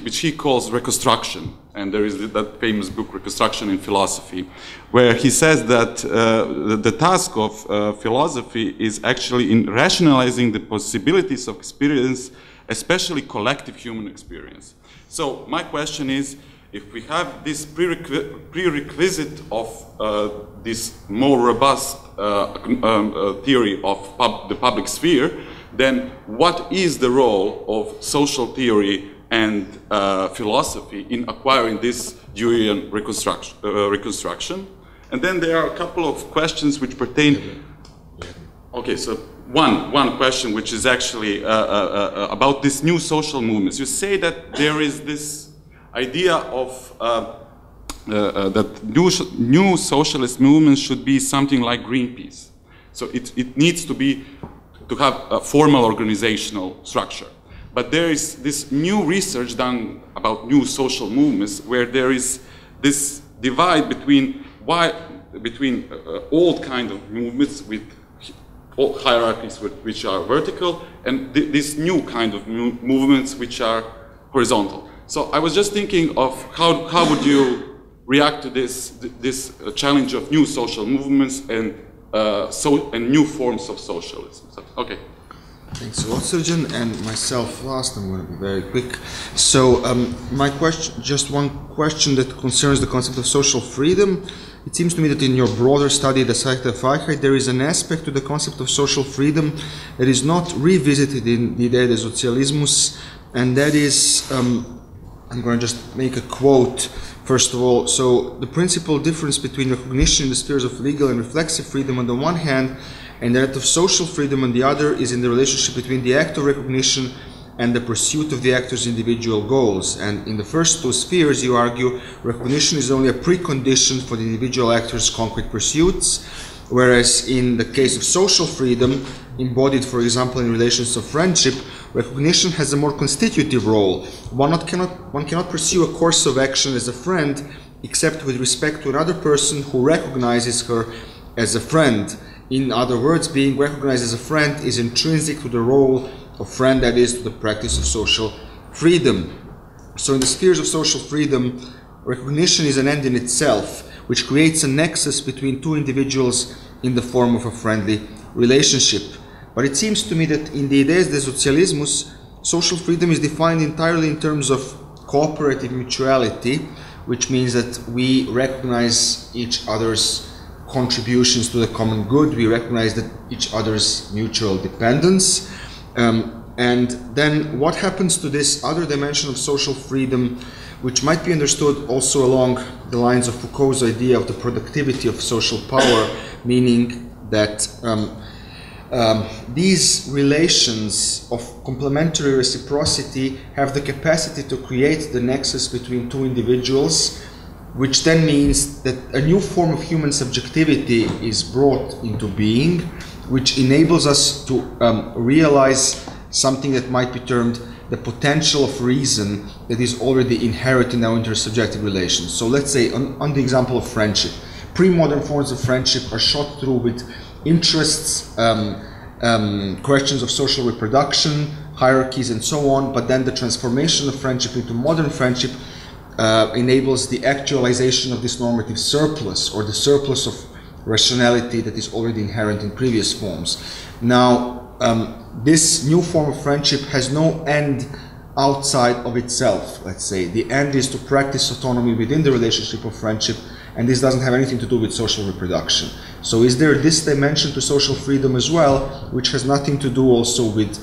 which he calls reconstruction. And there is that famous book, Reconstruction in Philosophy, where he says that the task of philosophy is actually in rationalizing the possibilities of experience, especially collective human experience. So my question is, if we have this prerequisite of this more robust theory of the public sphere, then what is the role of social theory and philosophy in acquiring this Deweyan reconstruction? And then there are a couple of questions which pertain. Okay, so one question which is actually about these new social movements. You say that there is this idea of that new socialist movements should be something like Greenpeace. So it needs to have a formal organizational structure. But there is this new research done about new social movements where there is this divide between old kind of movements with hierarchies which are vertical and these new kind of movements which are horizontal. So I was just thinking of how would you react to this challenge of new social movements and new forms of socialism. So, okay. Thanks a lot, Srdjan, and myself last. I'm going to be very quick. So my question, just one question that concerns the concept of social freedom. It seems to me that in your broader study, the Psyche of Freiheit, there is an aspect to the concept of social freedom that is not revisited in the Idea of Socialismus, and that is, I'm going to just make a quote, first of all. So the principal difference between recognition in the spheres of legal and reflexive freedom on the one hand, and that of social freedom on the other, is in the relationship between the act of recognition and the pursuit of the actor's individual goals. And in the first two spheres, you argue, recognition is only a precondition for the individual actor's concrete pursuits, whereas in the case of social freedom, embodied, for example, in relations of friendship, recognition has a more constitutive role. One cannot pursue a course of action as a friend except with respect to another person who recognizes her as a friend. In other words, being recognized as a friend is intrinsic to the role of friend, that is, to the practice of social freedom. So in the spheres of social freedom, recognition is an end in itself, which creates a nexus between two individuals in the form of a friendly relationship. But it seems to me that in the Ideas de Socialismus, social freedom is defined entirely in terms of cooperative mutuality, which means that we recognize each other's contributions to the common good, we recognize that each other's mutual dependence. And then what happens to this other dimension of social freedom, which might be understood also along the lines of Foucault's idea of the productivity of social power, meaning that these relations of complementary reciprocity have the capacity to create the nexus between two individuals, which then means that a new form of human subjectivity is brought into being, which enables us to realize something that might be termed the potential of reason that is already inherent in our intersubjective relations. So let's say on the example of friendship, pre-modern forms of friendship are shot through with interests, questions of social reproduction, hierarchies and so on, but then the transformation of friendship into modern friendship enables the actualization of this normative surplus, or the surplus of rationality that is already inherent in previous forms. Now, this new form of friendship has no end outside of itself, let's say. The end is to practice autonomy within the relationship of friendship, and this doesn't have anything to do with social reproduction. So is there this dimension to social freedom as well, which has nothing to do also with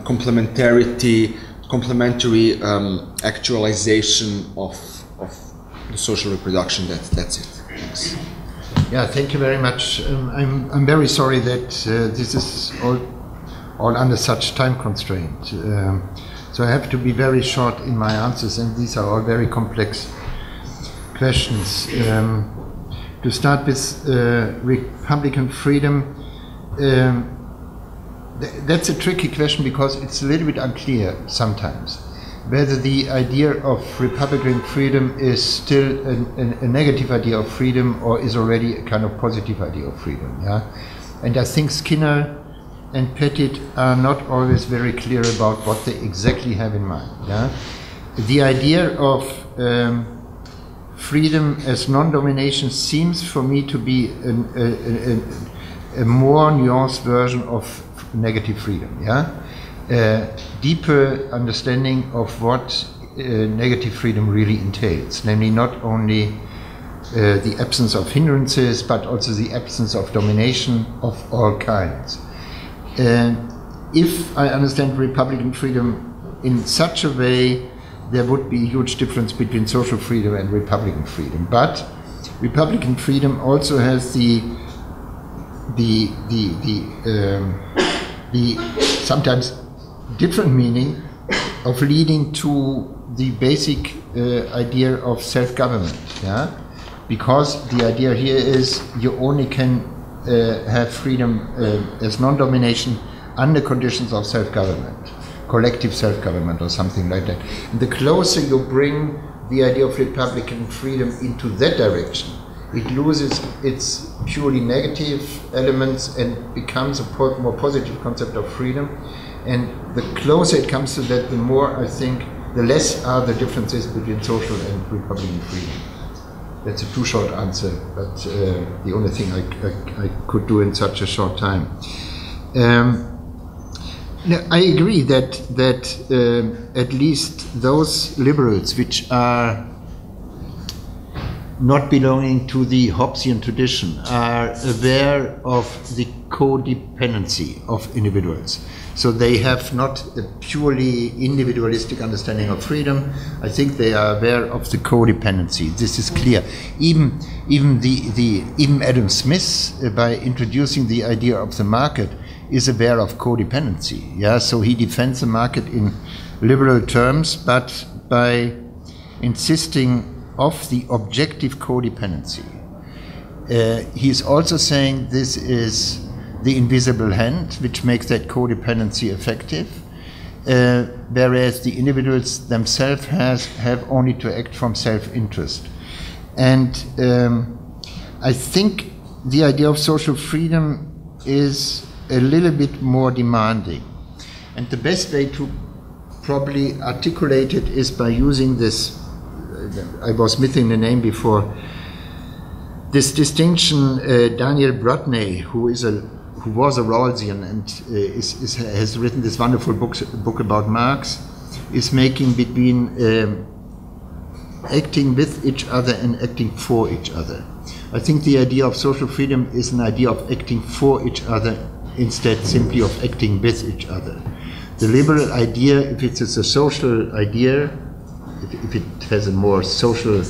complementary actualization of the social reproduction? That's it. Thanks. Yeah, thank you very much. I'm very sorry that this is all under such time constraint. So I have to be very short in my answers, and these are all very complex questions. To start with Republican freedom, that's a tricky question because it's a little bit unclear sometimes whether the idea of Republican freedom is still a negative idea of freedom or is already a kind of positive idea of freedom. Yeah? And I think Skinner and Petit are not always very clear about what they exactly have in mind. Yeah? The idea of freedom as non-domination seems for me to be a more nuanced version of negative freedom. Yeah? Deeper understanding of what negative freedom really entails, namely not only the absence of hindrances, but also the absence of domination of all kinds. If I understand Republican freedom in such a way, there would be a huge difference between social freedom and Republican freedom. But Republican freedom also has the sometimes different meaning of leading to the basic idea of self-government. Yeah? Because the idea here is you only can have freedom as non-domination under conditions of self-government, collective self-government or something like that. And the closer you bring the idea of Republican freedom into that direction, it loses its purely negative elements and becomes a more positive concept of freedom. And the closer it comes to that, the more I think, the less are the differences between social and Republican freedom. That's a too short answer, but the only thing I could do in such a short time. I agree that at least those liberals which are not belonging to the Hobbesian tradition are aware of the codependency of individuals. So they have not a purely individualistic understanding of freedom. I think they are aware of the codependency. This is clear. Even Adam Smith, by introducing the idea of the market, is aware of codependency. Yeah, so he defends the market in liberal terms, but by insisting of the objective codependency. He is also saying this is the invisible hand which makes that codependency effective, whereas the individuals themselves have only to act from self-interest. And I think the idea of social freedom is a little bit more demanding. And the best way to probably articulate it is by using this, I was missing the name before, this distinction Daniel Brudney, who was a Rawlsian and has written this wonderful book about Marx, is making between acting with each other and acting for each other. I think the idea of social freedom is an idea of acting for each other instead simply of acting with each other. The liberal idea, if it's a social idea, if it has a more social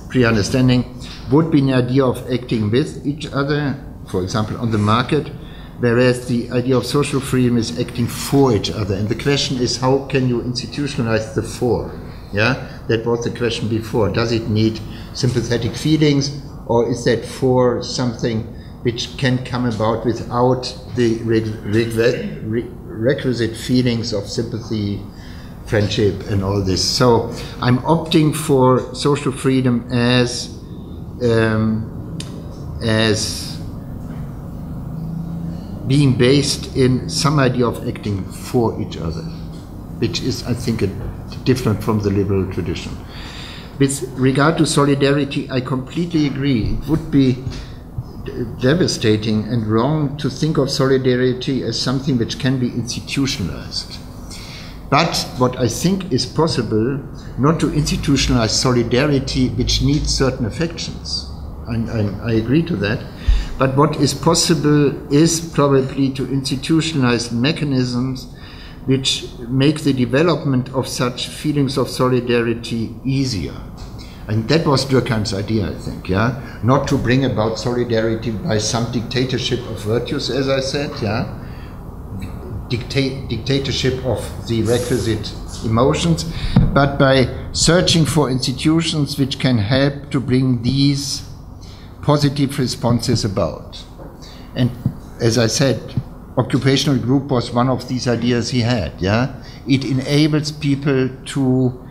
pre-understanding, would be an idea of acting with each other, for example, on the market, whereas the idea of social freedom is acting for each other. And the question is, how can you institutionalize the for? Yeah, that was the question before. Does it need sympathetic feelings, or is that for something which can come about without the requisite feelings of sympathy, friendship, and all this? So I'm opting for social freedom as being based in some idea of acting for each other, which is, I think, different from the liberal tradition. With regard to solidarity, I completely agree. It would be devastating and wrong to think of solidarity as something which can be institutionalized. But what I think is possible, not to institutionalize solidarity which needs certain affections. I agree to that. But what is possible is probably to institutionalize mechanisms which make the development of such feelings of solidarity easier. And that was Durkheim's idea, I think, yeah? Not to bring about solidarity by some dictatorship of virtues, as I said, yeah? Dictatorship of the requisite emotions, but by searching for institutions which can help to bring these positive responses about. And as I said, occupational group was one of these ideas he had, yeah? It enables people to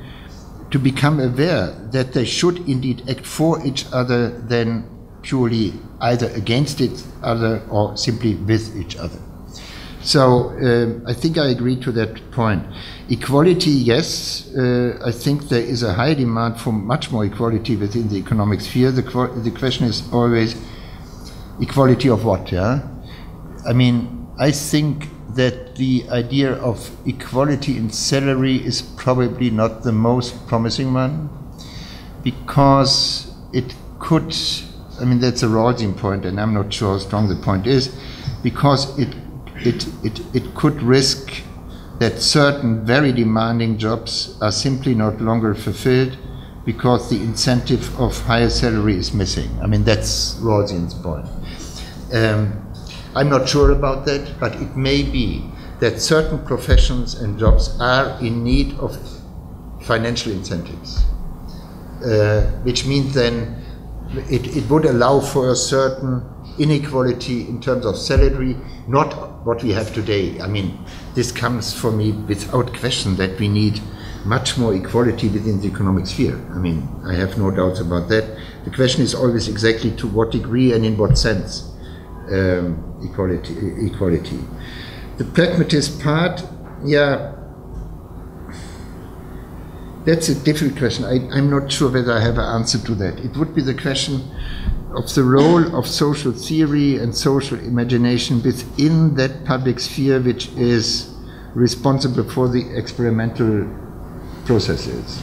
become aware that they should indeed act for each other than purely either against each other or simply with each other. So I think I agree to that point. Equality, yes. I think there is a high demand for much more equality within the economic sphere. The question is always equality of what, yeah? I mean, I think that the idea of equality in salary is probably not the most promising one, because it could, I mean, that's a Rawlsian point, and I'm not sure how strong the point is, because it could risk that certain very demanding jobs are simply not longer fulfilled because the incentive of higher salary is missing. I mean, that's Rawlsian's point. I'm not sure about that, but it may be that certain professions and jobs are in need of financial incentives, which means then it would allow for a certain inequality in terms of salary, not what we have today. I mean, this comes for me without question that we need much more equality within the economic sphere. I mean, I have no doubts about that. The question is always exactly to what degree and in what sense equality. The pragmatist part, yeah, that's a different question. I'm not sure whether I have an answer to that. It would be the question of the role of social theory and social imagination within that public sphere which is responsible for the experimental processes.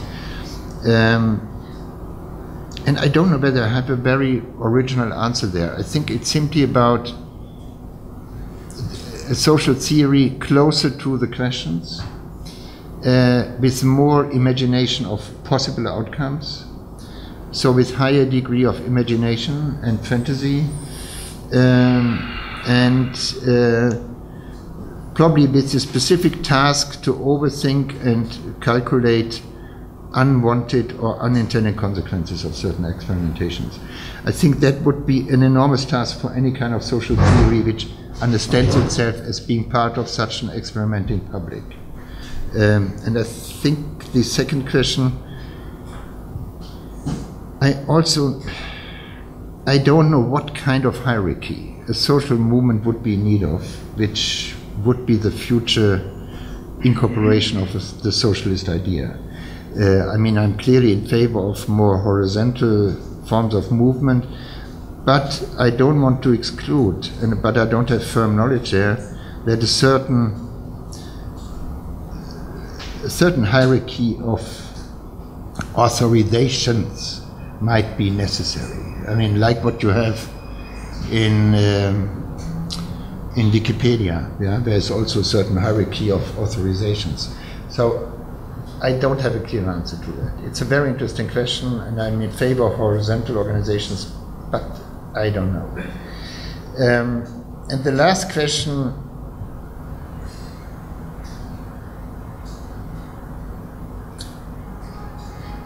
And I don't know whether I have a very original answer there. I think it's simply about a social theory closer to the questions, with more imagination of possible outcomes, so with higher degree of imagination and fantasy, and probably with the specific task to overthink and calculate unwanted or unintended consequences of certain experimentations. I think that would be an enormous task for any kind of social theory which understands itself as being part of such an experimenting public. And I think the second question, I don't know what kind of hierarchy a social movement would be in need of, which would be the future incorporation of the socialist idea. I mean, I'm clearly in favor of more horizontal forms of movement, but I don't want to exclude, but I don't have firm knowledge there, that a certain hierarchy of authorizations might be necessary. I mean, like what you have in Wikipedia, yeah, there's also a certain hierarchy of authorizations. So I don't have a clear answer to that. It's a very interesting question, and I'm in favor of horizontal organizations, but I don't know. And the last question,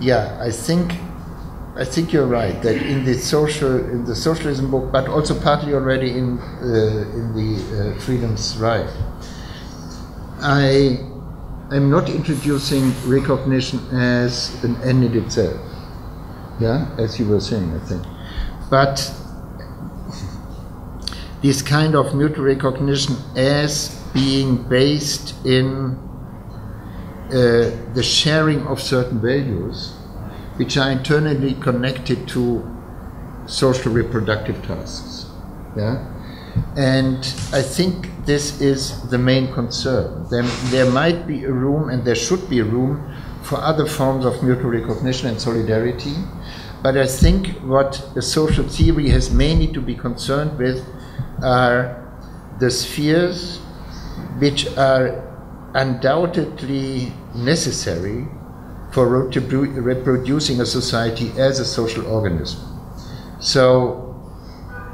yeah, I think you're right that in the socialism book, but also partly already in the Freedom's Right, I'm not introducing recognition as an end in itself, yeah, as you were saying, I think, but this kind of mutual recognition as being based in the sharing of certain values which are internally connected to social reproductive tasks, yeah. And I think this is the main concern. There might be a room, and there should be a room, for other forms of mutual recognition and solidarity. But I think what the social theory has mainly to be concerned with are the spheres which are undoubtedly necessary for reproducing a society as a social organism. So,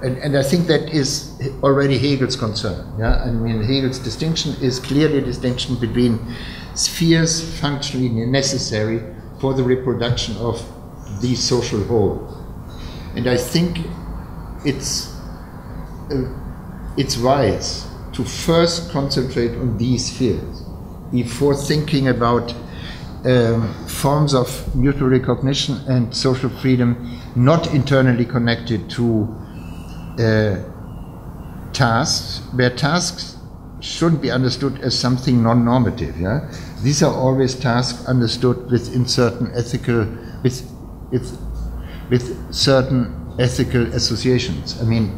and I think that is already Hegel's concern. Yeah? I mean, Hegel's distinction is clearly a distinction between spheres functionally necessary for the reproduction of the social whole. And I think it's wise to first concentrate on these spheres before thinking about forms of mutual recognition and social freedom not internally connected to tasks, where tasks shouldn't be understood as something non-normative. Yeah, these are always tasks understood within certain ethical, with certain ethical associations. I mean,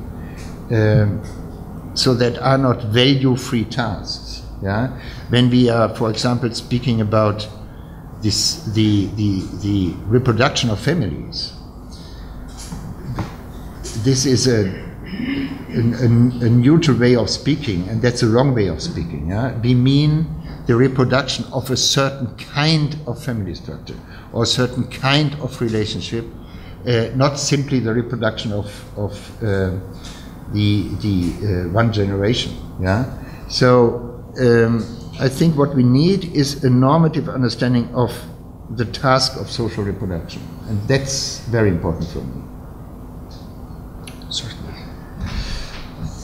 so that are not value-free tasks. Yeah, when we are, for example, speaking about this, the reproduction of families, this is a neutral way of speaking, and that's a wrong way of speaking. Yeah? We mean the reproduction of a certain kind of family structure or a certain kind of relationship, not simply the reproduction of the one generation. Yeah. So I think what we need is a normative understanding of the task of social reproduction, and that's very important for me. Certainly.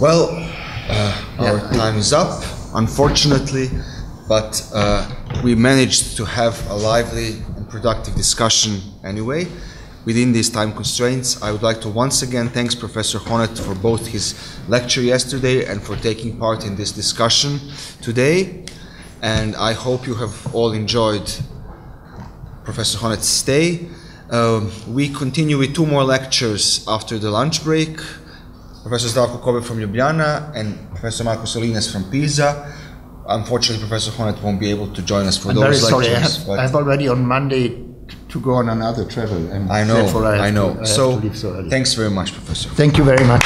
Well, our time is up, unfortunately, but we managed to have a lively and productive discussion anyway. Within these time constraints, I would like to once again thank Professor Honneth for both his lecture yesterday and for taking part in this discussion today. And I hope you have all enjoyed Professor Honneth's stay. We continue with 2 more lectures after the lunch break. Professor Zdravko Kobe from Ljubljana and Professor Marko Solines from Pisa. Unfortunately, Professor Honneth won't be able to join us for those lectures. I have already on Monday to go on another travel, and I know. therefore I have I know. To so leave so early. Thanks very much, Professor. Thank you very much.